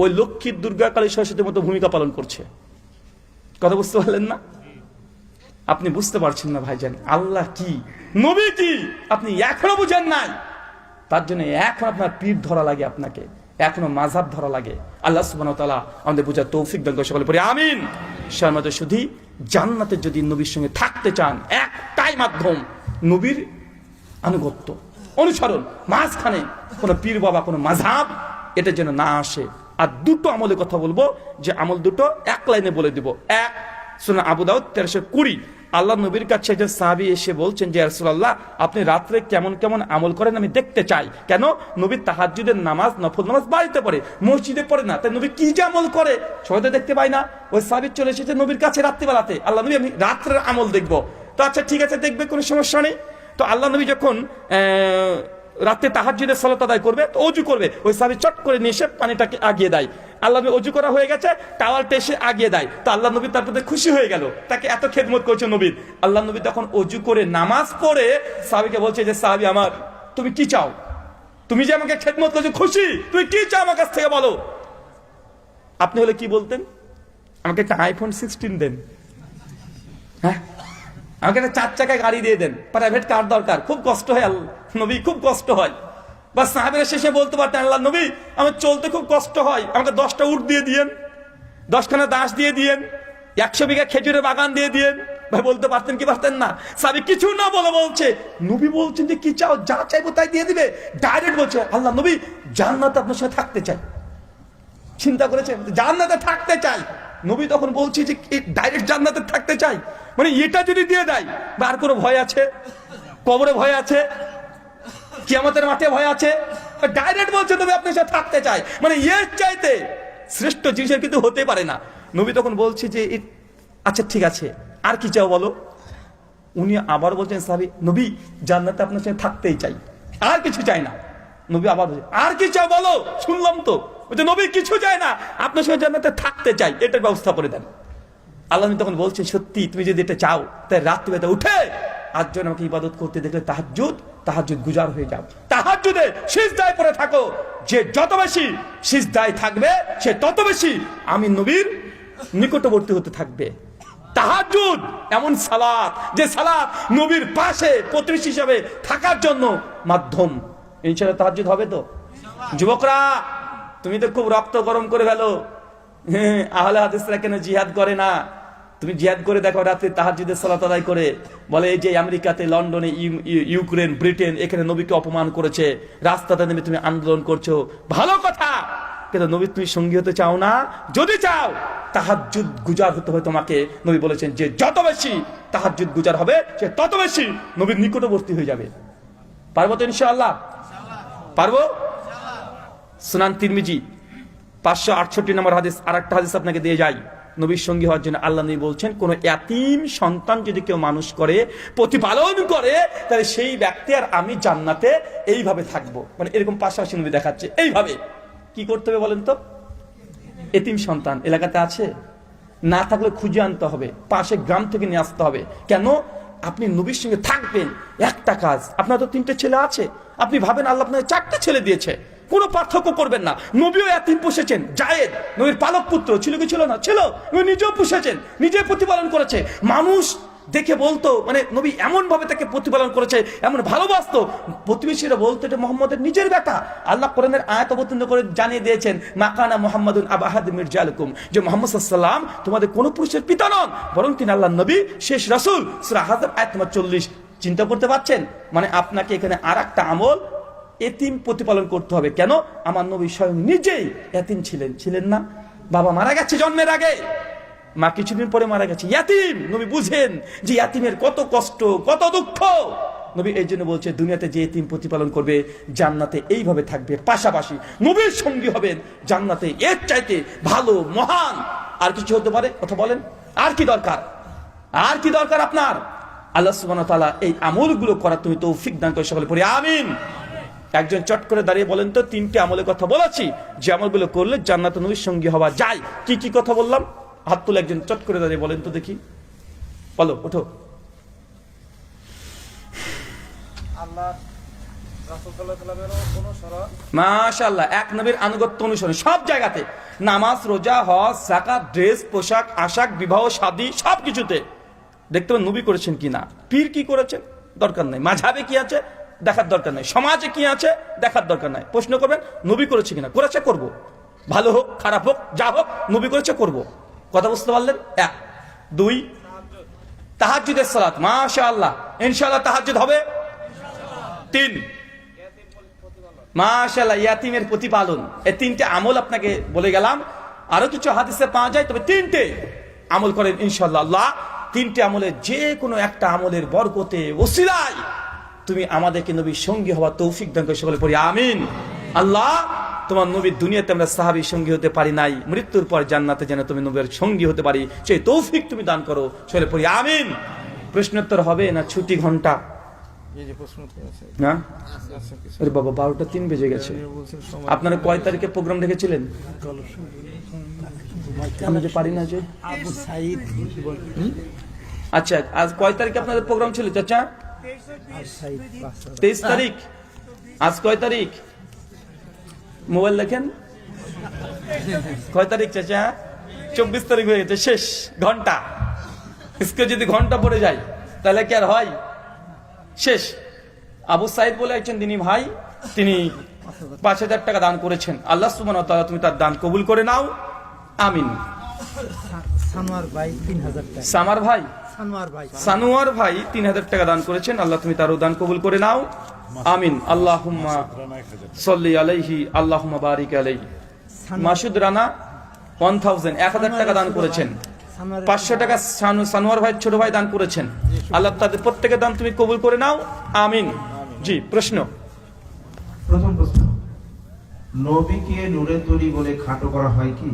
ওই লক্ষ্মীর, দুর্গা, কালী, সরস্বতীর মতো ভূমিকা পালন করছে। কথা বুঝতে পারলেন না? আপনি বুঝতে পারছেন না ভাইজান, আল্লাহ কি, নবী কি আপনি এখনো বুঝেন নাই। তার জন্য এখন আপনার পীর ধরা লাগে, আপনাকে এখনো মাযহাব ধরা লাগে। আল্লাহ সুবহানাহু ওয়া তাআলা আমাদের বুঝার তৌফিক দান করে। সকলে পড়ি আমিন। শর্মাতে শুধু জান্নাতে যদি নবীর সঙ্গে থাকতে চান, একটাই মাধ্যম, নবীর আনুগত্য, অনুসরণ। মাঝখানে কোনো পীর বাবা, কোনো মাযহাব এটা যেন না আসে। আর দুটো আমলের কথা বলবো, যে আমল দুটো এক লাইনে বলে দিব। এক, সুনান আবু দাউদ 1320, আল্লাহ নবীর কাছে একজন সাহাবী এসে বলছেন যে ইয়া রাসূলুল্লাহ আপনি রাত্রে কেমন কেমন আমল করেন আমি দেখতে চাই। কেন? নবী তাহাজ্জুদের নামাজ, নফল নামাজ বাড়িতে পড়ে, মসজিদে পড়ে না, তাই নবী কি যে আমল করে সবাই তো দেখতে পাই না। ওই সাহাবী চলে এসেছে নবীর কাছে রাত্রিবেলাতে, আল্লাহ নবী আমি রাত্রের আমল দেখবো। তো আচ্ছা ঠিক আছে দেখবে, কোনো সমস্যা নেই। তো আল্লাহ নবী যখন রাতে তাহাজ্জুদের সালাত আদায় করবে, তো অজু করবে, ওই সাহাবী চট করে নিয়ে এসে পানিটাকে আগিয়ে দেয়। আল্লাহ নবী অজু করা হয়ে গেছে, টাওয়ালটা এসে আগিয়ে দেয়, তো আল্লাহ নবী তার প্রতি খুশি হয়ে গেল, তাকে এত খেদমত করেছে নবীর। আল্লাহ নবী তখন অজু করে নামাজ পড়ে সাহাবীকে বলছে যে সাহাবী আমার, তুমি কি চাও? তুমি যে আমাকে খেদমত করেছো, খুশি, তুমি কি চাও আমার কাছ থেকে বলো। আপনি হলে কি বলতেন? আমাকে একটা আইফোন 16 দেন, হ্যাঁ, আমাকে একটা 4 চাকায় গাড়ি দিয়ে দেন, প্রাইভেট কার দরকার, খুব কষ্ট হয় আল্লাহ নবী, খুব কষ্ট হয়। বা সাহাবীরা শেষে বলতে পারতেন, আল্লাহ নবী আমার চলতে খুব কষ্ট হয়, আমাকে 10টা উট দিয়ে দিয়েন, 10খানা দাস দিয়ে দিয়েন, 100 বিঘা খেজুরের বাগান দিয়ে দিয়েন। ভাই বলতে পারতেন কি পারতেন না? সাহাবী কিছু না বলে বলছে, নবী বলছেন যে কি চাও, যা চাইবো তাই দিয়ে দিবে। ডাইরেক্ট বলছে, আল্লাহ নবী জান্নাতে আপনার সাথে থাকতে চাই। চিন্তা করেছেন, জান্নাতে থাকতে চাই। নবী তখন বলছি যে ডাইরেক্ট জান্নাতে থাকতে চাই, মানে এটা যদি দিয়ে দেয়, বা আর কোনো ভয় আছে? কবরে ভয় আছে? কিয়ামতের মাঠে ভয় আছে? ডাইরেক্ট বলছে নবী আপনার সাথে থাকতে চাই, মানে এর চাইতে শ্রেষ্ঠ জিনিসের কিন্তু হতে পারে না। নবী তখন বলছে যে আচ্ছা ঠিক আছে, আর কি চাও বলো। উনি আবার বলছেন, সাহাবী নবী জান্নাতে আপনার সাথে থাকতেই চাই, আর কিছু চাই না। নবী আবার বলছে, আর কি চাও বলো। শুনলাম তো, বলছে নবী কিছু চাই না, আপনার সঙ্গে জান্নাতে থাকতে চাই, এটার ব্যবস্থা করে দেন। আল্লাহ তখন বলছে, সত্যি তুমি যদি এটা চাও, তাই রাত্রিবেলা উঠে আজজন আমাকে ইবাদত করতে দেখলে তাহাজ্জুদ গুজার হয়ে যাও, তাহাজ্জুদে সিজদায় পড়ে থাকো। যে যত বেশি সিজদায় থাকবে, সে তত বেশি আমি নবীর নিকটবর্তী হতে থাকবে। তাহাজ্জুদ এমন সালাত, যে সালাত নবীর পাশে প্রতিবেশী হিসাবে থাকার জন্য মাধ্যম। ইনশাআল্লাহ তাহাজ্জুদ হবে তো? যুবকরা তুমি তো খুব রক্ত গরম করে ফেলো, আহলে হাদিসরা কেন জিহাদ করে না? তুমি জিহাদ করে দেখো, রাতে তাহাজ্জুদের সালাত আদায় করে। বলে এই যে আমেরিকাতে, লন্ডনে, ইউক্রেন, ব্রিটেন, এখানে নবীকে অপমান করেছে, রাস্তাতে নেমে তুমি আন্দোলন করছো, ভালো কথা, কিন্তু নবী তুমি সঙ্গী হতে চাও না? যদি চাও তাহাজ্জুদ গুজার হতে হবে তোমাকে। নবী বলেছেন যে যত বেশি তাহাজ্জুদ গুজার হবে, সে তত বেশি নবীর নিকটবর্তী হয়ে যাবে। পারবো তো ইনশাআল্লাহ? পারবো? সুনান তিরমিজি 568 নম্বর হাদিস। আর একটা হাদিস আপনাকে দিয়ে যাই। নবীর সঙ্গী হওয়ার জন্য আল্লাহ নবী বলছেন, কোন ইয়াতীম সন্তান যদি কেউ মানুষ করে, প্রতিপালন করে, তাহলে সেই ব্যক্তি আর আমি জান্নাতে এইভাবে থাকবো। মানে এরকম পাশাপাশি নবী দেখাচ্ছে। এইভাবে কি করতে হবে বলেন তো? এতিম সন্তান এলাকাতে আছে? না থাকলে খুঁজে আনতে হবে, পাশে গ্রাম থেকে নিয়ে আসতে হবে। কেন? আপনি নবীর সঙ্গে থাকবেন, একটা কাজ। আপনার তো 3টে ছেলে আছে, আপনি ভাবেন আল্লাহ আপনাকে 4টে ছেলে দিয়েছে, কোনো পার্থক্য করবেন না। নবীও এতিম পুষেছেন, জায়েদ নবীর পালক পুত্র ছিল কি ছিল না? ছিল। নবী নিজেও পুষেছেন, নিজে প্রতিপালন করেছে। মানুষ দেখে বলতো, মানে নবী এমন ভাবে তাকে প্রতিপালন করেছে, এমন ভালোবাসতো, প্রতিবেশীরা বলতো এটা মুহাম্মদের নিজের বেটা। আল্লাহ কোরআনের আয়াত অবতীর্ণ করে জানিয়ে দিয়েছেন, মাকানা মুহাম্মাদুন আবা আহাদিম মির রিজালিকুম, যে মুহাম্মদ সাল্লাল্লাহু আলাইহি ওয়াসাল্লাম তোমাদের কোন পুরুষের পিতা নন, বরং তিনি আল্লাহর নবী, শেষ রাসূল। সূরা হাজর আয়াত নম্বর 40। চিন্তা করতে পারছেন? মানে আপনাকে এখানে আরেকটা আমল, এতিম প্রতিপালন করতে হবে। কেন? আমার নবী স্বয়ং নিজেই এতিম ছিলেন না? বাবা মারা গেছে জন্মের আগে, মা কিছুদিন পরে মারা গেছে, ইয়াতিম। নবী বুঝেন যে ইয়াতিমের কত কষ্ট, কত দুঃখ। নবী এই জন্য বলছে, দুনিয়াতে যে ইয়াতিম প্রতিপালন করবে, জান্নাতে এইভাবে থাকবে, পাশাপাশি নবীর সঙ্গী হবেন, জান্নাতে এর চাইতে ভালো, মহান আর কিছু হতে পারে? কথা বলেন, আর কি দরকার? আর কি দরকার আপনার? আল্লাহ সুবহানাহু ওয়া তাআলা এই আমলগুলো করার তুমি তৌফিক দান করে সকলে পড়ি আমিন। একজন চট করে দাঁড়িয়ে বলেন তো, 3টে আমলের কথা বলেছি, যে আমলগুলো করলে জান্নাতে নবীর সঙ্গী হওয়া যায়। কি কি কথা বললাম? হাত তুলে একজন চট করে দাঁড়িয়ে বলেন তো দেখি, বলো, ওঠো। মাশাআল্লাহ, এক নবীর আনুগত্য অনুসরণ সব জায়গাতে, নামাজ, রোজা, হজ, যাকাত, ড্রেস, পোশাক, আশাক, বিবাহ, শাদী, সবকিছুতে দেখতে হবে নবী করেছেন কিনা। পীর কি করেছেন দরকার নাই, মাঝহাবে কি আছে দেখার দরকার নাই, সমাজে কি আছে দেখার দরকার নাই। প্রশ্ন করবেন নবী করেছে কিনা। করেছে, করব। ভালো হোক খারাপ হোক যা হোক, নবী করেছে, করব। কথা বুঝতে পারলেন? 1 2 তাহাজ্জুদের সালাত, মাশাআল্লাহ, ইনশাআল্লাহ তাহাজ্জুদ হবে। 3 মাশাআল্লাহ, ইয়াতিমের প্রতিপালন। এই 3টে আমল আপনাকে বলে গেলাম, আরো কিছু হাদিসে পাওয়া যায়, তবে 3টে আমল করেন ইনশাআল্লাহ। আল্লাহ 3টে আমলের যে কোনো একটা আমলের বরকতে, ওসিলায় তুমি আমাদেরকে নবীর সঙ্গী হওয়া তৌফিক দান করে সকলে পড়ি আমিন। আল্লাহ তোমার নবীর দুনিয়াতে আমরা সাহাবীর সঙ্গী হতে পারি নাই, মৃত্যুর পর জান্নাতে যেন তুমি নবীর সঙ্গী হতে পারি, সেই তৌফিক তুমি দান করো, সকলে পড়ি আমিন। প্রশ্নোত্তর হবে না ছুটি ঘন্টা? না? আরে বাবা, 12:03 বেজে গেছে। আপনারা কয় তারিখে প্রোগ্রাম রেখেছিলেন? আমি যে পারি না যে। আচ্ছা, আজ কয় তারিখে আপনাদের প্রোগ্রাম ছিল চাচা? 23 তারিখ। আজ কয় তারিখ? মোবাইল দেখেন। কয় তারিখ চাচা? 24 তারিখ হয়ে গেছে। শেষ ঘন্টা। इसके যদি ঘন্টা পড়ে যায় তাহলে কি আর হয়? শেষ। আবু সাইদ বলে একজন দিনী ভাই, তিনি 5,000 টাকা দান করেছেন। আল্লাহ সুবহানাহু ওয়া তাআলা তুমি তার দান কবুল করে নাও, আমিন। সানোয়ার ভাই 3,000 টাকা দান করেছেন। আল্লাহ তুমি তারও দান কবুল করে নাও, আমিন। আল্লাহুম্মা সাল্লি আলাইহি আল্লাহুম্মা বারিক আলাইহি। মাসুদ রানা 1,000 টাকা দান করেছেন। 500 টাকা সানোয়ার ভাই ছোট ভাই দান করেছেন। আল্লাহ তাদের প্রত্যেকের দান তুমি কবুল করে নাও, আমিন। জি, প্রশ্ন। প্রথম প্রশ্ন, নবীকে নূরের তৈরি বলে খাটো করা হয় কি?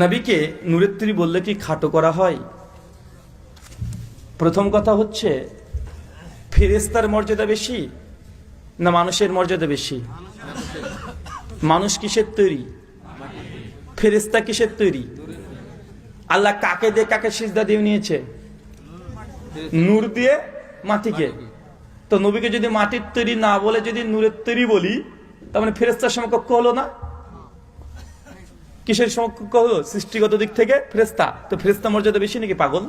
নবীকে নূরের তৈরি বললে কি খাটো করা হয়? প্রথম কথা হচ্ছে, ফেরেশতার মর্যাদা বেশি না মানুষের মর্যাদা বেশি? মানুষ কিসের তৈরি? ফেরেশতা কিসের তৈরি? আল্লাহ কাকে দিয়ে কাকে সিজদা দিয়ে নিয়েছে? নূর দিয়ে মাটিকে। তো নবীকে যদি মাটির তৈরি না বলে যদি নূরের তৈরি বলি, তার মানে ফেরেশতার সমকক্ষ হলো না? কিসের সমকক্ষ হলো? সৃষ্টিগত দিক থেকে ফেরেশতা। তো ফেরেশতা মর্যাদা বেশি নাকি পাগল?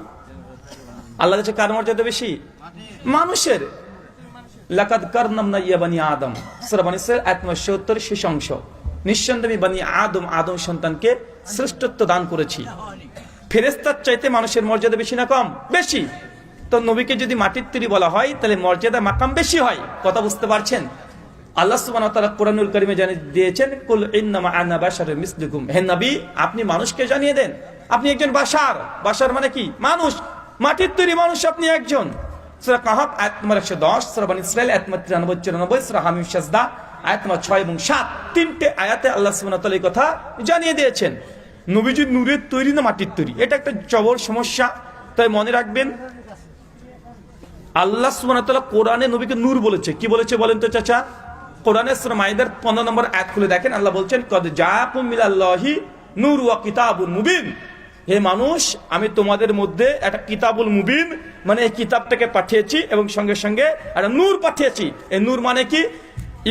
আল্লাহর কাছে কার মর্যাদা বেশি? মানুষের। লাকাদ কাররামনা ইয়া বানি আদম, সূরা বনী ইসরাঈল আয়াত ৭০ শেষ অংশ। নিঃসন্দেহে বানি আদম সন্তানকে শ্রেষ্ঠত্ব দান করেছি। ফেরেশতার চাইতে মানুষের মর্যাদা বেশি না কম? বেশি। তো নবীকে যদি মাটির তৈরি বলা হয় তাহলে মর্যাদা মাকাম বেশি হয়। কথা বুঝতে পারছেন? আল্লাহ সুবহানাহু ওয়া তাআলা কোরআনুল কারীমে জানিয়ে দিয়েছেন, কুল ইন্নামা আনা বাশারুম মিসলুকুম। হে নবী, আপনি মানুষকে জানিয়ে দেন আপনি একজন বাশার। বাশার মানে কি? মানুষ। মাটির তৈরি মানুষ আপনি একজন। সূরা কাহাফ আয়াত নম্বর 110, সূরা বনী ইসরাঈল আয়াত নম্বর 93-94, সূরা হামিম সাজদা আয়াত নম্বর 6 এবং 7, তিনটে আয়াতে আল্লাহ সুবহানাহু ওয়া তাআলা এই কথা জানিয়ে দিয়েছেন। নবীজি নূরের তৈরি না মাটির তৈরি? এটা একটা জবর সমস্যা। তাই মনে রাখবেন, আল্লাহ সুবহানাহু ওয়া তাআলা কোরআনে নবীকে নূর বলেছে। কি বলেছে বলেন তো চাচা? কোরআনের সূরা মাইদার 15 নম্বর আয়াত খুলে দেখেন। আল্লাহ বলছেন, কদ জাআকুম মিনাল্লাহি নূর ওয়া কিতাবুন মুবিন। হে মানুষ, আমি তোমাদের মধ্যে একটা কিতাবুল মুবিন মানে এই কিতাবটাকে পাঠিয়েছি এবং সঙ্গে সঙ্গে একটা নূর পাঠিয়েছি। এই নূর মানে কি?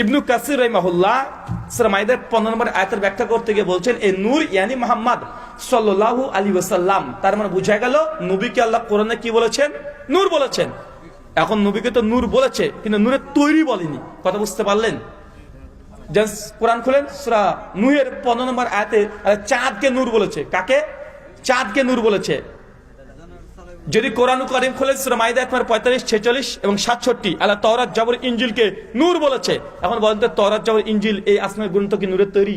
ইবনু কাসির রাহিমাহুল্লাহ সূরা মাইদার 15 নম্বর আয়াতের ব্যাখ্যা করতে গিয়ে বলছেন, এই নূর ইয়ানি মুহাম্মদ সাল্লাল্লাহু আলাইহি ওয়াসাল্লাম। তার মানে বোঝা গেল নবীকে আল্লাহ কোরআনে কি বলেছেন? নূর বলেছেন। এখন নবীকে তো নূর বলেছে, কিন্তু নূরের তৈরি বলেনি। কথা বুঝতে পারলেন? কোরআন খুলেন, সূরা নূহের 15 নম্বর আয়াতে চাঁদকে নূর বলেছে। কাকে? চাঁদকে নূর বলেছে। যদি কোরআন কারীম খুলেন সূরা মাইদা আয়াত 45, 46 এবং 67, আল্লাহ তাওরাত, জাবর, ইনজিলকে নূর বলেছে। এখন বলেন তো, তাওরাত, জাবর, ইনজিল এই আসমানি গ্রন্থ কি নূরের তৈরি?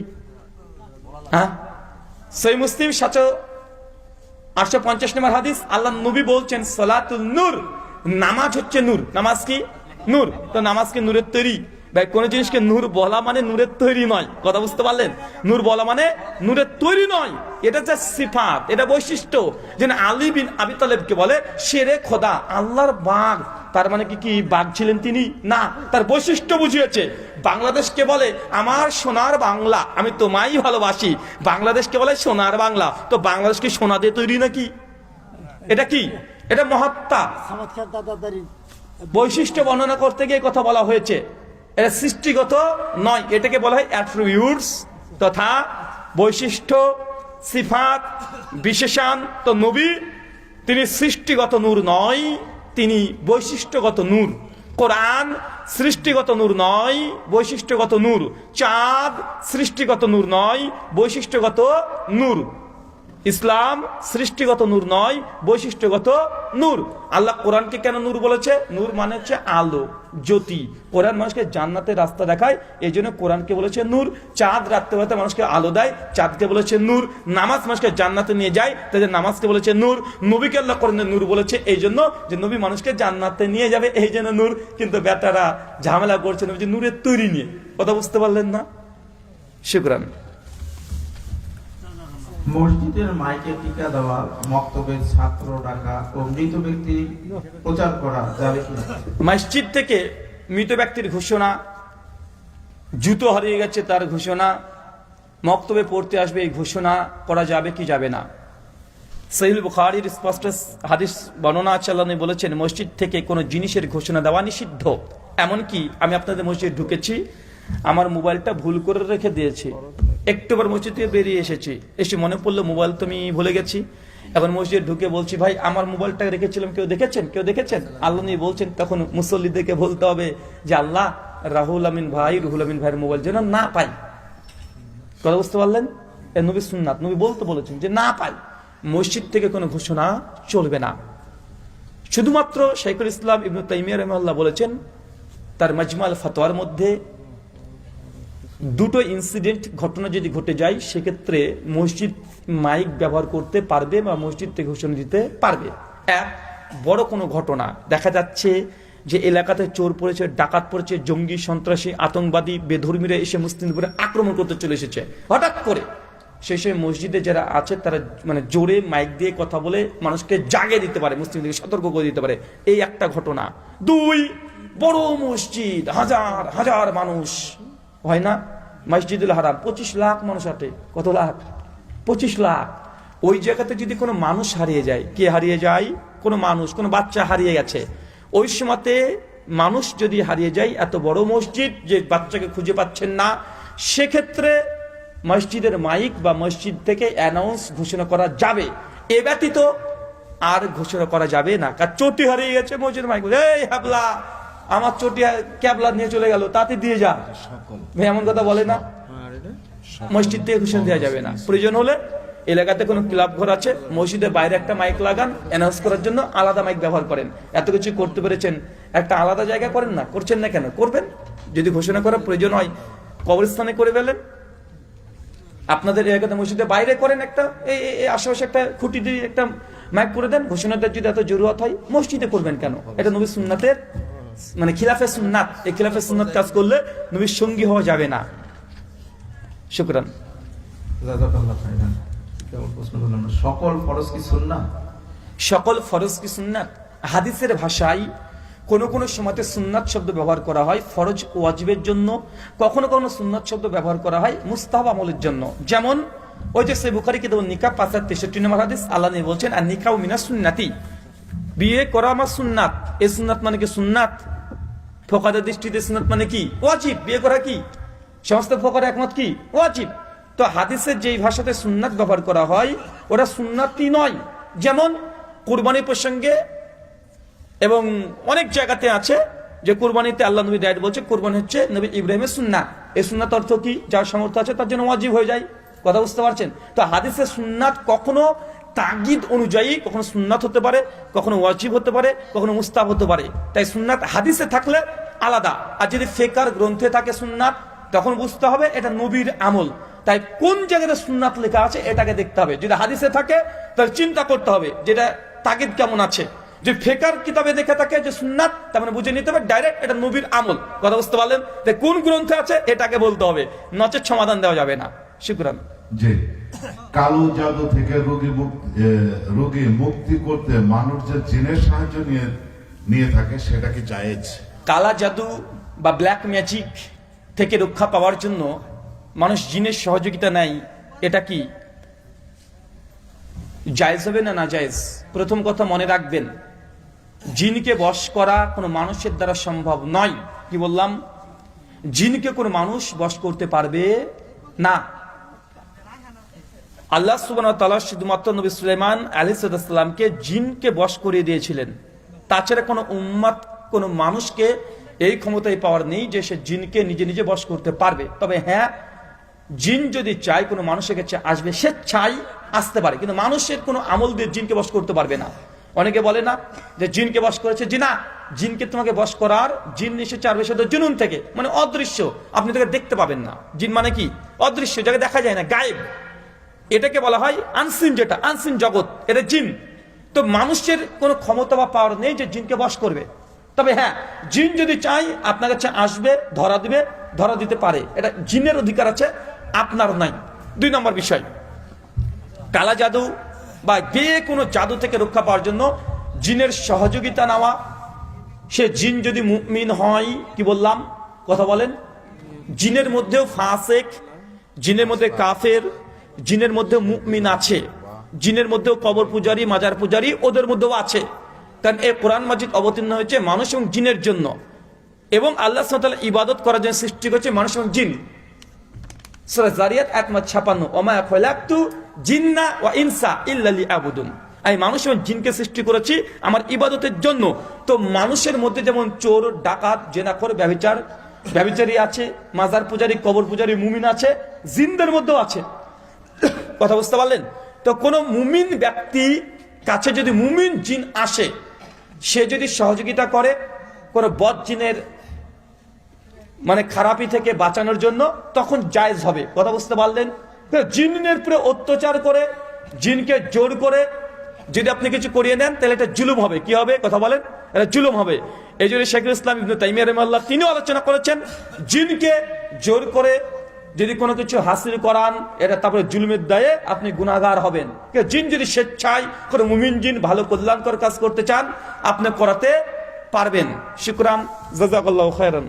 হ্যাঁ। সহিহ মুসলিম 850 নম্বর হাদিস, আল্লাহ নবী বলছেন, সালাতুন নূর, নামাজ হচ্ছে নূর। নামাজ কি? নূর। তো নামাজ কি নূরের তৈরি? ভাই, কোন জিনিসকে নূর বলা মানে নূরের তৈরি নয়। কথা বুঝতে পারলেন? নূর বলা মানে নূরের তৈরি নয়। এটা যে সিফাত, এটা বৈশিষ্ট্য। যেন আলী বিন আবি তালেবকে বলে শেরে খোদা, আল্লাহর বাঘ। তার মানে কি বাঘ ছিলেন তিনি? না, তার বৈশিষ্ট্য বুঝিয়েছে। বাংলাদেশকে বলে আমার সোনার বাংলা, আমি তোমায় ভালোবাসি। বাংলাদেশকে বলে সোনার বাংলা। তো বাংলাদেশ কি সোনা দিয়ে তৈরি নাকি? এটা কি? এটা মহাত্মা। বৈশিষ্ট্য বর্ণনা করতে গিয়ে কথা বলা হয়েছে। এটা সৃষ্টিগত নয়, এটাকে বলা হয় অ্যাট্রিবিউটস তথা বৈশিষ্ট্য, সিফাত, বিশেষণ। তো নবী তিনি সৃষ্টিগত নূর নয়, তিনি বৈশিষ্ট্যগত নূর। কোরআন সৃষ্টিগত নূর নয়, বৈশিষ্ট্যগত নূর। চাঁদ সৃষ্টিগত নূর নয়, বৈশিষ্ট্যগত নূর। ইসলাম সৃষ্টিগত নূর নয়, বৈশিষ্ট্যগত নূর। আল্লাহ কোরআনকে কেন নূর বলেছে? নূর মানে হচ্ছে আলো, জ্যোতি। কোরআন মানুষকে জান্নাতের রাস্তা দেখায়, এই জন্য কোরআনকে বলেছে নূর। চাঁদ রাত্রেবেলাতে মানুষকে আলো দেয়, চাঁদকে বলেছে নূর। নামাজ মানুষকে জান্নাতে নিয়ে যায়, তাদের নামাজকে বলেছে নূর। নবীকে আল্লাহ কোরআনে নূর বলেছে এই জন্য যে নবী মানুষকে জান্নাতে নিয়ে যাবে, এই জন্য নূর। কিন্তু বেটারা ঝামেলা করছে নবী নূরের তৈরি নিয়ে। কথা বুঝতে পারলেন না? শুকরান। মসজিদের মাইকে টিকা দেওয়া, মক্তবের ছাত্র ডাকা ও মৃত ব্যক্তি প্রচার করা যাবে কিনা? মসজিদ থেকে মৃত ব্যক্তির ঘোষণা, জুতো হারিয়ে গেছে তার ঘোষণা, মক্তবে পড়তে আসবে এই ঘোষণা করা যাবে কি যাবে না? সহিহ বুখারীর স্পষ্ট হাদিস বর্ণনা আছে, আল্লাহ নবী বলেছেন মসজিদ থেকে কোনো জিনিসের ঘোষণা দেওয়া নিষিদ্ধ। এমনকি আমি আপনাদের মসজিদে ঢুকেছি, আমার মোবাইলটা ভুল করে রেখে দিয়েছি, একটুবার মসজিদ থেকে বেরিয়ে এসেছি, এসে মনে পড়লো মোবাইল তো আমি ভুলে গেছি। এখন মসজিদে ঢুকে বলছি ভাই আমার মোবাইলটা রেখেছিলাম, কেউ দেখেছেন? কেউ দেখেছেন? আল্লাহ নবী বলছেন তখন মুসল্লিদেরকে বলতে হবে যে আল্লাহ রুহুল আমিন ভাইয়ের মোবাইল যেন না পাই। কথা বুঝতে পারলেন? এ নবী সুন্নাত, নবী বলতে বলেছেন যে না পাই। মসজিদ থেকে কোনো ঘোষণা চলবে না। শুধুমাত্র শাইখুল ইসলাম ইবনে তাইমিয়া রাহিমাহুল্লাহ বলেছেন তার মাজমুআল ফাতোয়ার মধ্যে দুটো ইনসিডেন্ট ঘটনা যদি ঘটে যায় সেক্ষেত্রে মসজিদ মাইক ব্যবহার করতে পারবে বা মসজিদ থেকে ঘোষণা দিতে পারবে। এক, বড় কোনো ঘটনা দেখা যাচ্ছে যে এলাকাতে চোর পড়েছে, ডাকাত পড়েছে, জঙ্গি সন্ত্রাসী আতঙ্কবাদী বেধর্মীরা এসে মুসলিমদের উপরে আক্রমণ করতে চলে এসেছে হঠাৎ করে, সেই মসজিদে যারা আছে তারা মানে জোরে মাইক দিয়ে কথা বলে মানুষকে জাগিয়ে দিতে পারে, মুসলিমদেরকে সতর্ক করে দিতে পারে, এই একটা ঘটনা। দুই, বড় মসজিদ, হাজার হাজার মানুষ হয় না, মসজিদুল হারাম 25 লাখ মানুষ আটে। কত লাখ? 25 লাখ। ওই জায়গাতে যদি কোনো মানুষ হারিয়ে যায়, কে হারিয়ে যায়? কোনো মানুষ, কোনো বাচ্চা হারিয়ে গেছে, ওই সময়তে মানুষ যদি হারিয়ে যায়, এত বড় মসজিদ যে বাচ্চাকে খুঁজে পাচ্ছেন না, সেক্ষেত্রে মসজিদের মাইক বা মসজিদ থেকে অ্যানাউন্স ঘোষণা করা যাবে। এ ব্যতীত আর ঘোষণা করা যাবে না। কার চটি হারিয়ে গেছে, মসজিদের মাইক বলে এই হাবলা আমার চটি ক্যাবলা নিয়ে চলে গেল, তাতে দিয়ে যা, এমন কথা বলে না। মসজিদ থেকে ঘোষণা দেওয়া যাবে না। প্রয়োজন হলে এলাকাতে কোনো ক্লাব ঘর আছে, মসজিদের বাইরে একটা মাইক লাগান, অ্যানাউন্স করার জন্য আলাদা মাইক ব্যবহার করেন। এত কিছু করতে পেরেছেন, একটা আলাদা জায়গা করেন না, করছেন না কেন? করবেন। যদি ঘোষণা করার প্রয়োজন হয় কবরস্থানে করে ফেলেন, আপনাদের এলাকাতে মসজিদের বাইরে করেন, একটা এই আশেপাশে একটা খুঁটি দিয়ে একটা মাইক করে দেন। ঘোষণাটা যদি এত জরুরত হয় মসজিদে করবেন কেন? এটা নবীর সুন্নাতের মানে খিলাফে সুন্নাত। এই খিলাফে সুন্নাত কাজ করলে নবীর সঙ্গী হওয়া যাবে না। শুকরান। সকল ফরজ কি সুন্নাত? সকল ফরজ কি সুন্নাত? হাদিসের ভাষায় কোনো কোনো সময়তে সুন্নাত শব্দ ব্যবহার করা হয় ফরজ ওয়াজিবের জন্য, কখনো কখনো সুন্নাত শব্দ ব্যবহার করা হয় মুস্তাহাব আমলের জন্য। যেমন ওই যে সহিহ বুখারী কিতাবুন নিকাহ ৫৬৩ নম্বর হাদিস, আল্লাহ নবী বলছেন আর নিকাহু মিনাস সুন্নাতি, বিয়ে করা আমার সুন্নাত। এই সুন্নাত মানে কি? সুন্নাত ফোকাদের দৃষ্টিতে সুন্নাত মানে কি? ওয়াজিব। বিয়ে করা কি? সমস্ত ফোকার একমত কি? ওয়াজিব। তো হাদিসের যেই ভাষাতে সুন্নাত ব্যবহার করা হয় ওটা সুন্নাতই নয়। যেমন কুরবানি প্রসঙ্গে এবং অনেক জায়গাতে আছে যে কুরবানিতে আল্লাহ নবী ডাইরেক্ট বলছে কুরবানি হচ্ছে নবী ইব্রাহিমের সুন্নাত। এই সুন্নাত অর্থ কি? যার সামর্থ্য আছে তার জন্য ওয়াজিব হয়ে যায়। কথা বুঝতে পারছেন? তো হাদিসের সুন্নাত কখনো তাগিদ অনুযায়ী কখনো সুন্নাত হতে পারে, কখনো ওয়াজিব হতে পারে, কখনো মুস্তাহাব হতে পারে। তাই সুন্নাত হাদিসে থাকলে আলাদা, আর যদি ফিকহ গ্রন্থে থাকে সুন্নাত তখন বুঝতে হবে এটা নবীর আমল। তাই কোন জায়গায় সুন্নাত লেখা আছে এটাকে দেখতে হবে। যদি হাদিসে থাকে তাহলে চিন্তা করতে হবে যেটা তাগিদ কেমন আছে। যে ফিকহ কিতাবে দেখে থাকে যে সুন্নাত, তার মানে বুঝে নিতে হবে ডাইরেক্ট এটা নবীর আমল। কথা বুঝতে পারলেন? তাই কোন গ্রন্থে আছে এটাকে বলতে হবে, নচেত সমাধান দেওয়া যাবে না। শুকরান। যে কালো জাদু থেকে রোগী মুক্তি করতে মানুষ যে জিনের সাহায্য নিয়ে থাকে সেটা কি জায়েজ? কালা জাদু বা ব্ল্যাক ম্যাজিক থেকে রক্ষা পাওয়ার জন্য মানুষ জিনের সহযোগিতা নেয়, এটা কি জায়েজ হবে না নাজায়েজ? প্রথম কথা মনে রাখবেন, জিনকে বশ করা কোনো মানুষের দ্বারা সম্ভব নয়। কি বললাম? জিনকে কোনো মানুষ বশ করতে পারবে না। আল্লাহ সুবহানাহু ওয়া তাআলা শুধুমাত্র নবী সুলাইমান আলাইহিস সালামকে জিনকে বশ করে দিয়েছিলেন। তাছাড়া কোনো উম্মত, কোনো মানুষকে এই ক্ষমতায় পাওয়ার নেই যে সে জিনকে নিজে নিজে বশ করতে পারবে। তবে হ্যাঁ, জিন যদি চায় কোনো মানুষের কাছে আসবে, সে চাই আসতে পারে, কিন্তু মানুষের কোনো আমল দিয়ে জিনকে বশ করতে পারবে না। অনেকে বলে না যে জিনকে বশ করেছে, জি না, জিনকে তোমাকে বশ করার জিন এসেছে আর বেশি জুনুন থেকে, মানে অদৃশ্য, আপনি তাকে দেখতে পাবেন না। জিন মানে কি? অদৃশ্য, যাকে দেখা যায় না, গায়েব। এটাকে বলা হয় আনসিন, যেটা আনসিন জগৎ, এটা জিন। তো মানুষের কোনো ক্ষমতা বা পাওয়ার নেই যে জিনকে বশ করবে। তবে হ্যাঁ, জিন যদি চাই আপনার কাছে আসবে, ধরা দিবে, ধরা দিতে পারে, এটা জিনের অধিকার আছে, আপনার নাই। 2 নম্বর বিষয়, কালা জাদু বা যে কোনো জাদু থেকে রক্ষা পাওয়ার জন্য জিনের সহযোগিতা নেওয়া। সে জিন যদি মুমিন হয়, কি বললাম, কথা বলেন, জিনের মধ্যেও ফাসেক, জিনের মধ্যে কাফের, জিনের মধ্যে মুমিন আছে, জিনের মধ্যেও কবর পূজারী, মাজার পূজারী ওদের মধ্যেও আছে। কারণ এই কোরআন মাজিদ অবতীর্ণ হয়েছে মানুষ এবং জিনের জন্য, এবং আল্লাহ সুবহানাহু ওয়া তাআলা ইবাদত করার জন্য সৃষ্টি করেছে মানুষ এবং জিন। সূরা যারিয়াত আয়াত 56, ওমা খালাকতু জিন্না ওয়া ইনসা ইল্লা লিয়াবুদুন। আমি মানুষ এবং জিনকে সৃষ্টি করেছি আমার ইবাদতের জন্য। তো মানুষের মধ্যে যেমন চোর, ডাকাত, জেনাখোর, ব্যভিচারী আছে, মাজার পূজারী, কবর পূজারী, মুমিন আছে, জিনদের মধ্যেও আছে। কথা বুঝতে পারলেন? তো কোনো মুমিন ব্যক্তি কাছে যদি মুমিন জিন আসে, সে যদি সহযোগিতা করে কোনো বদ জিনের মানে খারাপি থেকে বাঁচানোর জন্য, তখন জায়েজ হবে। কথা বুঝতে পারলেন? জিনের উপরে অত্যাচার করে, জিনকে জোর করে যদি আপনি কিছু করিয়ে নেন, তাহলে এটা জুলুম হবে। কি হবে? কথা বলেন, এটা জুলুম হবে। এই জন্য শেখুল ইসলাম ইবনে তাইমিয়া রাহিমাহুল্লাহ তিনিও আলোচনা করেছেন, জিনকে জোর করে যদি কোনো কিছু হাসিল করান, এটা তারপরে জুলুমের দায়ে আপনি গুনাহগার হবেন। জিন যদি স্বেচ্ছায় কোনো মুমিন জিন ভালো কল্যাণকর কাজ করতে চান, আপনি করাতে পারবেন। শুকরান, জাযাকাল্লাহু খায়রান।